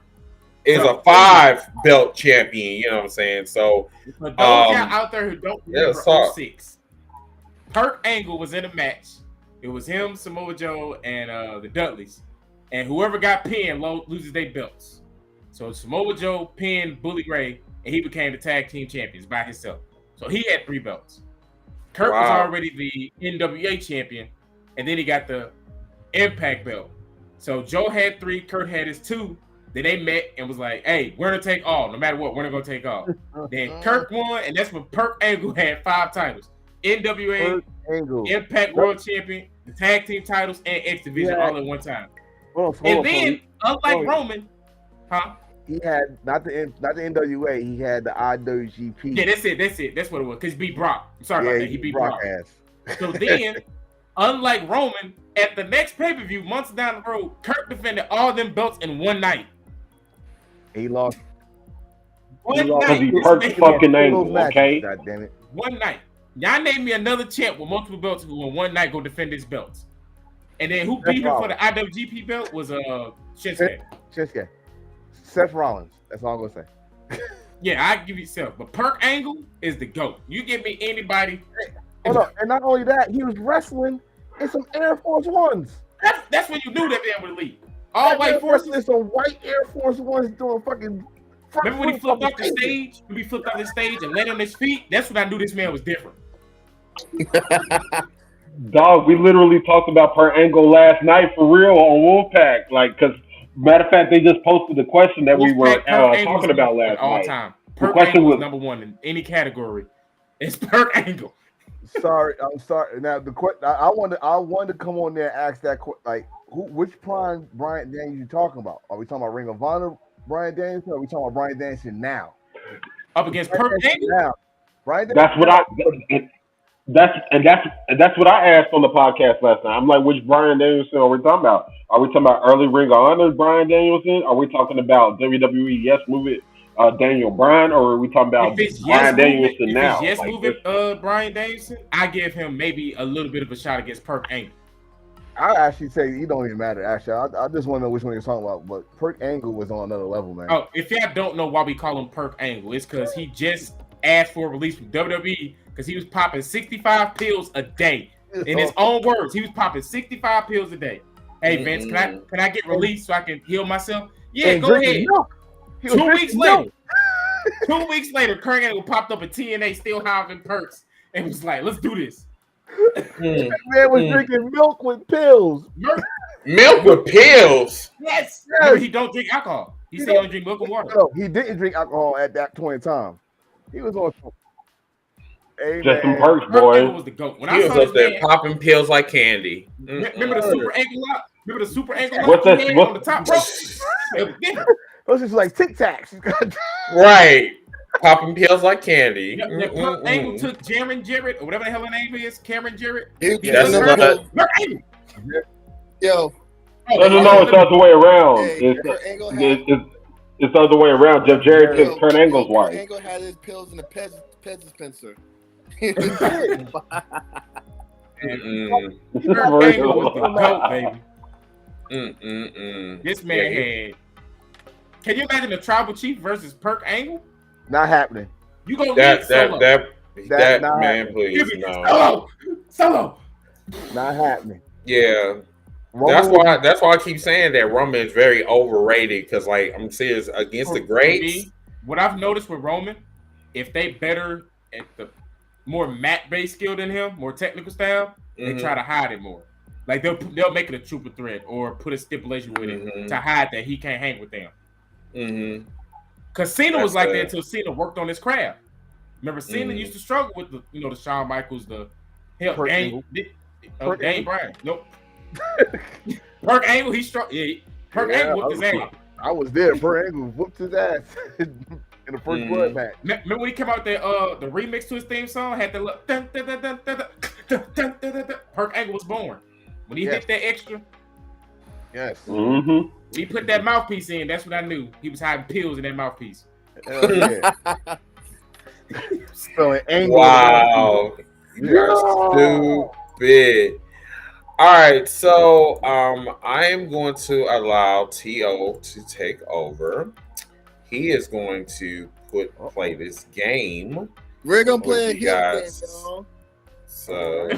is a 5 belt champion. You know what I'm saying? So for those out there who don't remember 06, Perk Angle was in a match. It was him, Samoa Joe, and the Dudleys, and whoever got pinned loses their belts. So Samoa Joe pinned Bully Ray, and he became the tag team champions by himself. So he had 3 belts. Kurt was already the NWA champion, and then he got the Impact belt. So Joe had 3, Kurt had his 2. Then they met and was like, "Hey, we're gonna take all. No matter what, we're gonna take all." Then Kurt won, and that's when Perk Angle had 5 titles: NWA, Impact World Champion, the tag team titles, and X Division all at one time. Unlike Roman. Huh? He had not the NWA. He had the IWGP. Yeah, that's it. That's what it was. Because he beat Brock. I'm sorry about that. He beat Brock. So then, unlike Roman, at the next pay-per-view, months down the road, Kurt defended all them belts in one night. He lost. One night. He Perk fucking Angle, okay? God damn it. One night. Y'all name me another champ with multiple belts who in one night go defend his belts. And then who beat him for the IWGP belt was Shinsuke. Seth Rollins. That's all I'm gonna say. Yeah, I give you Seth, but Perk Angle is the GOAT. You give me anybody. Hold on, and not only that, he was wrestling in some Air Force Ones. That's when you knew that man would leave. All white forces. In some white Air Force Ones doing fucking. Remember when he flipped off the stage? When he flipped off the stage and landed on his feet? That's when I knew this man was different. Dog, we literally talked about Perk Angle last night for real on Wolfpack. Like, because matter of fact, they just posted the question that we were talking about last night. All time. Perk question Angle was- is number one in any category. It's Perk Angle. Sorry, I'm sorry. Now the question I wanted to come on there and ask that like which prime Bryan Danielson you talking about? Are we talking about Ring of Honor Bryan Danielson? Or are we talking about Bryan Danielson now? Up against Perk Angle? Now, Bryan That's what that's what I asked on the podcast last night. I'm like, which Bryan Danielson are we talking about? Are we talking about early Ring of Honor Bryan Danielson? Are we talking about WWE Yes Move It Daniel Bryan, or are we talking about Bryan Danielson now? If it's Yes Move It Bryan Danielson, I give him maybe a little bit of a shot against Perk Angle. I actually say he don't even matter. Actually, I just want to know which one you're talking about. But Perk Angle was on another level, man. Oh, if y'all don't know why we call him Perk Angle, it's because he just asked for a release from WWE because he was popping 65 pills a day. In his own words, he was popping 65 pills a day. Hey Vince, can I get released so I can heal myself? Yeah, go ahead. 2 weeks later, 2 weeks later, Perk Angle popped up at TNA, still having perks, and was like, "Let's do this." That man was drinking milk with pills. Milk with pills. Yes. Remember, he don't drink alcohol. He said he don't drink milk and water. No, he didn't drink alcohol at that point in time. He was on. Hey, just some man. perks, Perk boy. Angle was the GOAT. When He I was saw this up there man, popping pills like candy. remember the super ankle lock? Remember the super ankle What's lock that- he had what- on the top rope? Those just like Tic Tacs. Right. Popping pills like candy. Perk Angle took Jaren Jarrett, or whatever the hell her name is, Cameron Jarrett. That's Perk not- Angle. Yo, No, it's the other way around. hey, Kurt Angle had, It's the other way around. Jeff Jarrett took Kurt Angle's Kurt wife. Angle had his pills in the Pez dispenser. Perk Angle was the GOAT, baby. This man had. Can you imagine the Tribal Chief versus Perk Angle? Not happening. You gonna That need Solo. that not man, happening. please no. Solo. Not happening. Yeah. Roman That's why I keep saying that Roman is very overrated because, like, I'm serious against the greats. What I've noticed with Roman, if they better at the more mat-based skill than him, more technical style, they try to hide it more. Like they'll make it a triple threat or put a stipulation with it to hide that he can't hang with them. Because Cena was like that until Cena worked on his craft. Remember, Cena used to struggle with the the Shawn Michaels, the hell, Dane Bryan. Nope. Perk Angle, he struck. Yeah, Perk Angle whooped his ass. I was there. Perk Angle whooped his ass in the first blood match. Remember when he came out there, the remix to his theme song had the dun, dun, dun, dun, dun, dun, dun, dun, dun, dun. Perk Angle was born. When he hit that extra, Yes. he put that mouthpiece in. That's what I knew. He was hiding pills in that mouthpiece. Hell yeah. So an angle. Wow. You are stupid. All right, so I am going to allow T.O. to take over. He is going to play this game. We're gonna play a with you heel game, guys. y'all. So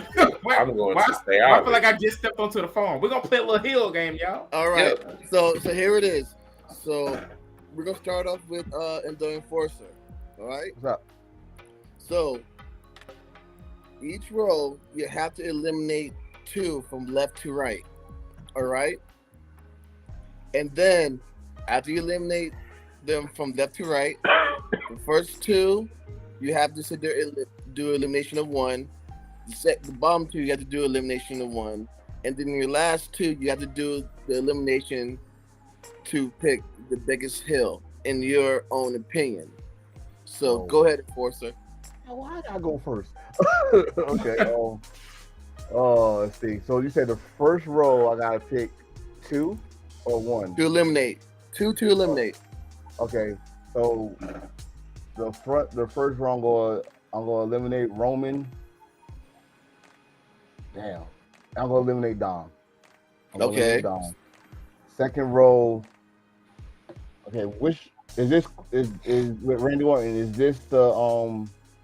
I'm going to stay I out. feel like I just stepped onto the phone. We're gonna play a little hill game, y'all. All right. So here it is. So we're gonna start off with the Enforcer. All right. What's up? So each row you have to eliminate 2 from left to right. All right. And then after you eliminate them from left to right, the first 2 you have to sit there and do elimination of 1. The bottom 2 you have to do elimination of 1, and then your last 2 you have to do the elimination to pick the biggest hill in your own opinion. So go ahead, Enforcer. Why did I go first? Okay. Let's see. So you said the first row I gotta pick 2 or 1 to eliminate. 2 to eliminate. Okay. So the first row I'm gonna eliminate Roman. Damn. I'm gonna eliminate Dom. Okay. Dom. Second row. Okay, which is this? Is with Randy Orton? Is this the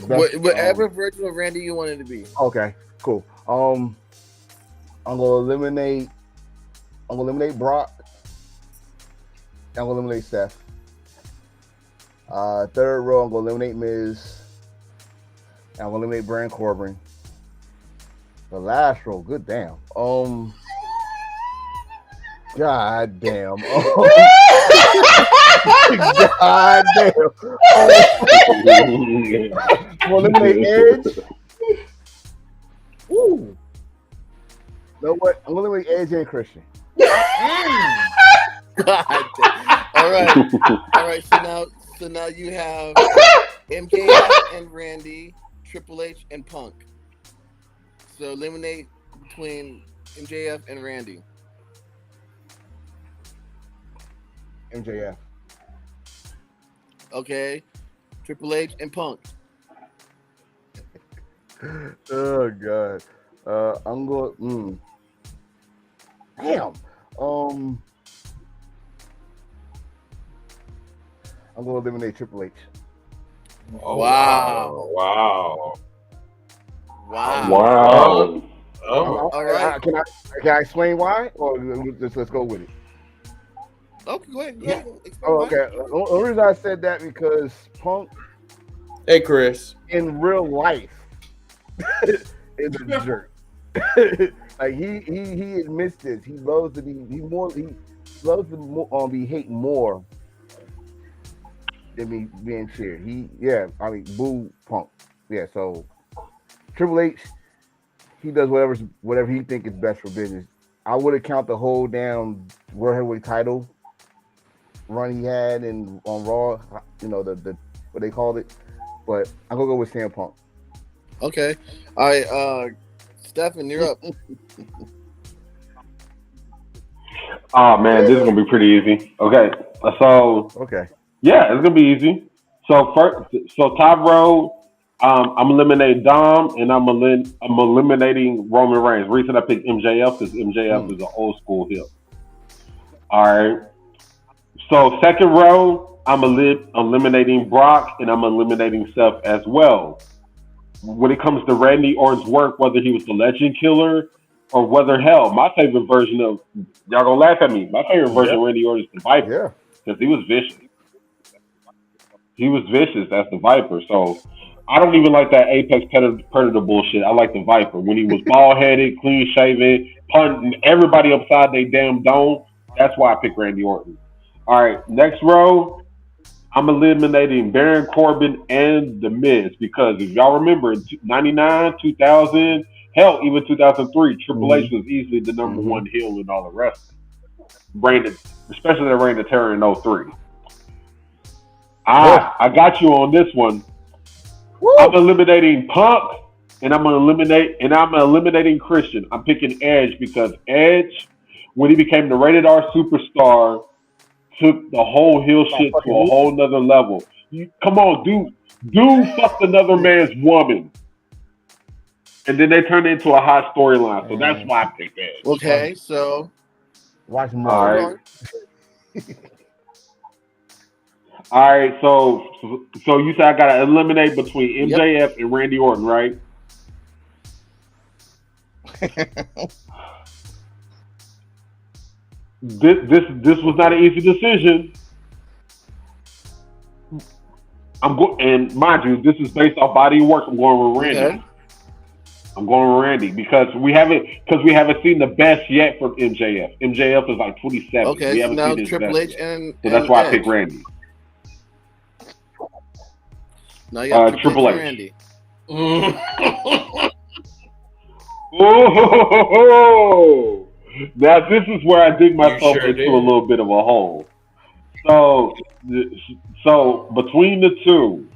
whatever version of Randy you want it to be? Okay, cool. I'm gonna eliminate Brock. I'm gonna eliminate Seth. Third row, I'm gonna eliminate Miz. I'm gonna eliminate Baron Corbin. The last row, good damn. God damn. God damn. We'll eliminate Edge. Ooh. You know what? I'm gonna eliminate Edge and Christian. God damn. All right. So now you have MJF and Randy, Triple H and Punk. So eliminate between MJF and Randy. MJF. Okay. Triple H and Punk. Oh God. I'm going. Damn. I'm gonna eliminate Triple H. Oh, Wow. Wow. Wow. Oh. All right. Can I explain why, or let's go with it? Okay, go ahead. Oh, okay. The only reason I said that because Punk Hey, Chris. in real life is a jerk. Like he admits this. He loves to be he loves to be hate more than me being cheered. I mean boo Punk. Yeah, so Triple H, he does whatever he think is best for business. I would have count the whole down World Heavyweight title run he had on Raw, the what they called it. But I'm gonna go with CM Punk. Okay. All right, Stefan, you're up. Oh man, this is gonna be pretty easy. Okay, so yeah, it's gonna be easy. So top row, I'm eliminating Dom, and I'm eliminating Roman Reigns. Reason I picked MJF because MJF is an old school heel. All right. So second row, I'm eliminating Brock, and I'm eliminating Seth as well. When it comes to Randy Orton's work, whether he was the Legend Killer or whether my favorite version of y'all gonna laugh at me. My favorite version of Randy Orton is the Viper because he was vicious. He was vicious. That's the Viper. So I don't even like that Apex Predator bullshit. I like the Viper when he was bald headed, clean shaven, punting everybody upside their damn dome. That's why I picked Randy Orton. All right, next row, I'm eliminating Baron Corbin and The Miz because if y'all remember, in 99, 2000, hell, even 2003, Triple H was easily the number one heel in all the wrestling. Especially the Reign of Terror in 03. I got you on this one. Woo. I'm eliminating Punk, and I'm eliminating Christian. I'm picking Edge because Edge, when he became the rated R superstar, took the whole heel shit to a whole nother level. Come on, dude fucked another man's woman. And then they turned it into a hot storyline. So that's why I picked Edge. Okay, so watch more. All right. All right, so you said I gotta eliminate between MJF and Randy Orton, right? This was not an easy decision. And mind you, this is based off body of work. I'm going with Randy. Okay. I'm going with Randy because we haven't seen the best yet from MJF. MJF is like 27. Okay, we haven't now seen his Triple best H yet. So that's why I picked Randy. Now you have Triple H. Randy. Oh, now this is where I dig myself into a little bit of a hole. So between the two,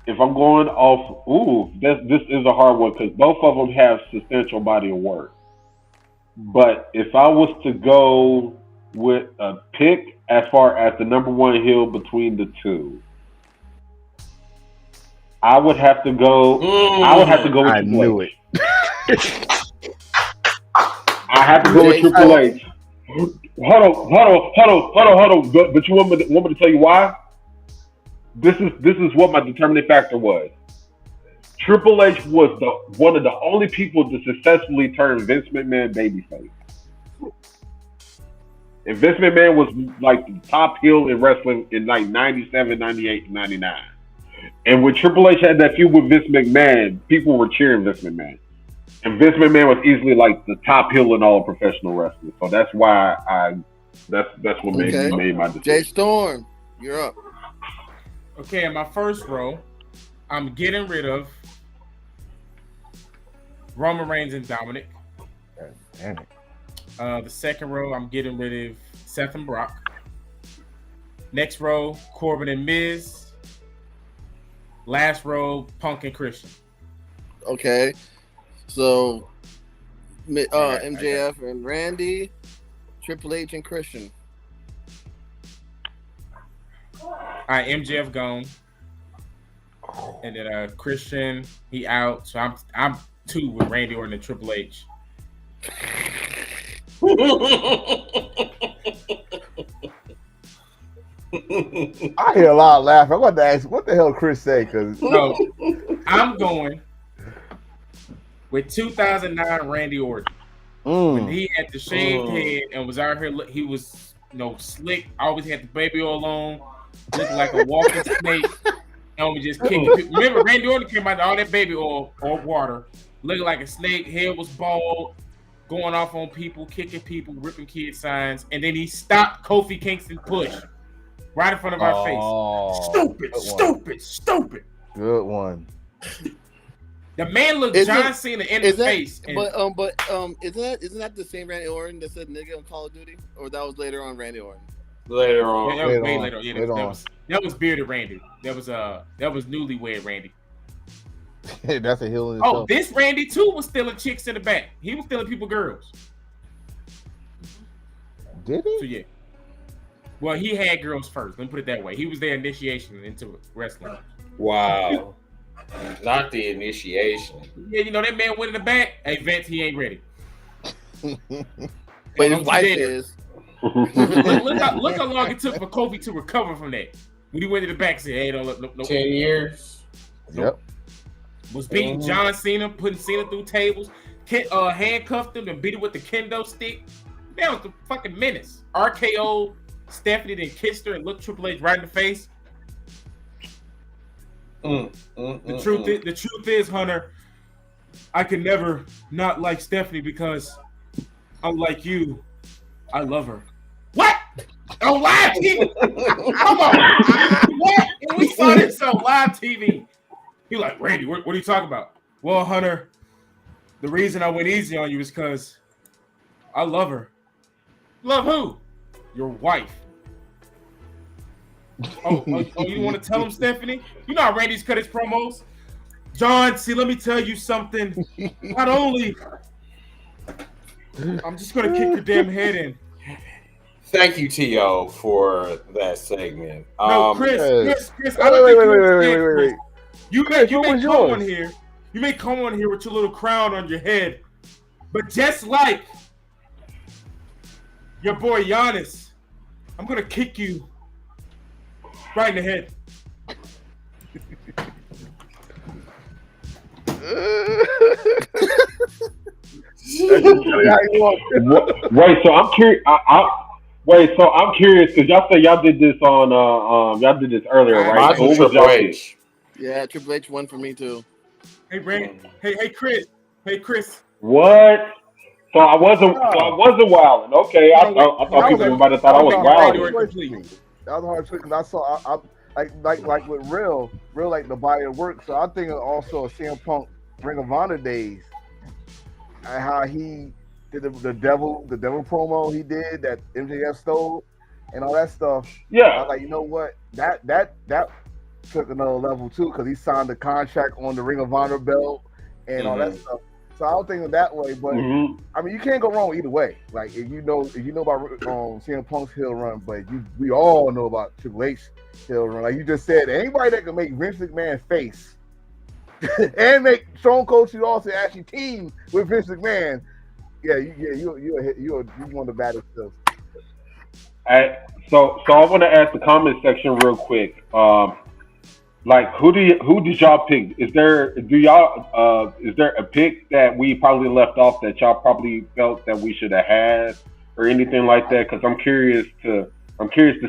if I'm going off, this is a hard one because both of them have substantial body of work. But if I was to go with a pick as far as the number one heel between the two, I would have to go. I would have to go with Triple H. I have to go with Triple H. Hold on. But you want me to tell you why? This is what my determining factor was. Triple H was one of the only people to successfully turn Vince McMahon babyface. And Vince McMahon was like the top heel in wrestling in like 97, 98, 99. And when Triple H had that feud with Vince McMahon, people were cheering Vince McMahon. And Vince McMahon was easily like the top heel in all of professional wrestling. So that's why That's what made my decision. Jay Storm, you're up. Okay, in my first row, I'm getting rid of Roman Reigns and Dominic. Damn it. The second row, I'm getting rid of Seth and Brock. Next row, Corbin and Miz. Last row, Punk and Christian. Okay, so MJF and Randy, Triple H and Christian. All right, MJF gone, and then Christian he out. So I'm 2 with Randy Orton and Triple H. I hear a lot of laughing. I'm about to ask, what the hell Chris say? Because No, I'm going with 2009 Randy Orton. When he had the shaved head and was out here, he was slick. Always had the baby oil on, looked like a walking snake, and was just kicking people. Remember, Randy Orton came out with all that baby oil or water, looking like a snake. Head was bald, going off on people, kicking people, ripping kid signs, and then he stopped Kofi Kingston push right in front of our face. Stupid. Good one. The man looked John Cena in the face. Isn't that the same Randy Orton that said nigga on Call of Duty? Or that was later on Randy Orton? Later on. Yeah, that was way later. Yeah, that was bearded Randy. That was newlywed Randy. That's a hill in itself. Oh, this Randy too was stealing chicks in the back. He was stealing people girls. Did he? So yeah. Well, he had girls first. Let me put it that way. He was their initiation into wrestling. Wow. Not the initiation. Yeah, that man went in the back. Hey, Vince, he ain't ready. But his wife is. Look how long it took for Kobe to recover from that. When he went in the back and said, hey, don't look. 10 years. Yep. Was beating John Cena, putting Cena through tables, handcuffed him and beat him with the kendo stick. That was the fucking menace. RKO, Stephanie then kissed her and looked Triple H right in the face. The truth is, Hunter, I can never not like Stephanie because unlike you, I love her. What? On live TV? Come on. What? And we saw this on live TV. He like, Randy, what are you talking about? Well, Hunter, the reason I went easy on you is because I love her. Love who? Your wife. Oh, you want to tell him, Stephanie? You know how Randy's cut his promos? John, see, let me tell you something. Not only I'm just going to kick your damn head in. Thank you, T.O., for that segment. No, Chris, Wait. You may come on here. You may come on here with your little crown on your head, but just like your boy Giannis, I'm gonna kick you right in the head. Wait, so I'm curious. I'm curious because y'all say y'all did this on y'all did this earlier, right? So Triple H. Yeah, Triple H won for me too. Hey, Randy. Hey, Chris. What? So I wasn't wilding. Okay, I thought people might have thought I was wilding. That was a hard trick because I saw like with real like the body of work. So I'm thinking also of CM Punk Ring of Honor days and how he did the devil promo he did that MJF stole and all that stuff. Yeah, I was like, you know what, that took another level too because he signed the contract on the Ring of Honor belt and all that stuff. So I don't think of it that way, but I mean, you can't go wrong either way. Like if you know about CM Punk's heel run, but we all know about Triple H heel run. Like you just said, anybody that can make Vince McMahon face and make Stone Cold Steve Austin actually team with Vince McMahon, you're one of the baddest stuff. So I want to ask the comment section real quick. Like who did y'all pick? Is there a pick that we probably left off that y'all probably felt that we should have had or anything like that? Because I'm curious to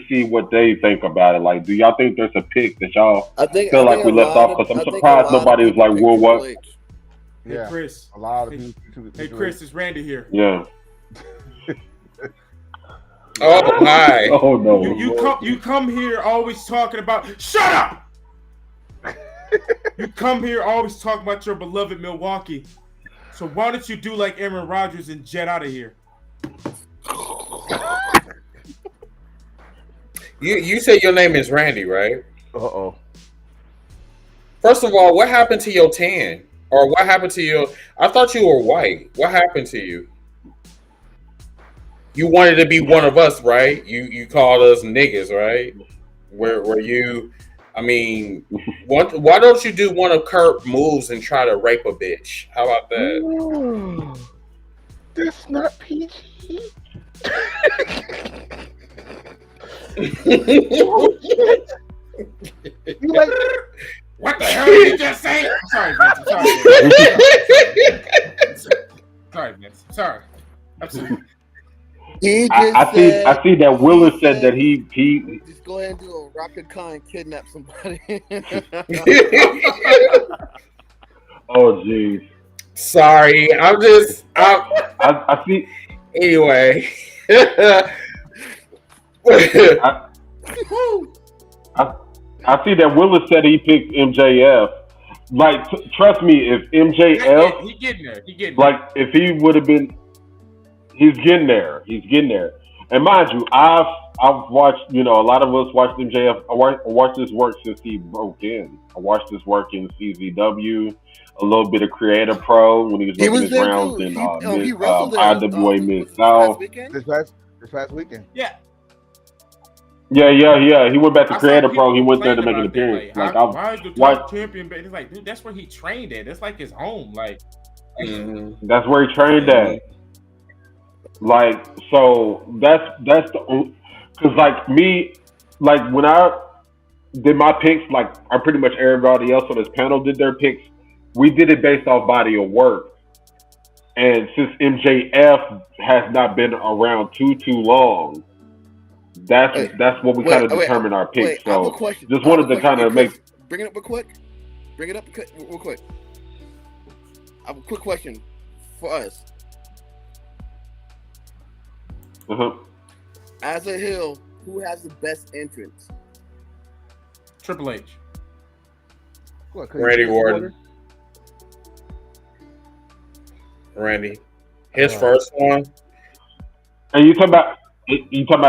see what they think about it. Like, do y'all think there's a pick that y'all feel like we left off? Because I'm surprised nobody was like, well, what? Yeah, hey, Chris. A lot of people. Hey, Chris, it's Randy here. Yeah. Oh hi. Oh no. You come here always talking about. Shut up. You come here always talking about your beloved Milwaukee. So why don't you do like Aaron Rodgers and jet out of here? You say your name is Randy, right? Uh-oh. First of all, what happened to your tan? Or what happened to your? I thought you were white. What happened to you? You wanted to be one of us, right? You called us niggas, right? Were you? I mean, why don't you do one of Kurt's moves and try to rape a bitch? How about that? Ooh, that's not PG. Oh, shit. You like? What the hell did you just say? I'm sorry, Vince. Sorry, Vince. Sorry. I'm sorry. I see that Willis said that he just go ahead and do a rocket car and kidnap somebody. Oh jeez. Sorry, I see. Anyway. I see that Willis said he picked MJF. Like, trust me, if MJF, he getting there. Like, if he would have been, he's getting there. And mind you, I've watched. A lot of us watched MJF. I watched his work since he broke in. I watched his work in CZW, a little bit of Creative Pro when he was making his rounds in IWA Mid South. This past weekend. Yeah. Yeah. He went back to Creative Pro. He went there to make an appearance. Why is the top champion? But it's like, dude, that's where he trained at. That's like his home. Like, that's where he trained at. Like, so that's the, because like me, like when I did my picks, like I pretty much everybody else on this panel did their picks. We did it based off body of work, and since MJF has not been around too long. That's what we kind of determine our picks. So just wanted to kind of bring it up real quick. Real quick. I have a quick question for us. As a heel, who has the best entrance? Triple H. Randy Orton. Randy. His first one. And you talking about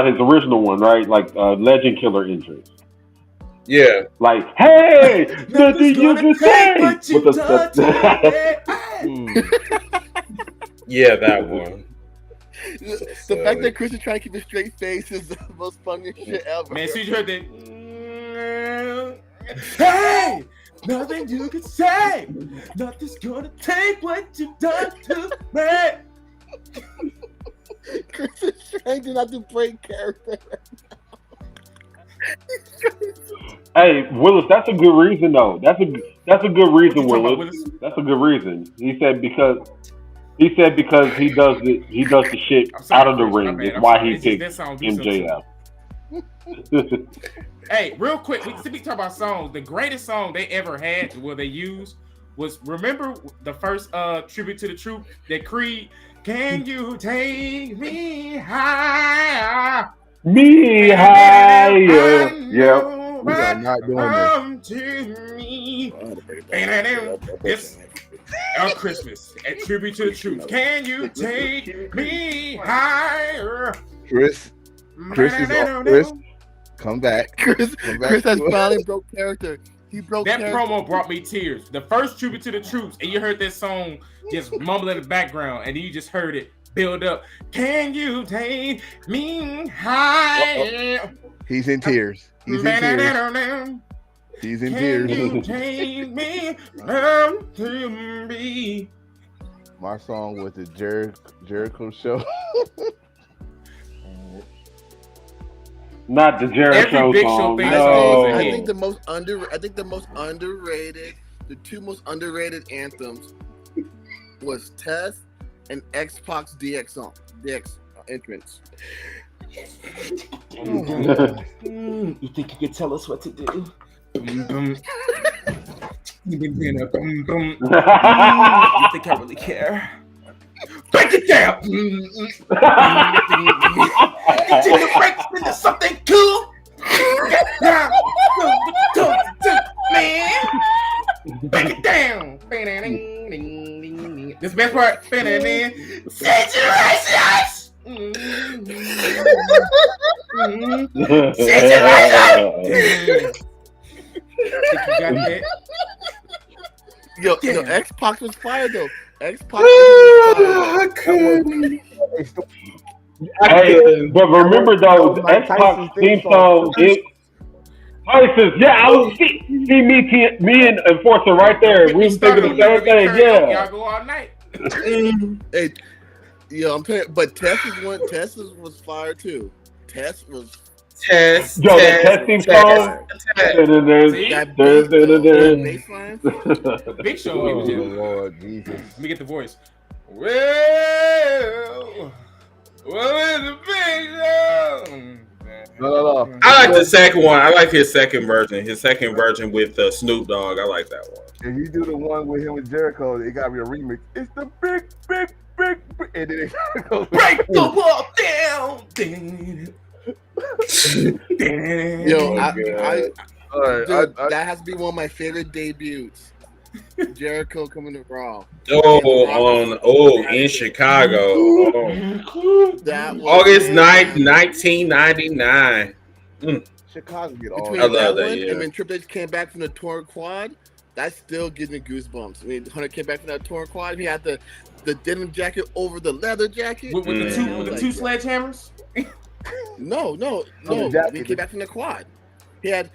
his original one, right? Like Legend Killer entrance. Yeah. Like, hey, nothing you can say. Yeah, that one. The fact that Chris is trying to keep a straight face is the most funniest shit ever. Man, so you heard that. Hey, nothing you can say. Nothing's gonna take what you've done to me. Chris is trying to not to break character. Hey, Willis, that's a good reason though. That's a good reason, Willis. That's a good reason. He said because he does the shit out of the ring. Is why he picked MJF. Hey, real quick, we talk about songs. The greatest song they ever had, where they used, was, remember the first tribute to the Truth that Creed, can you take me higher? Me higher. Yep. We are not doing this. On Christmas, at tribute to the Truth. Can you take me higher? Chris come back. Chris has finally broke character. He broke that character. Promo brought me tears. The first tribute to the Truth, and you heard that song just mumbling in the background, and you just heard it build up. Can you take me higher? He's in tears. He's in tears. Can you take me to me? My song was the Jericho Show. Not the Jericho song. No. I think the most underrated, the two most underrated anthems was Test and X-Pac's DX song, DX entrance. You think you can tell us what to do? You think I really care? Break it down. Take a break into something cool. Now, man. Break it down. This best part. Situations. Yo, X-Pac was fire though. X-Pac I was couldn't. Hey, but remember though, the Mike X-Pac Tyson's theme song, Tyson's, yeah, I was see me and Enforcer right there. We was thinking the same thing, yeah. Y'all go all night. Hey, yo, I'm telling you, but Tess was fire too. Tess was Test. Yo, the testing song. Big Show. He was in. Lord Jesus. Let me get the voice. Well, what is the big show? No. I like the second one. I like his second version. His second version with Snoop Dogg. I like that one. If you do the one with him and Jericho, it got to be a remix. It's the big, and then it goes Break the wall down. yo. That has to be one of my favorite debuts. Jericho coming to Raw. In Chicago. That was August 9th, 1999. Chicago get all. Between I love that, one yeah. and when Triple H came back from the torn quad, that still gives me goosebumps. I mean, Hunter came back from that torn quad. He had the denim jacket over the leather jacket With the two sledgehammers. No. jacket. He came back from the quad. He had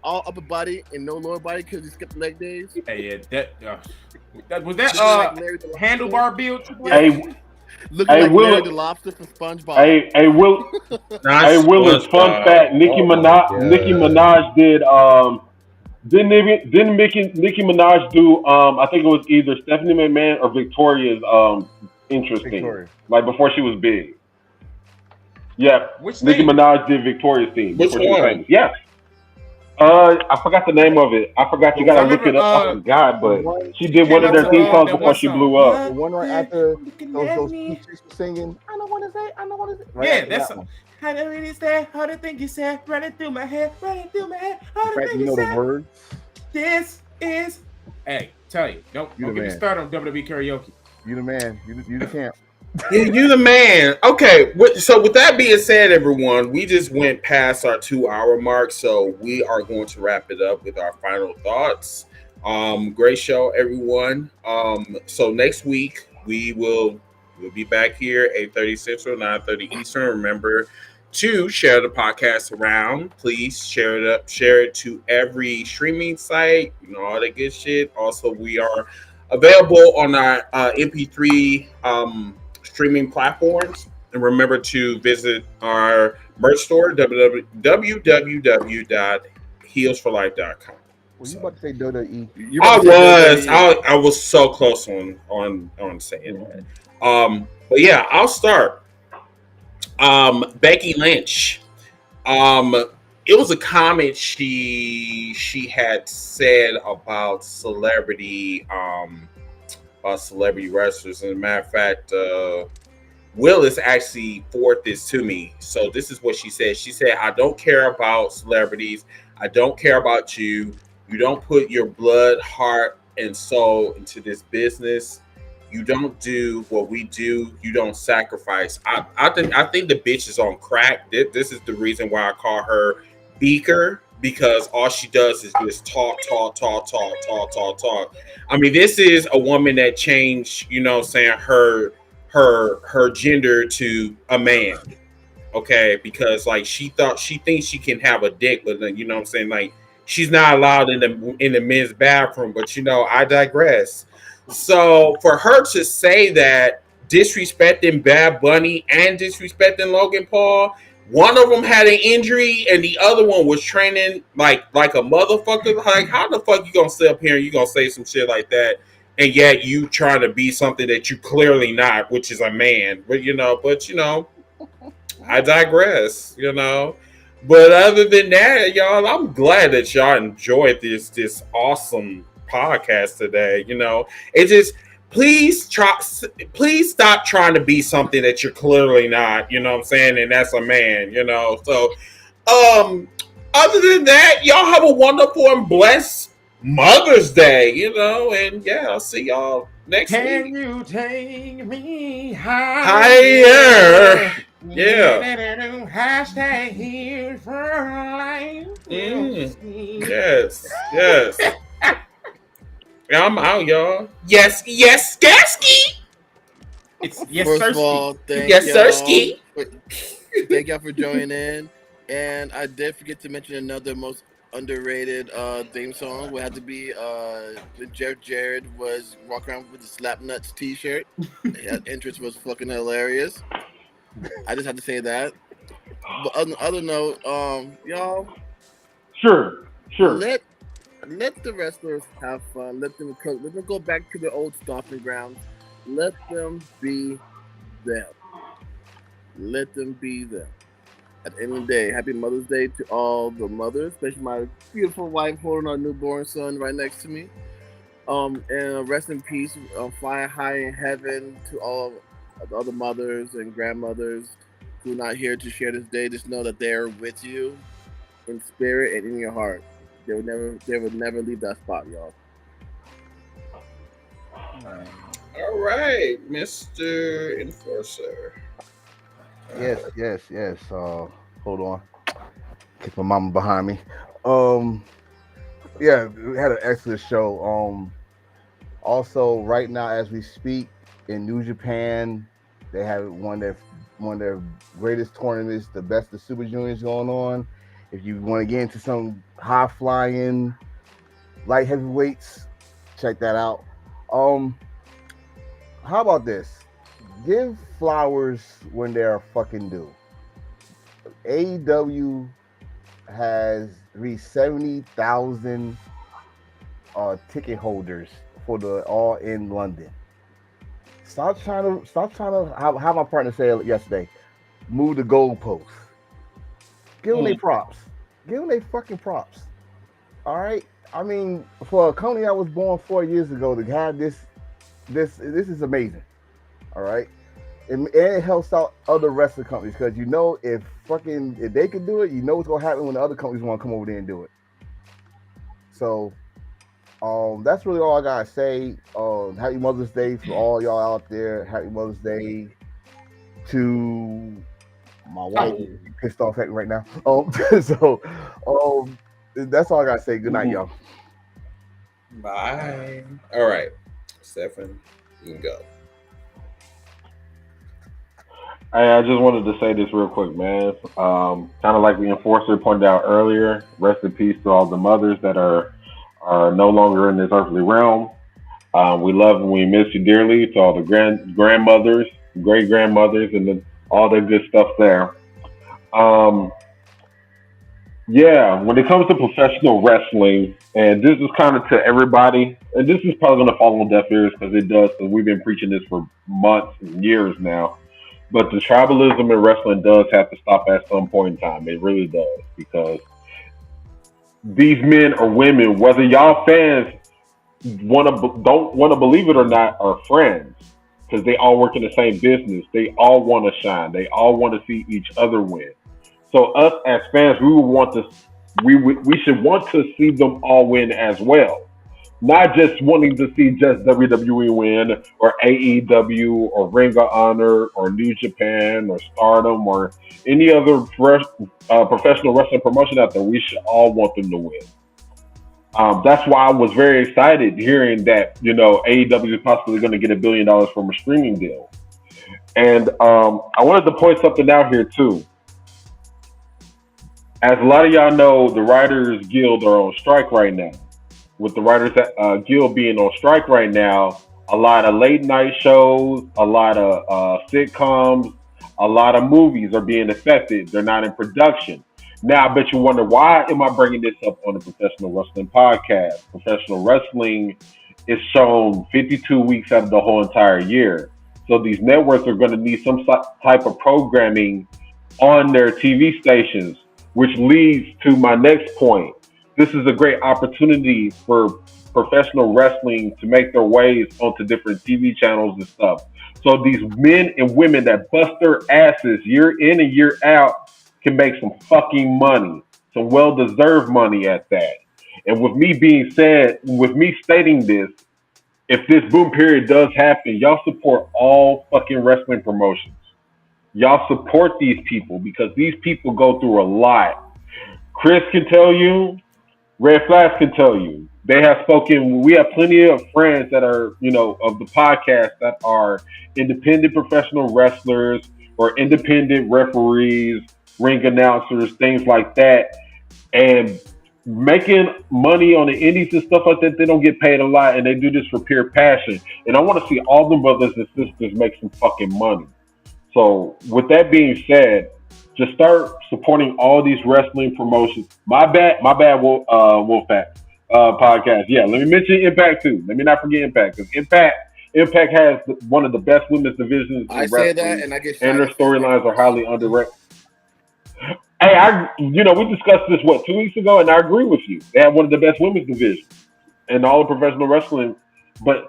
all upper body and no lower body because he skipped leg days. Hey, yeah, that was that Larry the Lobster. handlebar build. Hey, Looking Hey, like Will- Larry the Lobster from SpongeBob. hey, Willis, fun fact: Nicki Minaj did didn't Nicki Minaj do I think it was either Stephanie McMahon or Victoria's interesting Victoria. like before she was big. Yeah, Which Nicki thing? Minaj did Victoria's theme. Which before she was one? famous. Yeah. I forgot the name of it. I forgot. You gotta look it up. I forgot, but she did one of their theme songs before she blew up. The one right after those two chicks were singing. I don't want to say. Right Yeah, after that's that one. how the it is that, how the thing you said, running through my head, how In the fact, thing you know you the said. words. This is, hey, tell you, don't You get the me man. started on WWE karaoke. You the man. You the champ. You the man. Okay, so with that being said, everyone, we just went past our 2-hour mark, so we are going to wrap it up with our final thoughts. Great show, everyone. So next week we'll be back here 8:30 Central, 9:30 Eastern. Remember to share the podcast around. Please share it to every streaming site. You know, all that good shit. Also, we are available on our MP3 streaming platforms. And remember to visit our merch store, www.heelsforlife.com. Were you about to say WWE? I was so close on saying that. But yeah, I'll start. Becky Lynch. It was a comment she had said about celebrity wrestlers. And as a matter of fact, Willis actually forwarded this to me. So this is what she said. She said, I don't care about celebrities. I don't care about you. You don't put your blood, heart, and soul into this business. You don't do what we do. You don't sacrifice. I think the bitch is on crack. This is the reason why I call her Beaker, because all she does is just talk. I mean, this is a woman that changed, her gender to a man. Okay, because like she thinks she can have a dick, but then, like she's not allowed in the men's bathroom. But I digress. So for her to say that, disrespecting Bad Bunny and disrespecting Logan Paul, one of them had an injury and the other one was training like a motherfucker. Like, how the fuck you gonna sit up here and you gonna say some shit like that, and yet you trying to be something that you clearly not, which is a man. But I digress. But other than that, y'all, I'm glad that y'all enjoyed this awesome podcast today. It just please stop trying to be something that you're clearly not. You know what I'm saying? And that's a man. You know. So, other than that, y'all have a wonderful and blessed Mother's Day. You know, and yeah, I'll see y'all next week. Can you take me Higher? Yeah. Hashtag here for life. Yes. Yeah, I'm out, y'all. Yes, Gasky. It's yes, First Sirski. of all, thank y'all for joining in. And I did forget to mention another most underrated theme song. Would have to be Jared was walking around with the Slap Nuts t-shirt. That entrance was fucking hilarious. I just had to say that. But on the other note, y'all, Sure. let the wrestlers have fun. Let them cook. Let them go back to their old stomping grounds. Let them be them. Let them be them. At the end of the day, happy Mother's Day to all the mothers, especially my beautiful wife holding our newborn son right next to me. And rest in peace, fly high in heaven to all the other mothers and grandmothers who are not here to share this day. Just know that they're with you in spirit and in your heart. They would never leave that spot, y'all. All right, Mr. Enforcer. Yes. Hold on. Keep my mama behind me. Yeah, we had an excellent show. Also, right now as we speak, in New Japan, they have one of their greatest tournaments, the Best of Super Juniors going on. If you want to get into some high flying light heavyweights, check that out. How about this? Give flowers when they're fucking due. AEW has reached 70,000 ticket holders for the All in London. Stop trying to how my partner said yesterday, move the goalposts. Give them their props. Give them their fucking props. All right. I mean, for a company I was born 4 years ago to have this is amazing. All right. And it helps out other wrestling companies because you know if they can do it, you know what's gonna happen when the other companies want to come over there and do it. So that's really all I gotta say. Happy Mother's Day to all y'all out there. Happy Mother's Day to my wife. Pissed off at me right now. So that's all I gotta say. Good night, y'all. Bye. All right, Stefan, you can go. Hey, I just wanted to say this real quick, man. Kind of like the enforcer pointed out earlier, rest in peace to all the mothers that are no longer in this earthly realm. We love and we miss you dearly. To all the grandmothers, great grandmothers, and all the good stuff there. Yeah, when it comes to professional wrestling, and this is kind of to everybody, and this is probably going to fall on deaf ears because it does, because we've been preaching this for months and years now. But the tribalism in wrestling does have to stop at some point in time. It really does, because these men or women, whether y'all fans don't want to believe it or not, are friends, because they all work in the same business. They all want to shine. They all want to see each other win. So us as fans, we should want to see them all win as well. Not just wanting to see just WWE win, or AEW, or Ring of Honor, or New Japan, or Stardom, or any other professional wrestling promotion out there. We should all want them to win. That's why I was very excited hearing that, AEW is possibly going to get $1 billion from a streaming deal. And I wanted to point something out here too. As a lot of y'all know, the Writers Guild are on strike right now. With the Writers Guild being on strike right now, a lot of late night shows, a lot of sitcoms, a lot of movies are being affected. They're not in production. Now, I bet you wonder, why am I bringing this up on the Professional Wrestling Podcast? Professional wrestling is shown 52 weeks out of the whole entire year. So these networks are going to need some type of programming on their TV stations, which leads to my next point. this is a great opportunity for professional wrestling to make their ways onto different TV channels and stuff. So these men and women that bust their asses year in and year out can make some fucking money, some well-deserved money at that. And with me stating this, if this boom period does happen, y'all support all fucking wrestling promotions. Y'all support these people because these people go through a lot. Chris can tell you, Red Flash can tell you. They have spoken. We have plenty of friends that are, of the podcast that are independent professional wrestlers or independent referees, ring announcers, things like that. And making money on the indies and stuff like that, they don't get paid a lot, and they do this for pure passion. And I want to see all them brothers and sisters make some fucking money. So with that being said, just start supporting all these wrestling promotions. My bad, Wolfpack podcast. Yeah, let me mention Impact too. Let me not forget Impact, because Impact has one of the best women's divisions in wrestling. Say that, and I get and their storylines are highly underrated. Hey, we discussed this 2 weeks ago, and I agree with you. They have one of the best women's divisions in all of professional wrestling. But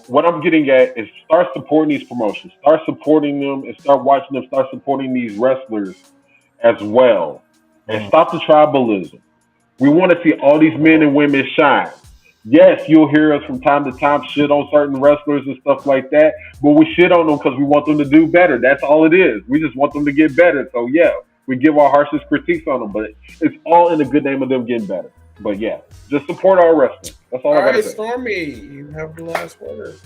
what I'm getting at is start supporting these promotions, start supporting them, and start watching them, start supporting these wrestlers as well, and stop the tribalism. We want to see all these men and women shine. Yes, you'll hear us from time to time shit on certain wrestlers and stuff like that, but we shit on them because we want them to do better. That's all it is. We just want them to get better. So yeah, we give our harshest critiques on them, but it's all in the good name of them getting better. But yeah, just support our wrestling. That's all I gotta say. Stormy, you have the last word.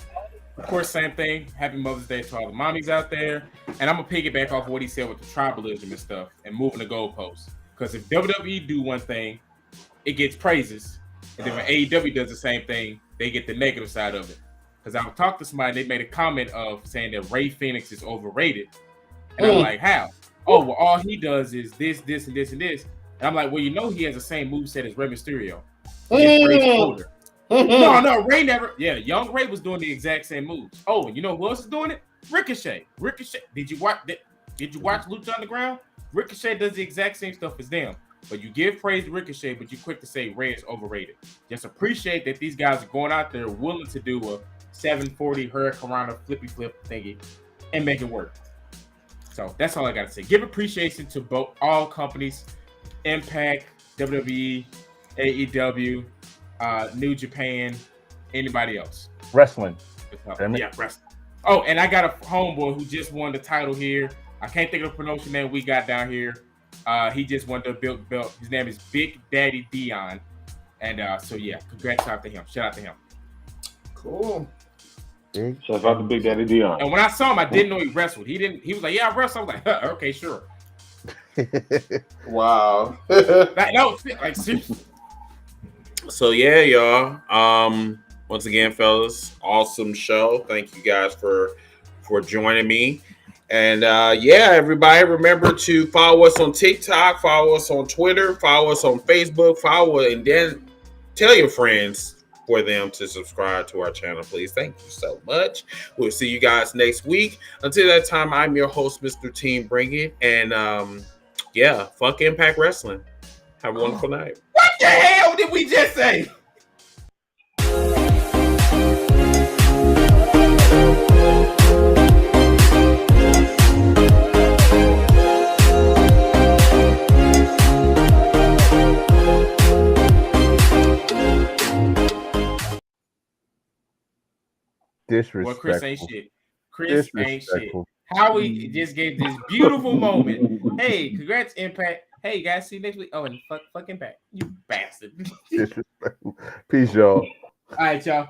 Of course, same thing. Happy Mother's Day to all the mommies out there. And I'm gonna piggyback off what he said with the tribalism and stuff and moving the goalposts. Because if WWE do one thing, it gets praises. And then when AEW does the same thing, they get the negative side of it. Because I talked to somebody, they made a comment of saying that Ray Phoenix is overrated. And I'm like, how? Oh, well, all he does is this, this, and this, and this. And I'm like, well, he has the same moveset as Rey Mysterio. No, Ray never. Yeah, young Ray was doing the exact same moves. Oh, and you know who else is doing it? Ricochet. Did you watch Lucha Underground? Ricochet does the exact same stuff as them. But you give praise to Ricochet, but you quick to say Ray is overrated. Just appreciate that these guys are going out there willing to do a 740 Hurricanrana flippy flip thingy and make it work. So that's all I got to say. Give appreciation to all companies, Impact, WWE, AEW, New Japan, anybody else. Wrestling. Yeah, wrestling. Oh, and I got a homeboy who just won the title here. I can't think of the promotion name we got down here. He just won the belt. His name is Big Daddy Dion. And so, yeah, congrats out to him. Shout out to him. Cool. Shout out to Big Daddy Dion. And when I saw him, I didn't know he wrestled. He was like, yeah, I wrestle. I was like, okay, sure. Wow. Seriously. So yeah, y'all. Once again, fellas, awesome show. Thank you guys for joining me. And everybody, remember to follow us on TikTok, follow us on Twitter, follow us on Facebook, and then tell your friends for them to subscribe to our channel, please. Thank you so much. We'll see you guys next week. Until that time, I'm your host, Mr. Team Bring It. And fuck Impact Wrestling. Have a wonderful night. What the hell did we just say? Disrespectful. Well, Chris ain't shit. Chris ain't shit. How we just gave this beautiful moment. Hey, congrats, Impact. Hey, guys, see you next week. Oh, and fuck Impact. You bastard. Disrespectful. Peace, y'all. All right, y'all.